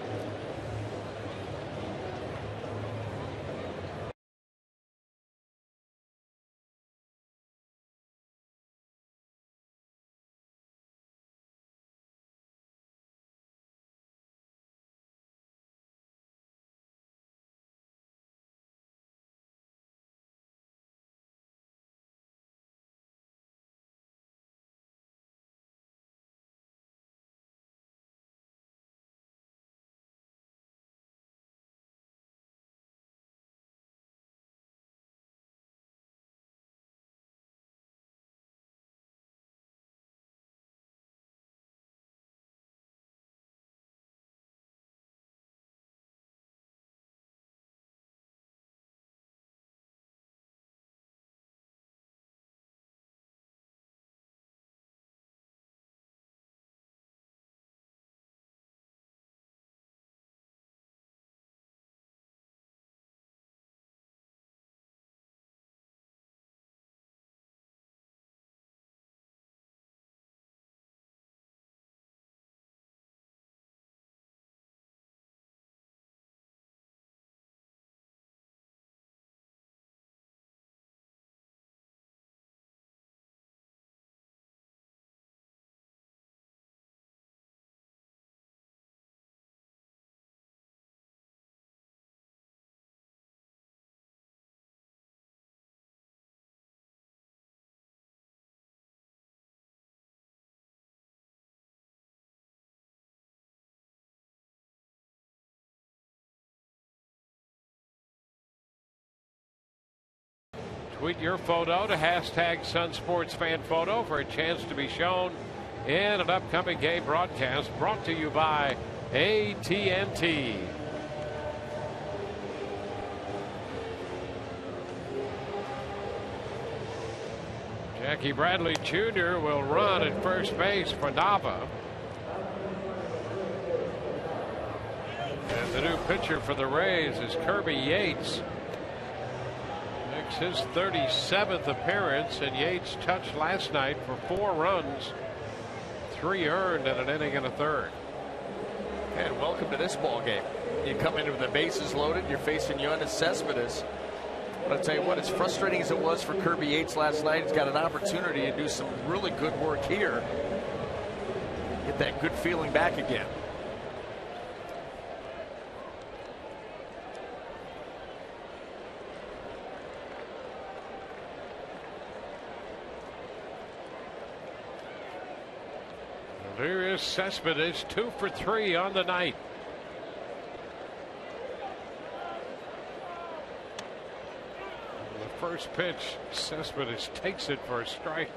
Tweet your photo to #SunSportsFanPhoto for a chance to be shown in an upcoming game broadcast brought to you by AT&T. Jackie Bradley Jr. will run at first base for Nava. And the new pitcher for the Rays is Kirby Yates. Makes his 37th appearance, and Yates touched last night for 4 runs, 3 earned, and an inning and a third. And welcome to this ball game. You come in with the bases loaded. You're facing Yoenis Cespedes. But I'll tell you what, as frustrating as it was for Kirby Yates last night, he's got an opportunity to do some really good work here. Get that good feeling back again. Cespedes 2 for 3 on the night. The first pitch, Cespedes takes it for a strike.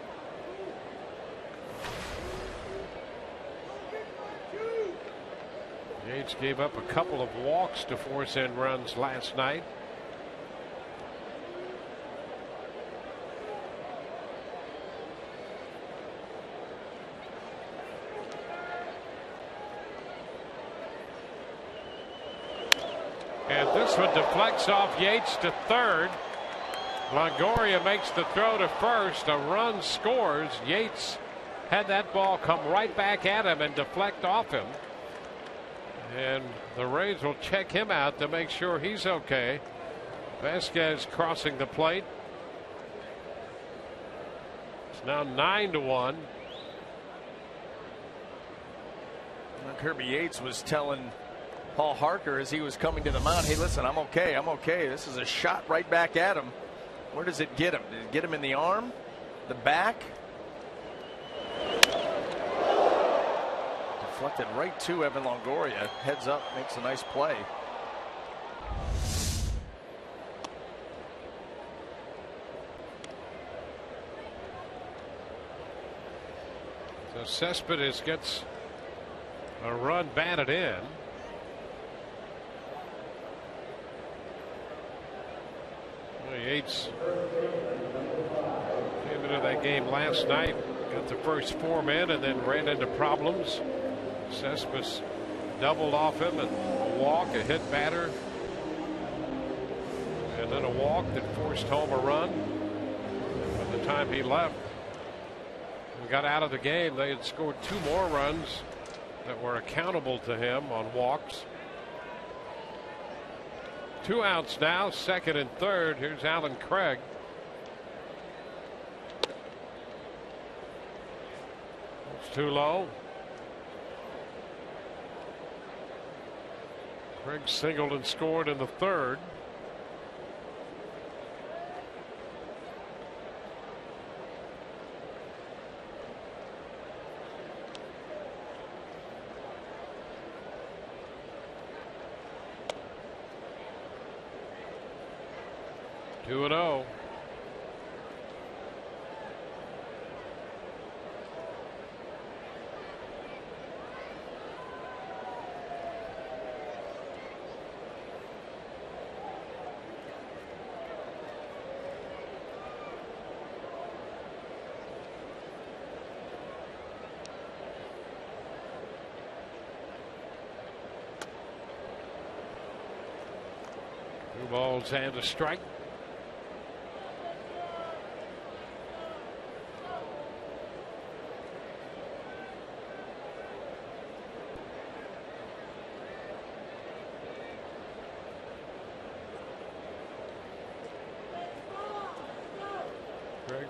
Yates gave up a couple of walks to force in runs last night. And this one deflects off Yates to third. Longoria makes the throw to first. A run scores. Yates had that ball come right back at him and deflect off him. And the Rays will check him out to make sure he's okay. Vasquez crossing the plate. It's now 9-1. Kirby Yates was telling Paul Harker as he was coming to the mound, hey, listen, I'm okay. I'm okay. This is a shot right back at him. Where does it get him? Did it get him in the arm? The back? Deflected right to Evan Longoria. Heads up, makes a nice play. So Cespedes gets a run batted in. Yates came into that game last night, got the first 4 men, and then ran into problems. Cespedes doubled off him, and a walk, a hit batter, and then a walk that forced home a run. By the time he left and got out of the game, they had scored 2 more runs that were accountable to him on walks. 2 outs now, second and third. Here's Alan Craig. It's too low. Craig singled and scored in the third. Two and 0. Two balls and a strike.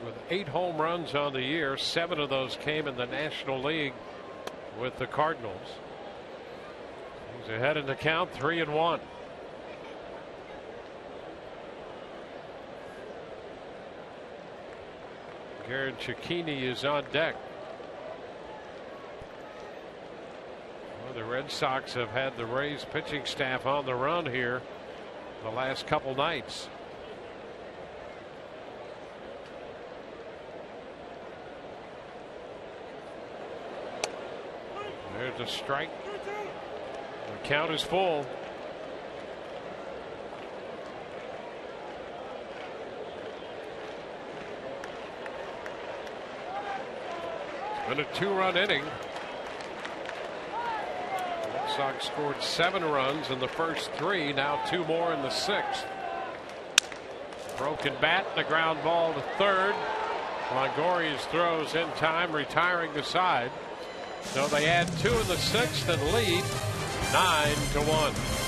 With 8 home runs on the year, 7 of those came in the National League with the Cardinals. He's ahead in the count, 3-1. Garrett Cicchini is on deck. Well, the Red Sox have had the Rays pitching staff on the run here the last couple nights. There's a strike. The count is full. It's been a 2-run inning. Red Sox scored 7 runs in the first 3. Now 2 more in the 6th. Broken bat, the ground ball to third. Longoria's throws in time, retiring the side. So they add 2 in the 6th and lead 9-1.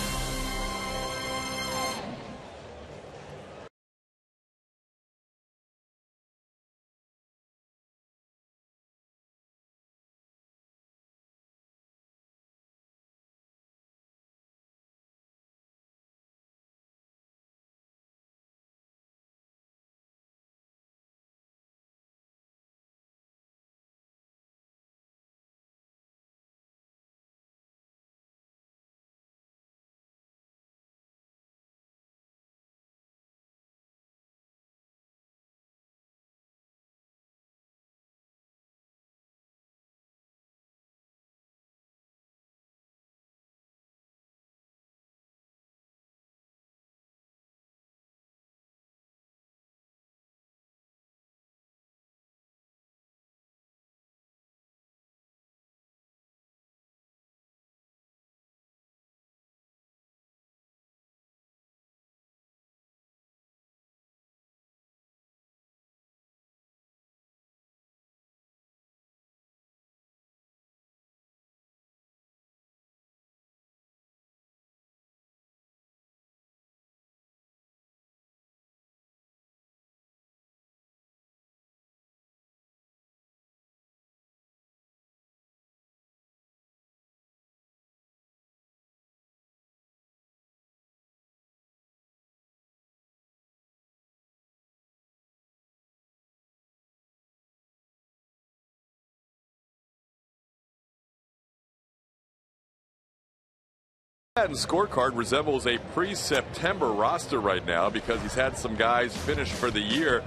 Madden scorecard resembles a pre-September roster right now because he's had some guys finish for the year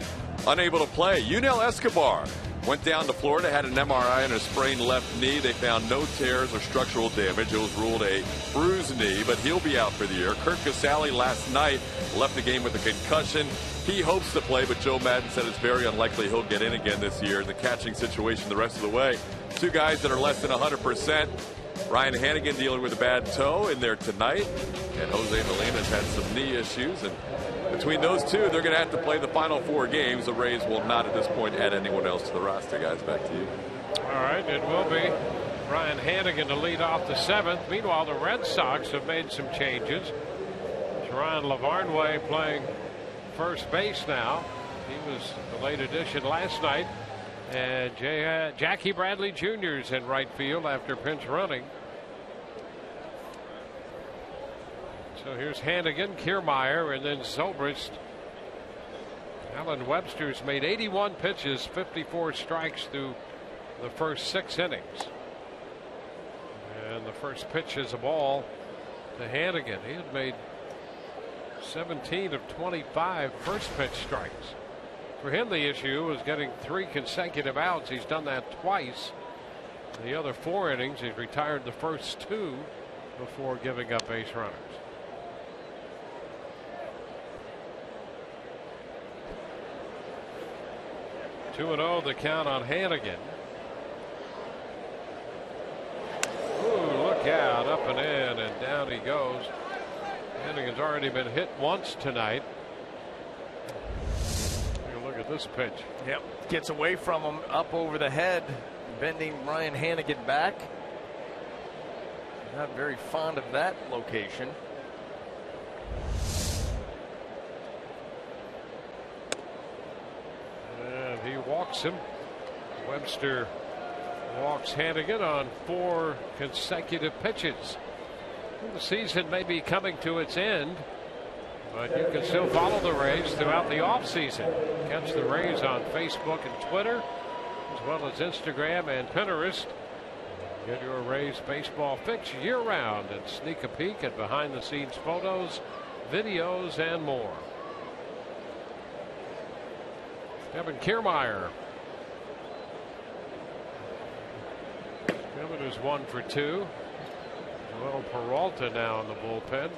unable to play. Yunel Escobar went down to Florida, had an MRI and a sprained left knee. They found no tears or structural damage. It was ruled a bruised knee, but he'll be out for the year. Kurt Casale last night left the game with a concussion. He hopes to play, but Joe Madden said it's very unlikely he'll get in again this year. The catching situation the rest of the way. Two guys that are less than 100%. Ryan Hannigan dealing with a bad toe in there tonight, and Jose Molina's had some knee issues, and between those two they're going to have to play the final 4 games. The Rays will not at this point add anyone else to the roster. Guys, back to you. All right, it will be Ryan Hannigan to lead off the 7th. Meanwhile, the Red Sox have made some changes. Teron Lavarnway playing first base now. He was the late addition last night. And Jackie Bradley Jr. is in right field after pinch running. So here's Hannigan, Kiermaier, and then Zobrist. Alan Webster's made 81 pitches, 54 strikes through the first 6 innings. And the first pitch is a ball to Hannigan. He had made 17 of 25 first pitch strikes. For him, the issue was getting 3 consecutive outs. He's done that twice. The other 4 innings, he's retired the first 2 before giving up base runners. Two 2-0 the count on Hannigan. Ooh, look out, up and in, and down he goes. Hannigan's already been hit once tonight. Look at this pitch. Yep, gets away from him, up over the head, bending Ryan Hannigan back. Not very fond of that location. And he walks him. Webster walks Hannigan on 4 consecutive pitches. The season may be coming to its end, but you can still follow the Rays throughout the offseason. Catch the Rays on Facebook and Twitter, as well as Instagram and Pinterest. Get your Rays baseball fix year-round and sneak a peek at behind-the-scenes photos, videos, and more. Kevin Kiermaier. Kevin is 1 for 2. Joel Peralta now in the bullpen.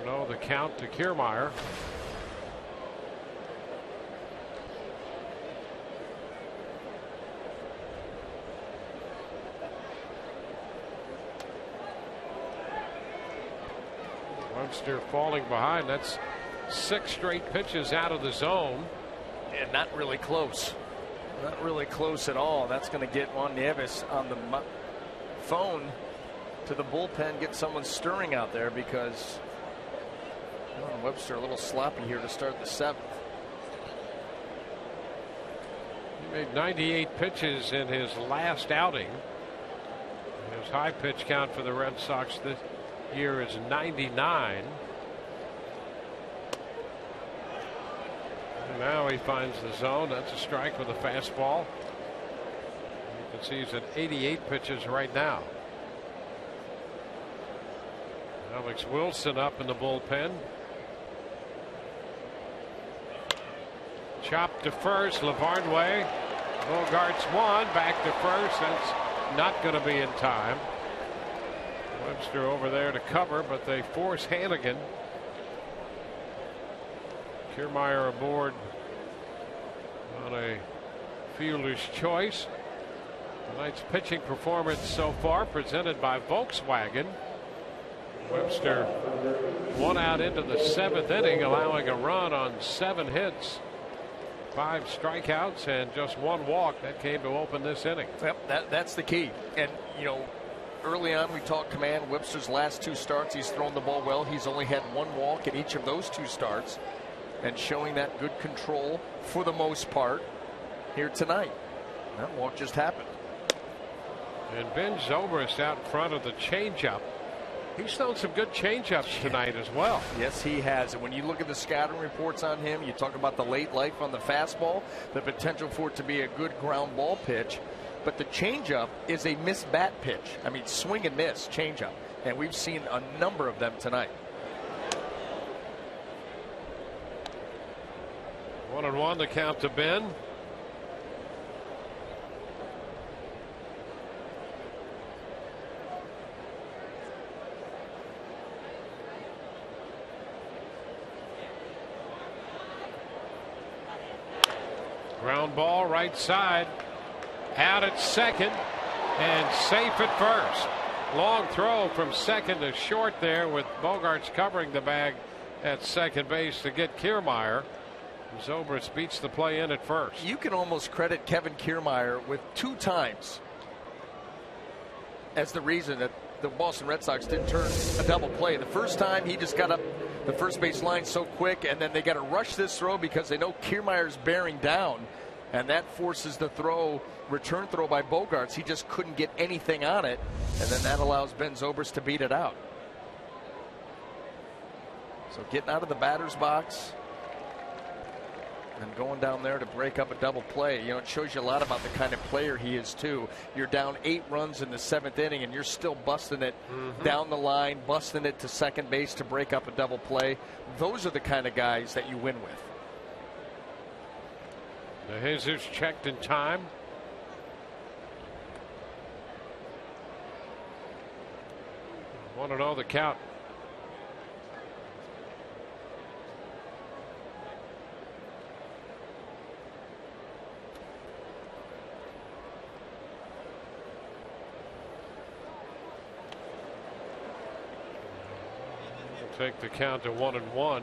1-0 the count to Kiermaier. Webster falling behind. That's 6 straight pitches out of the zone. And not really close. Not really close at all. That's going to get Juan Nieves on the phone to the bullpen, get someone stirring out there, because Webster a little sloppy here to start the 7th. He made 98 pitches in his last outing. His high pitch count for the Red Sox this year is 99. And now he finds the zone. That's a strike with a fastball. You can see he's at 88 pitches right now. Alex Wilson up in the bullpen. Chopped to first. Lavarnway. Bogarts 1. Back to first. That's not going to be in time. Webster over there to cover, but they force Hannigan. Kiermaier aboard on a fielder's choice. Tonight's pitching performance so far presented by Volkswagen. Webster 1 out into the 7th inning, allowing a run on 7 hits, 5 strikeouts, and just 1 walk. That came to open this inning. Yep, that's the key. And early on we talked command. Webster's last 2 starts, he's thrown the ball well. He's only had 1 walk in each of those 2 starts, and showing that good control for the most part here tonight. That walk just happened. And Ben Zobrist out in front of the changeup. He's thrown some good changeups tonight as well. Yes, he has. And when you look at the scouting reports on him, you talk about the late life on the fastball, the potential for it to be a good ground ball pitch. But the changeup is a missed bat pitch. I mean, swing and miss changeup. And we've seen a number of them tonight. 1-1 the count to Ben. Ground ball right side. Out at second and safe at first. Long throw from second to short there with Bogaerts covering the bag at second base to get Kiermaier. Zobrist beats the play in at first. You can almost credit Kevin Kiermaier with 2 times as the reason that the Boston Red Sox didn't turn a double play. The first time he just got up the first base line so quick, and then they got to rush this throw because they know Kiermaier's bearing down, and that forces the return throw by Bogaerts. He just couldn't get anything on it, and then that allows Ben Zobrist to beat it out. So getting out of the batter's box and going down there to break up a double play, it shows you a lot about the kind of player he is too. You're down 8 runs in the 7th inning and you're still busting it down the line, busting it to second base to break up a double play. Those are the kind of guys that you win with. The Jesus checked in time. Want to know the count. Take the count to 1-1.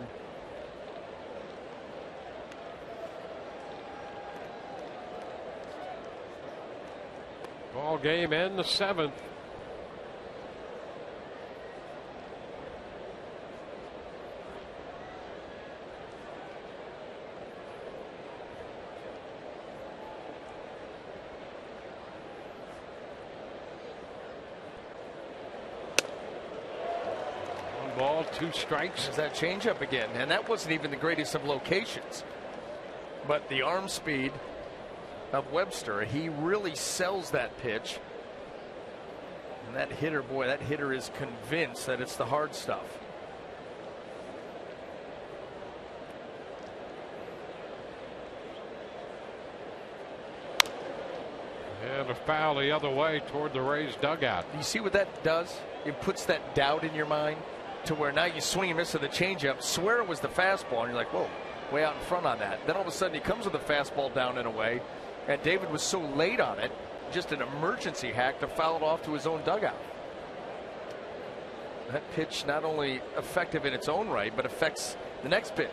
Ball game in the 7th. Ball, 2 strikes. There's that changeup again, and that wasn't even the greatest of locations. But the arm speed of Webster, he really sells that pitch. And that hitter, boy, that hitter is convinced that it's the hard stuff. And a foul the other way toward the Rays dugout. You see what that does? It puts that doubt in your mind to where now you swing and miss to the changeup. Swear it was the fastball, and you're like, whoa, way out in front on that. Then all of a sudden he comes with the fastball down and away, and David was so late on it, just an emergency hack to foul it off to his own dugout. That pitch not only effective in its own right, but affects the next pitch.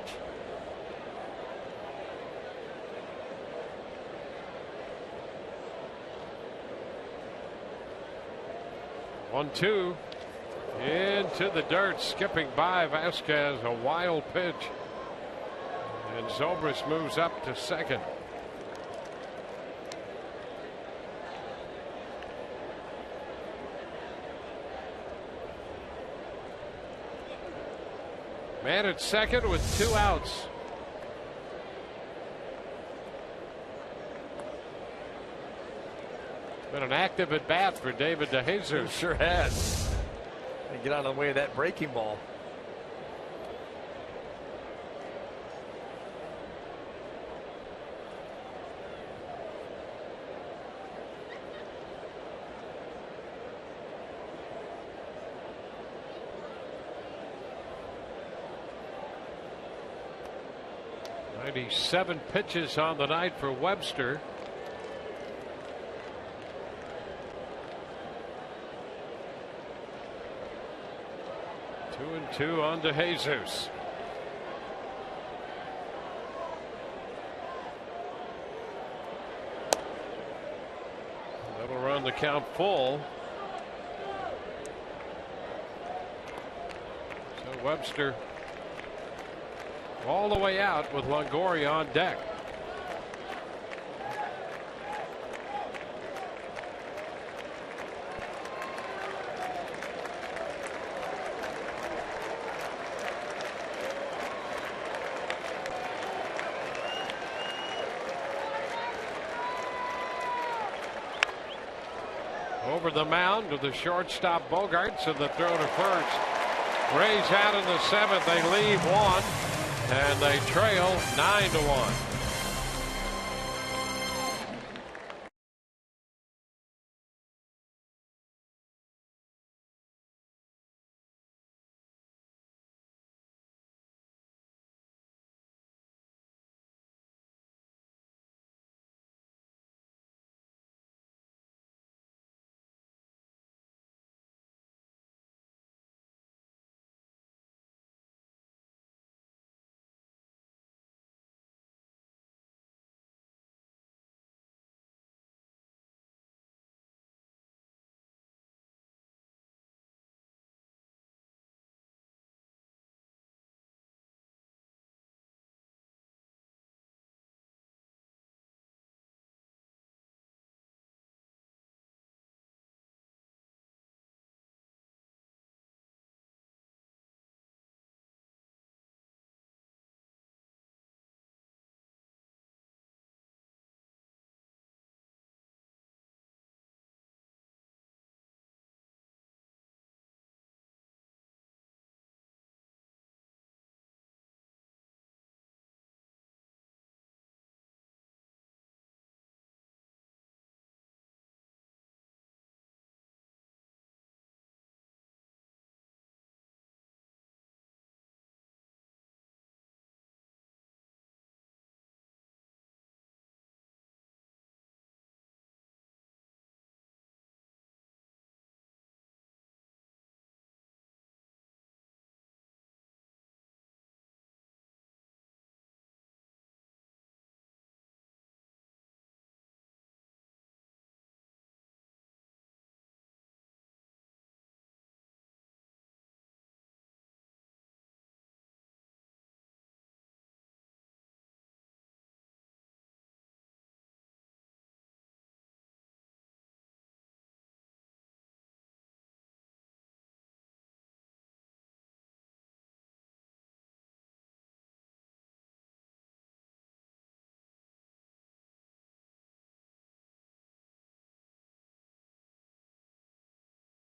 One-two. Into the dirt, skipping by Vasquez, a wild pitch. And Zobrist moves up to second. Man at second with 2 outs. Been an active at bat for David DeJesus. Sure has. And get out of the way of that breaking ball. Seven pitches on the night for Webster. Two and 2 on DeJesus. That'll run the count full. So Webster all the way out with Longoria on deck. Over the mound to the shortstop Bogarts, and the throw to first. Rays out in the 7th. They leave one, and they trail 9-1.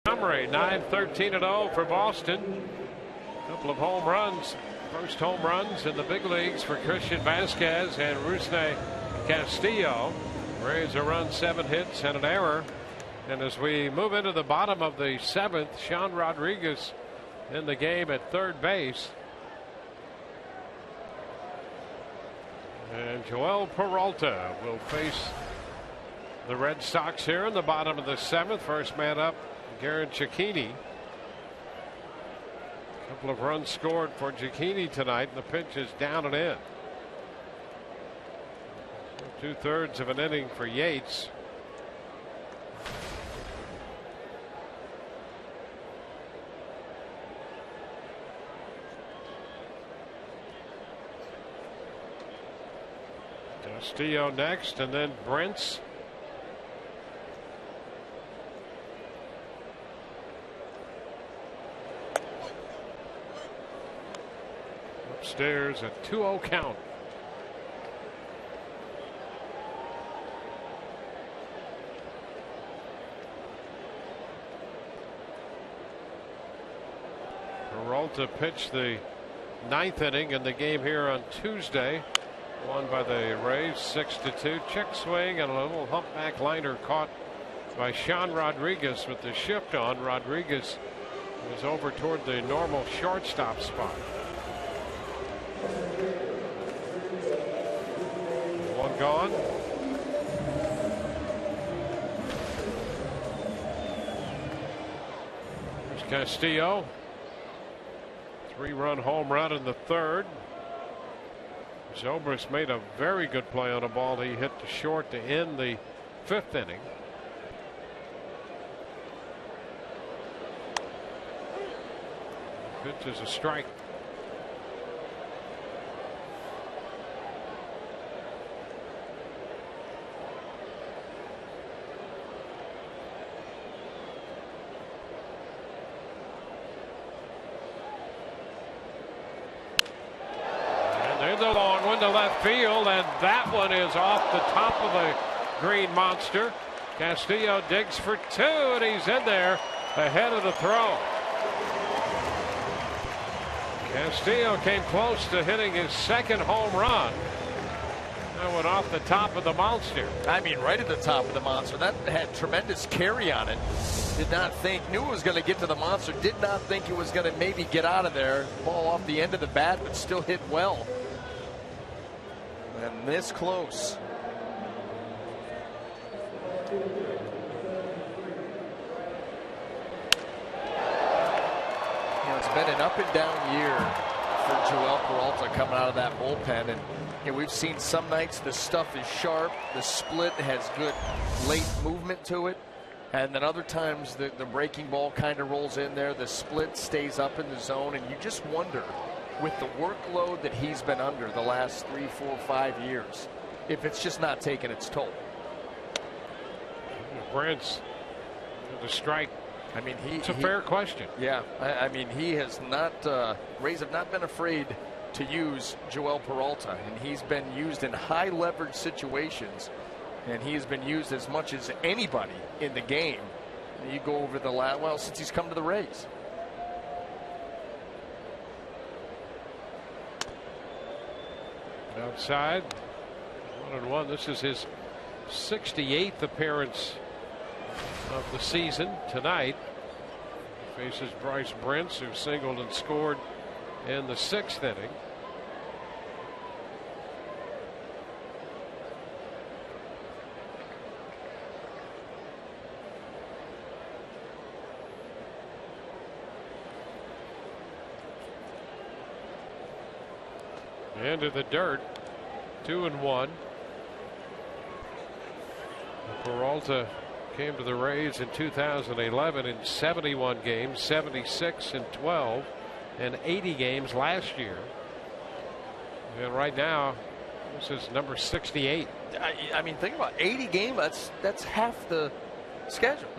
Montgomery, 9-13-0 for Boston. A couple of home runs. First home runs in the big leagues for Christian Vasquez and Rusney Castillo. Rays a run, 7 hits and an error. And as we move into the bottom of the 7th, Sean Rodriguez in the game at third base. And Joel Peralta will face the Red Sox here in the bottom of the 7th. First man up, Garrett Cicchini. A couple of runs scored for Cicchini tonight, and the pitch is down and in. 2/3 of an inning for Yates. Castillo next, and then Brent's. Upstairs, a 2-0 count. Peralta pitched the 9th inning in the game here on Tuesday. Won by the Rays 6-2. Check swing and a little humpback liner caught by Sean Rodriguez with the shift on. Rodriguez was over toward the normal shortstop spot. One gone. There's Castillo. 3-run home run in the 3rd. Zobrist made a very good play on a ball he hit to short to end the 5th inning. Pitch is a strike. The long one to left field, and that one is off the top of the green monster. Castillo digs for 2, and he's in there ahead of the throw. Castillo came close to hitting his second home run. That went off the top of the monster. I mean, right at the top of the monster. That had tremendous carry on it. Did not think, knew it was going to get to the monster. Did not think it was going to maybe get out of there. Ball off the end of the bat, but still hit well. And this close. It's been an up and down year for Joel Peralta coming out of that bullpen, and we've seen some nights the stuff is sharp, the split has good late movement to it, and then other times the breaking ball kind of rolls in there, the split stays up in the zone, and you just wonder, with the workload that he's been under the last 3, 4, 5 years, if it's just not taking its toll. Brent's the strike. I mean, it's a fair question. Yeah, I mean, he has not. Rays have not been afraid to use Joel Peralta, and he's been used in high leverage situations, and he has been used as much as anybody in the game. And you go over the well, since he's come to the Rays. Outside, 1-1. This is his 68th appearance of the season tonight. Faces Bryce Brents, who singled and scored in the 6th inning. Into the dirt, 2-1. Peralta came to the Rays in 2011 in 71 games, 76 in 12, and 80 games last year. And right now, this is number 68. I mean, think about 80 games. That's half the schedule.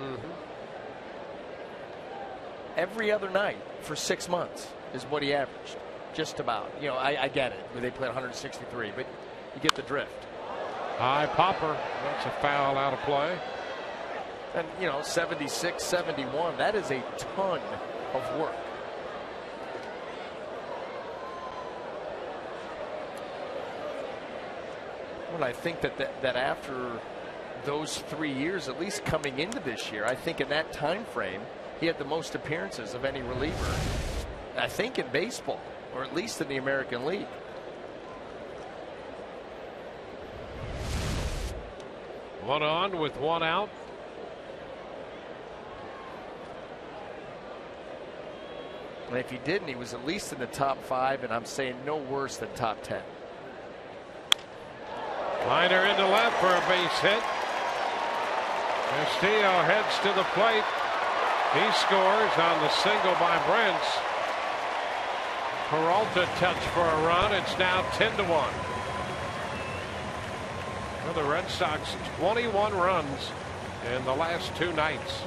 Every other night for 6 months is what he averaged. Just about. You know, I get it. They played 163, but you get the drift. High popper. That's a foul out of play. And, you know, 76, 71, that is a ton of work. Well, I think that after those 3 years, at least coming into this year, I think in that time frame, he had the most appearances of any reliever, I think, in baseball, or at least in the American League. One on with one out. And if he didn't, he was at least in the top 5, and I'm saying no worse than top 10. Liner into left for a base hit. Castillo heads to the plate. He scores on the single by Brents. Peralta touch for a run. It's now 10-1. Well, the Red Sox 21 runs in the last 2 nights.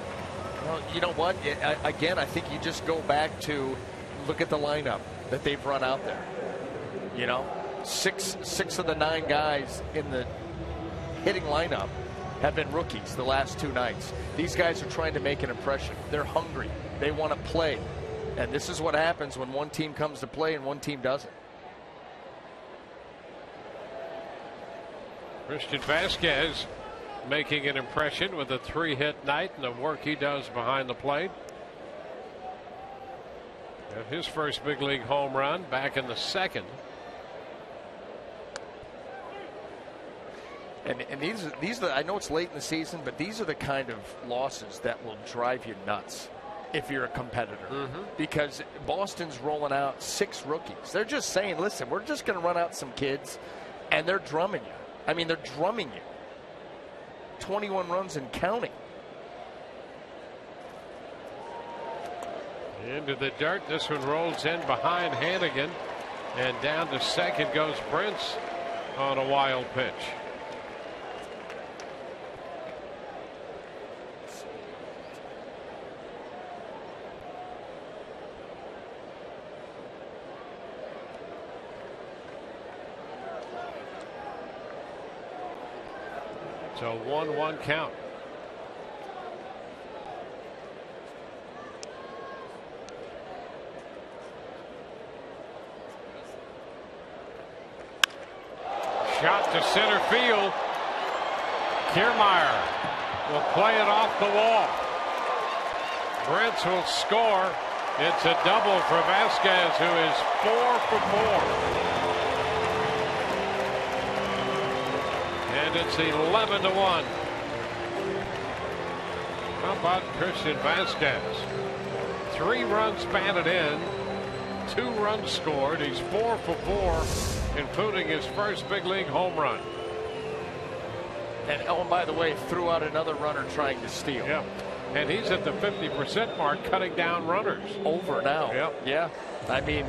Well, you know what? Again, I think you just go back to look at the lineup that they've run out there. You know, six of the 9 guys in the hitting lineup have been rookies the last 2 nights. These guys are trying to make an impression. They're hungry. They want to play. And this is what happens when one team comes to play and one team doesn't. Christian Vasquez making an impression with a 3-hit night and the work he does behind the plate. Got his first big league home run back in the 2nd. And these are, I know it's late in the season, but these are the kind of losses that will drive you nuts if you're a competitor. Because Boston's rolling out 6 rookies. They're just saying, listen, we're just going to run out some kids, and they're drumming you. I mean, they're drumming you. 21 runs and counting. Into the dirt. This one rolls in behind Hannigan, and down to second goes Brents on a wild pitch. So 1-1 count. Shot to center field. Kiermaier will play it off the wall. Brents will score. It's a double for Vasquez, who is 4 for 4. And it's 11-1. How about Christian Vasquez? 3 runs batted in, 2 runs scored. He's 4 for 4, including his first big league home run. And oh, and by the way, threw out another runner trying to steal. Yeah. And he's at the 50% mark, cutting down runners. Over now. Yep. Yeah. I mean,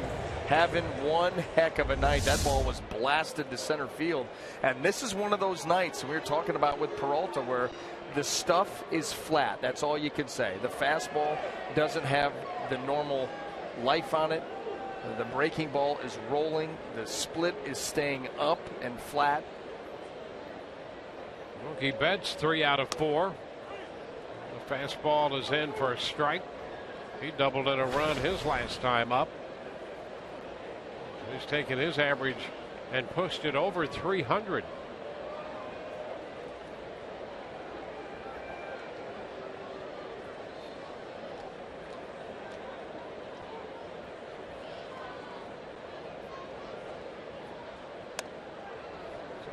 having one heck of a night. That ball was blasted to center field. And this is one of those nights we were talking about with Peralta where the stuff is flat. That's all you can say. The fastball doesn't have the normal life on it. The breaking ball is rolling. The split is staying up and flat. Mookie Betts 3 out of 4. The fastball is in for a strike. He doubled in a run his last time up. He's taken his average and pushed it over 300.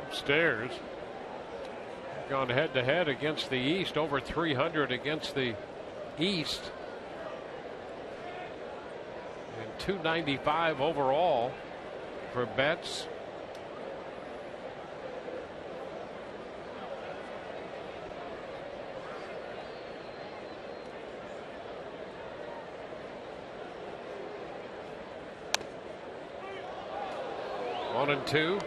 Upstairs. Gone head to head against the East, over 300 against the East, and 295 overall for Betts. One and two.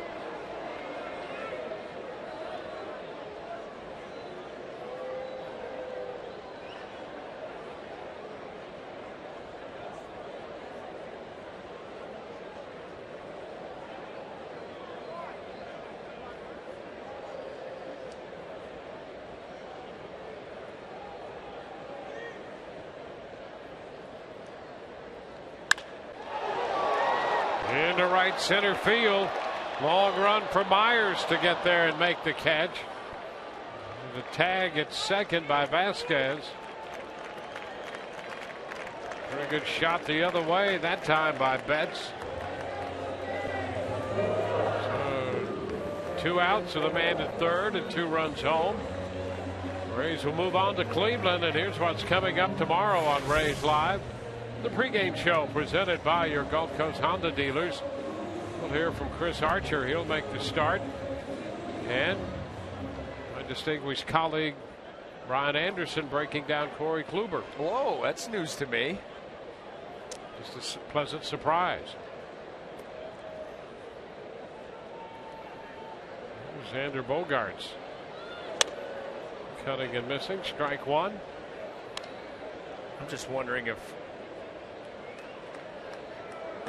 Into right center field. Long run for Myers to get there and make the catch. The tag at second by Vasquez. Very good shot the other way that time by Betts. So 2 outs with a man at third and 2 runs home. Rays will move on to Cleveland, and here's what's coming up tomorrow on Rays Live. The pregame show presented by your Gulf Coast Honda dealers. We'll hear from Chris Archer. He'll make the start. And my distinguished colleague Brian Anderson breaking down Corey Kluber. Whoa, that's news to me. Just a pleasant surprise. Xander Bogaerts. Cutting and missing. Strike one. I'm just wondering if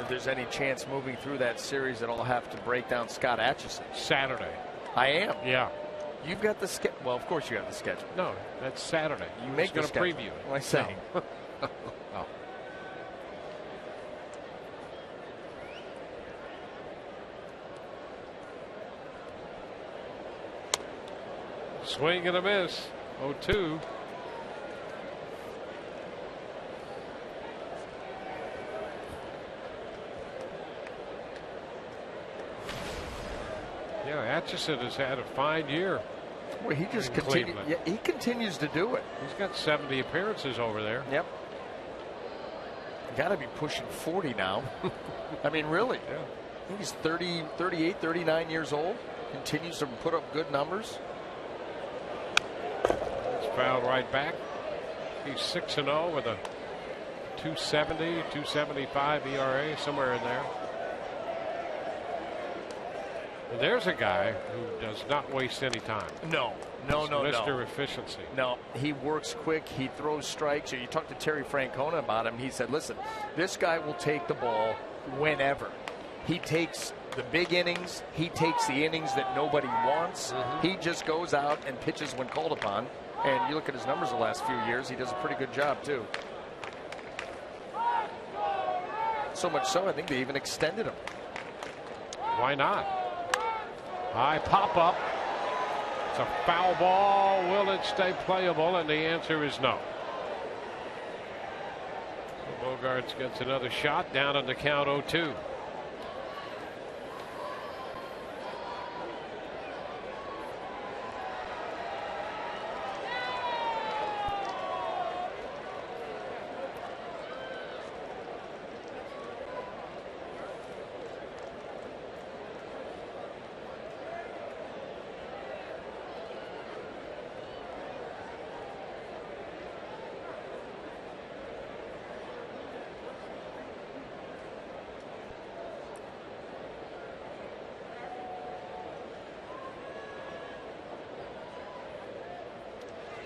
there's any chance moving through that series that I'll have to break down Scott Atchison. Saturday. I am. Yeah. You've got the sketch. Well, of course you have the schedule. No, that's Saturday. You make the going to preview it. What am I saying? No. Oh. Swing and a miss. 0-2. Yeah, Atchison has had a fine year. Well, he just continues. Yeah, he continues to do it. He's got 70 appearances over there. Yep. Got to be pushing 40 now. I mean, really. Yeah. I think he's 30, 38, 39 years old. Continues to put up good numbers. It's fouled right back. He's 6-0 with a 2.70, 2.75 ERA, somewhere in there. And there's a guy who does not waste any time. No. Mr. Efficiency. No, he works quick. He throws strikes. You talked to Terry Francona about him. He said, listen, this guy will take the ball whenever. He takes the big innings. He takes the innings that nobody wants. He just goes out and pitches when called upon. And you look at his numbers the last few years, he does a pretty good job, too. So much so, I think they even extended him. Why not? High pop up. It's a foul ball. Will it stay playable? And the answer is no. Bogaerts gets another shot, down on the count 0-2.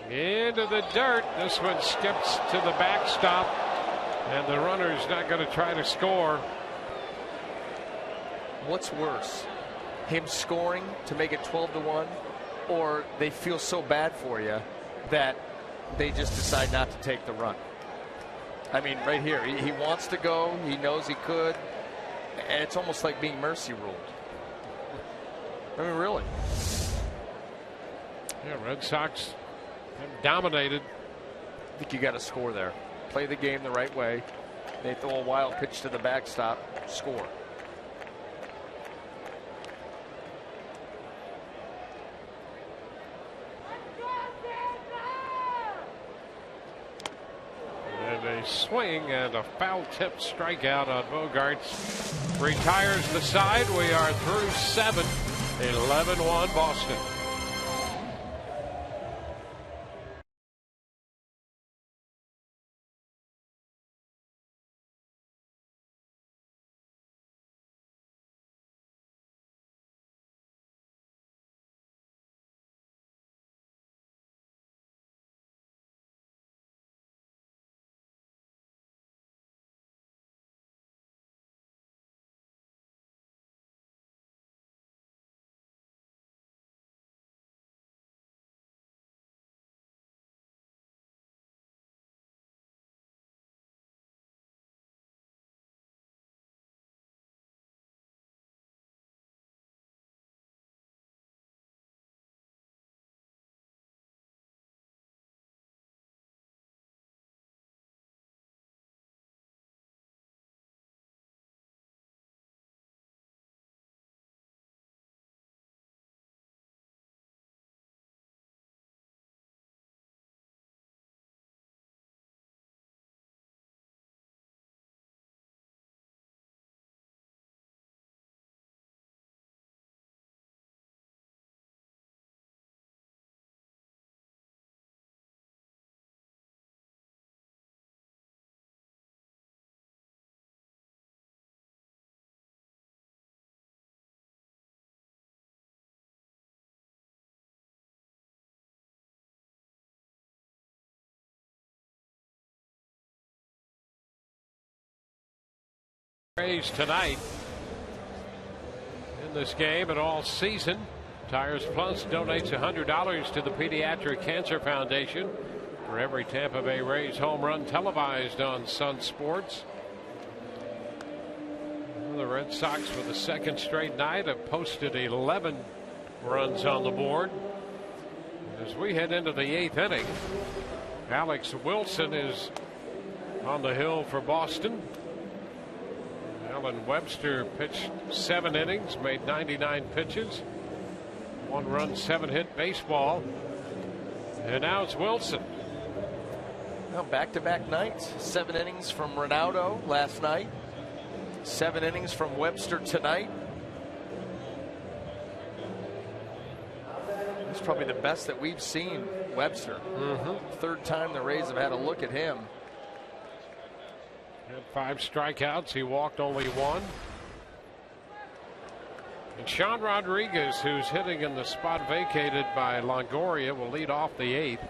Into the dirt. This one skips to the backstop, and the runner's not going to try to score. What's worse, him scoring to make it 12-1, or they feel so bad for you that they just decide not to take the run? I mean, right here, he wants to go. He knows he could, and it's almost like being mercy ruled. I mean, really. Yeah, Red Sox have dominated. I think you got to score there. Play the game the right way. They throw a wild pitch to the backstop. Score. And a swing and a foul tip strikeout on Bogaerts. Retires the side. We are through 7. 11-1 Boston. Rays tonight in this game and all season. Tires Plus donates $100 to the Pediatric Cancer Foundation for every Tampa Bay Rays home run televised on Sun Sports. The Red Sox, for the second straight night, have posted 11 runs on the board. As we head into the 8th inning, Alex Wilson is on the hill for Boston. Alan Webster pitched 7 innings, made 99 pitches, 1 run, 7 hit baseball, and now it's Wilson. Well, back-to-back nights. 7 innings from Ronaldo last night, 7 innings from Webster tonight. It's probably the best that we've seen Webster. Third time the Rays have had a look at him. Had 5 strikeouts. He walked only 1. And Sean Rodriguez, who's hitting in the spot vacated by Longoria, will lead off the 8th.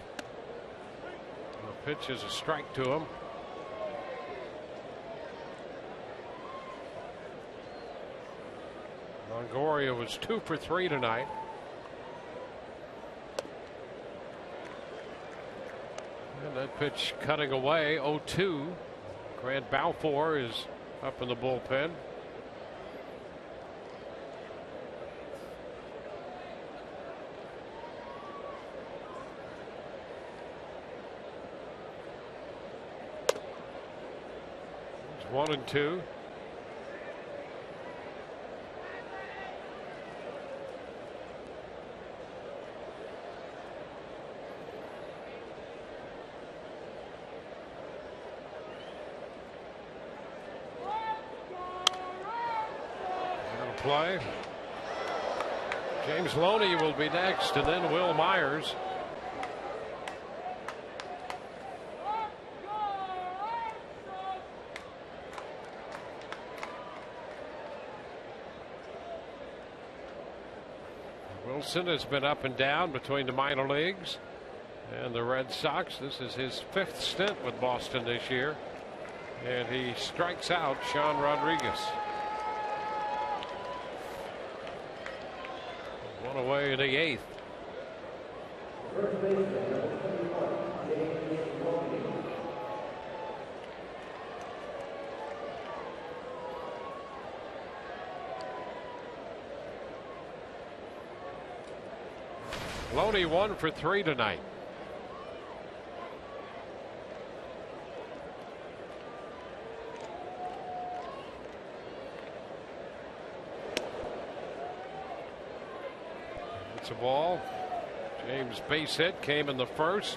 The pitch is a strike to him. Longoria was 2 for 3 tonight. And that pitch cutting away, 0-2. Grant Balfour is up in the bullpen. 1-2. Play. James Loney will be next, and then Will Myers. Wilson has been up and down between the minor leagues and the Red Sox. This is his 5th stint with Boston this year, and he strikes out Sean Rodriguez. One away in the 8th. Loney 1 for 3 tonight. It's a ball. James' base hit came in the 1st.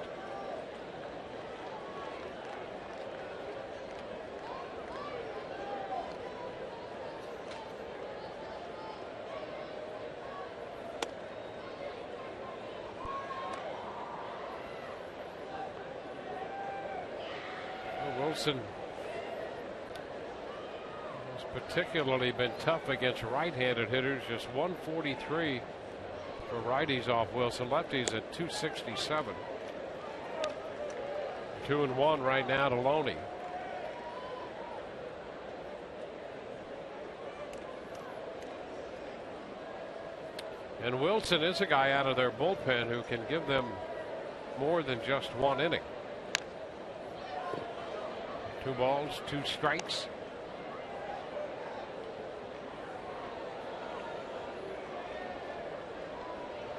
Wilson has particularly been tough against right-handed hitters. Just 143 for righties off Wilson. Lefties at 267. 2-1 right now to Loney. And Wilson is a guy out of their bullpen who can give them more than just 1 inning. 2 balls, 2 strikes.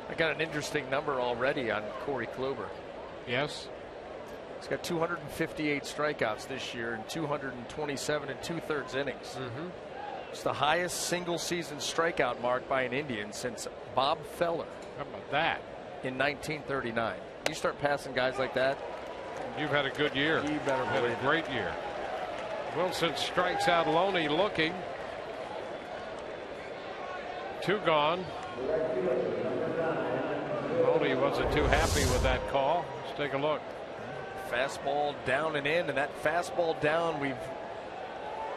I got an interesting number already on Corey Kluber. Yes. He's got 258 strikeouts this year and 227 2/3 innings. It's the highest single season strikeout mark by an Indian since Bob Feller. How about that? In 1939. You start passing guys like that, you've had a good year. You better had believe a great year. Wilson strikes out Loney looking. 2 gone. Loney wasn't too happy with that call. Let's take a look. Fastball down and in, and that fastball down, we've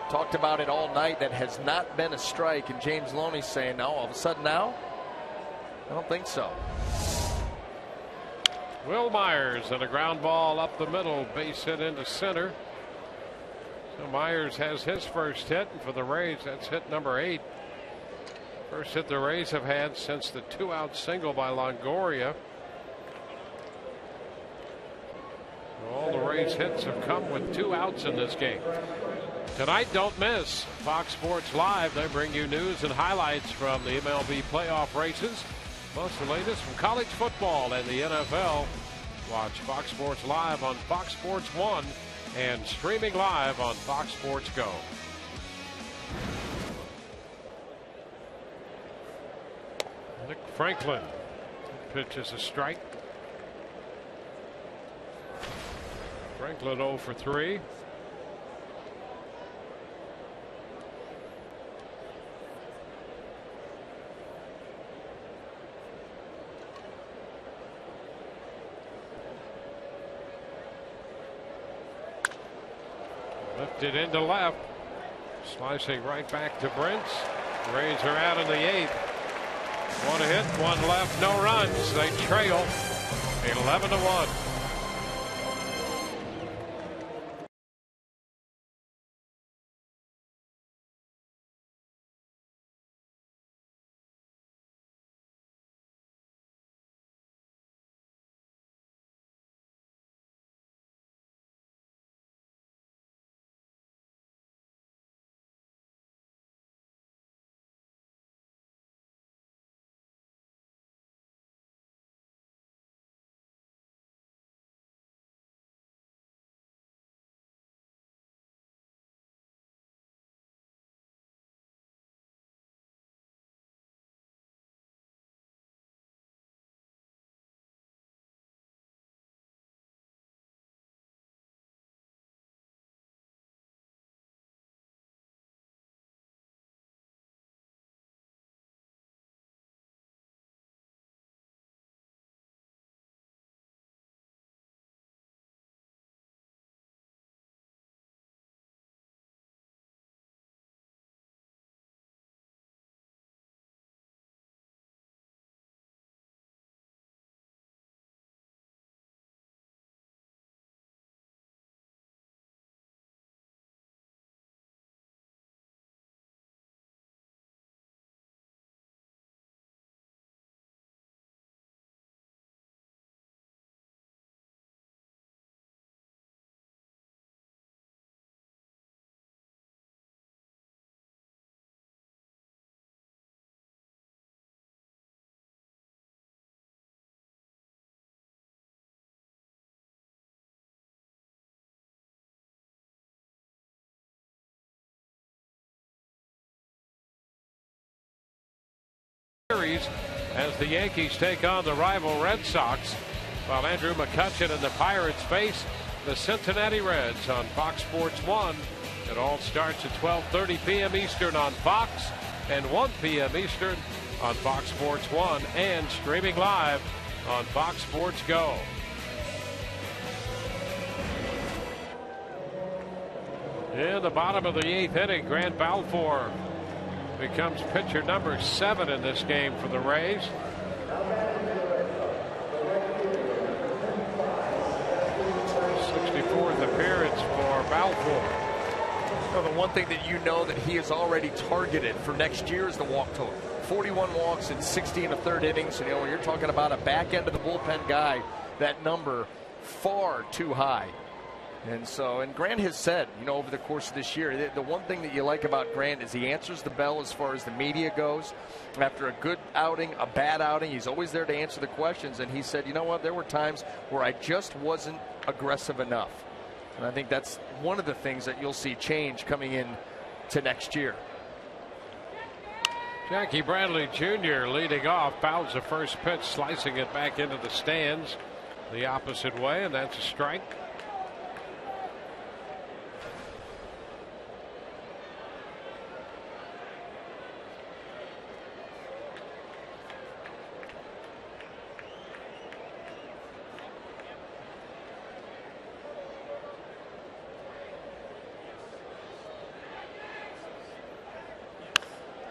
talked about it all night. That has not been a strike, and James Loney's saying, no, all of a sudden now? I don't think so. Will Myers and a ground ball up the middle, base hit into center. So Myers has his first hit, and for the Rays, that's hit number 8. First hit the Rays have had since the 2-out single by Longoria. All the Rays hits have come with 2 outs in this game. Tonight, don't miss Fox Sports Live. They bring you news and highlights from the MLB playoff races, plus the latest from college football and the NFL. Watch Fox Sports Live on Fox Sports 1 and streaming live on Fox Sports Go. Nick Franklin pitches a strike. Franklin 0 for 3. Lifted into left. Slicing right back to Brents. Rays are out in the 8th. 1 hit, 1 left, no runs. They trail 11-1. series as the Yankees take on the rival Red Sox, while Andrew McCutchen and the Pirates face the Cincinnati Reds on Fox Sports 1. It all starts at 12:30 p.m. Eastern on Fox and 1 p.m. Eastern on Fox Sports 1 and streaming live on Fox Sports Go. In the bottom of the 8th inning, Grant Balfour becomes pitcher number 7 in this game for the Rays. 64th appearance for Balfour. Well, the one thing that you know that he is already targeted for next year is the walk total. 41 walks in 60 1/3 innings. You know, when you're talking about a back end of the bullpen guy, that number far too high. And Grant has said, you know, over the course of this year, the one thing that you like about Grant is he answers the bell as far as the media goes. After a good outing, a bad outing, he's always there to answer the questions. And he said, you know what, there were times where I just wasn't aggressive enough. And I think that's one of the things that you'll see change coming in to next year. Jackie Bradley Jr. leading off, fouls the first pitch, slicing it back into the stands the opposite way, and that's a strike.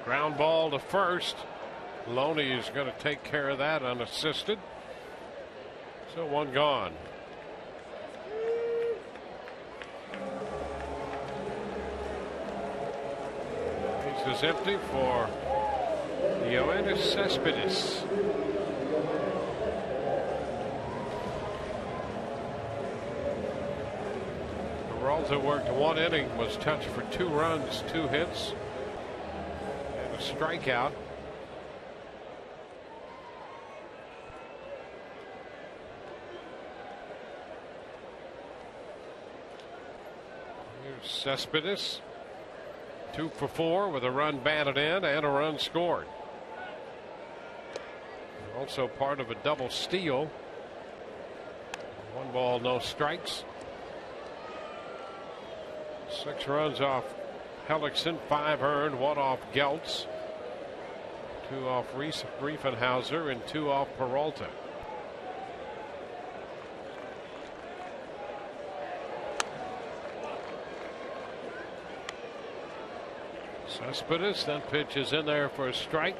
Ground ball to first. Loney is going to take care of that unassisted. So one gone. Base is empty for Yoenis Cespedes. Peralta worked 1 inning, was touched for 2 runs, 2 hits. Strikeout. Here's Cespedes, 2 for 4 with a run batted in and a run scored. Also part of a double steal. 1 ball, no strikes. 6 runs off Hellickson, 5 earned, 1 off Geltz, 2 off Riefenhauser, and 2 off Peralta. Cespedes, that pitch is in there for a strike.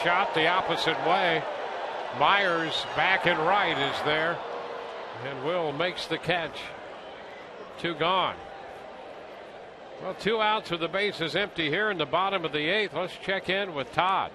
Shot the opposite way. Myers back and right is there, and Will makes the catch. 2 gone. Well, 2 outs with the bases empty here in the bottom of the 8th. Let's check in with Todd.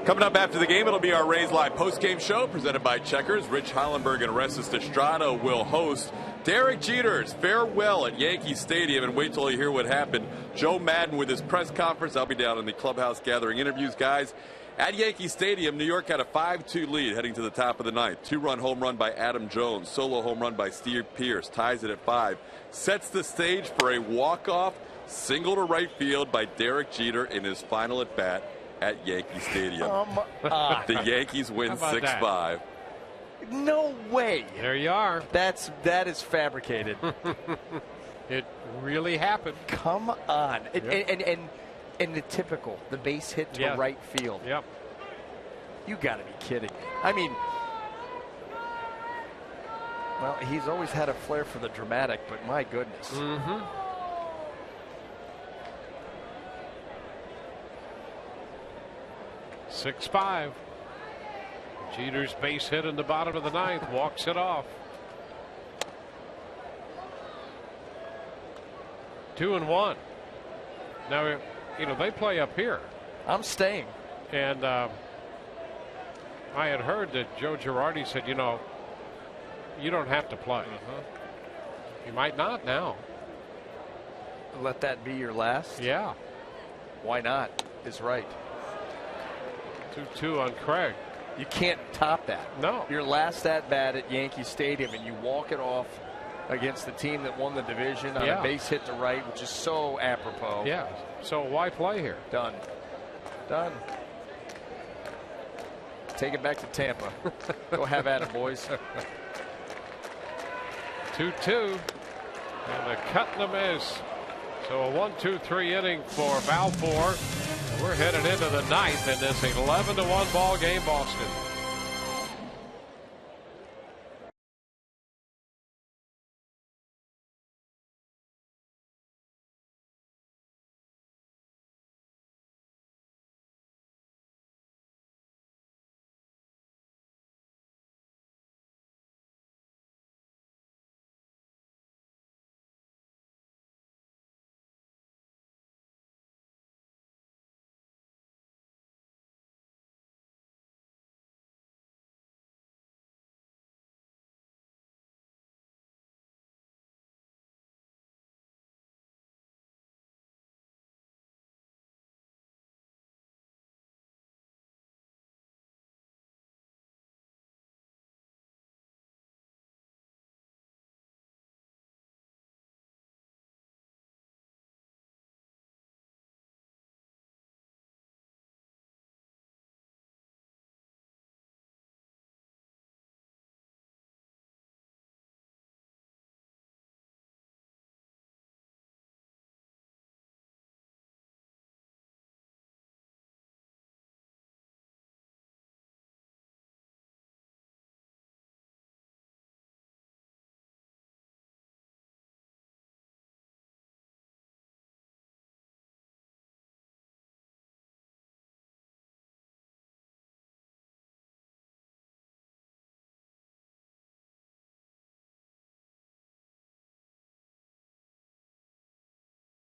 Coming up after the game, it'll be our Rays Live postgame show presented by Checkers. Rich Hollenberg and Orestes Estrada will host. Derek Jeter's farewell at Yankee Stadium, and wait till you hear what happened. Joe Madden with his press conference. I'll be down in the clubhouse gathering interviews, guys. At Yankee Stadium, New York had a 5-2 lead heading to the top of the 9th. 2-run home run by Adam Jones. Solo home run by Steve Pearce. Ties it at 5. Sets the stage for a walk-off single to right field by Derek Jeter in his final at-bat at Yankee Stadium. The Yankees win 6-5. No way. There you are. That is fabricated. It really happened. Come on. Yep. And the typical, the base hit to right field. Yep. You got to be kidding. I mean, well, he's always had a flair for the dramatic, but my goodness. Mm-hmm. Six-5. Jeter's base hit in the bottom of the 9th, walks it off. 2-1. Now, you know, they play up here. I'm staying. And I had heard that Joe Girardi said, you know, you don't have to play. He might not now. Let that be your last? Yeah. Why not? Is right. 2-2 on Craig. You can't top that. No. Your last at bat at Yankee Stadium, and you walk it off against the team that won the division on a base hit to right, which is so apropos. Yeah. So why play here? Done. Done. Take it back to Tampa. Go have at it, boys. 2-2. And a cut and a miss. So a 1-2-3 inning for Balfour. We're headed into the ninth in this 11-1 ball game, Boston.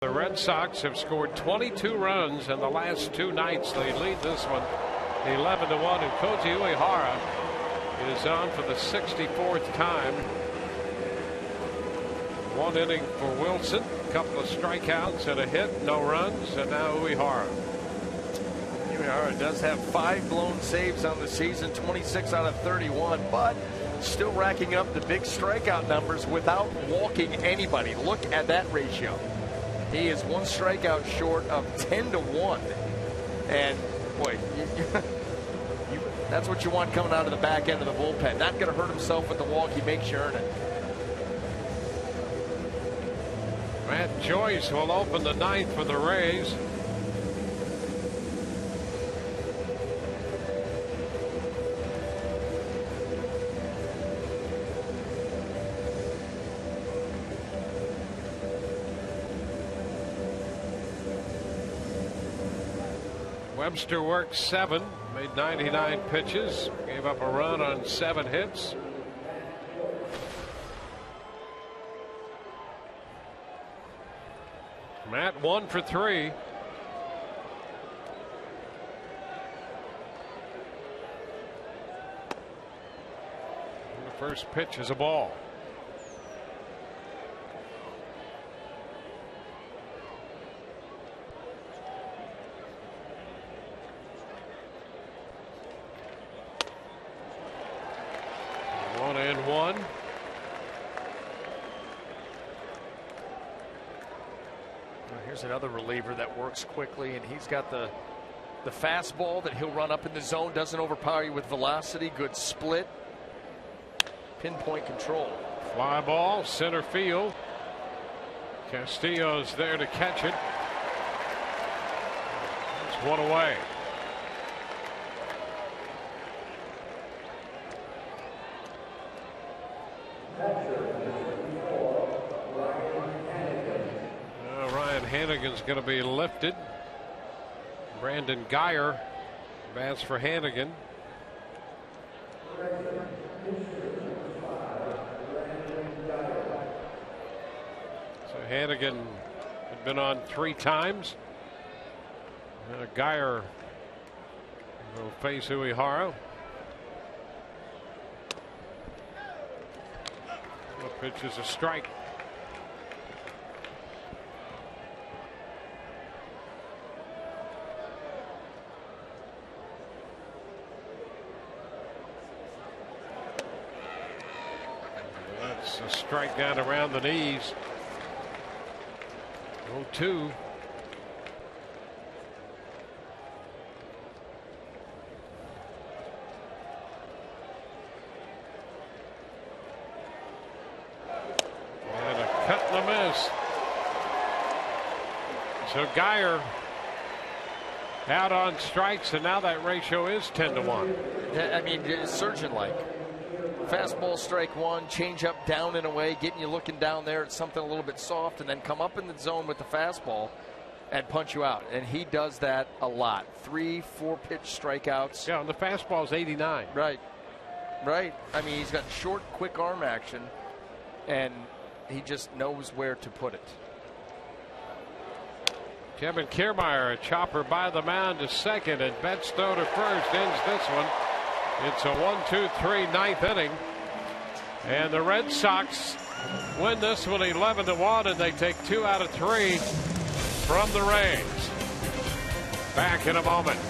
The Red Sox have scored 22 runs in the last two nights. They lead this one 11-1, and Koji Uehara is on for the 64th time. One inning for Wilson, a couple of strikeouts and a hit, no runs, and now Uehara. Uehara does have 5 blown saves on the season, 26 out of 31, but still racking up the big strikeout numbers without walking anybody. Look at that ratio. He is 1 strikeout short of 10-1. And boy, that's what you want coming out of the back end of the bullpen. Not going to hurt himself with the walk. He makes you earn it. Matt Joyce will open the ninth for the Rays. Webster worked 7, made 99 pitches, gave up a run on 7 hits. Matt 1 for 3. And the first pitch is a ball. One. Here's another reliever that works quickly, and he's got the fastball that he'll run up in the zone, doesn't overpower you with velocity. Good split, pinpoint control. Fly ball, center field. Castillo's there to catch it. It's one away. Hannigan's going to be lifted. Brandon Geyer bats for Hannigan. So Hannigan had been on 3 times. Geyer will face Uehara. The pitch is a strike. That's a strike down around the knees. 0-2. And a cut and a miss. So Geyer out on strikes, and now that ratio is 10-1. I mean, surgeon-like. Fastball, strike one, change up down and away, getting you looking down there at something a little bit soft, and then come up in the zone with the fastball and punch you out. And he does that a lot. 3-4 pitch strikeouts. Yeah, and the fastball's 89. Right. Right. I mean, he's got short, quick arm action, and he just knows where to put it. Kevin Kiermaier, a chopper by the mound to second, and Bedstow to first ends this one. It's a 1-2-3 ninth inning, and the Red Sox win this one 11-1, and they take 2 out of 3 from the Rays. Back in a moment.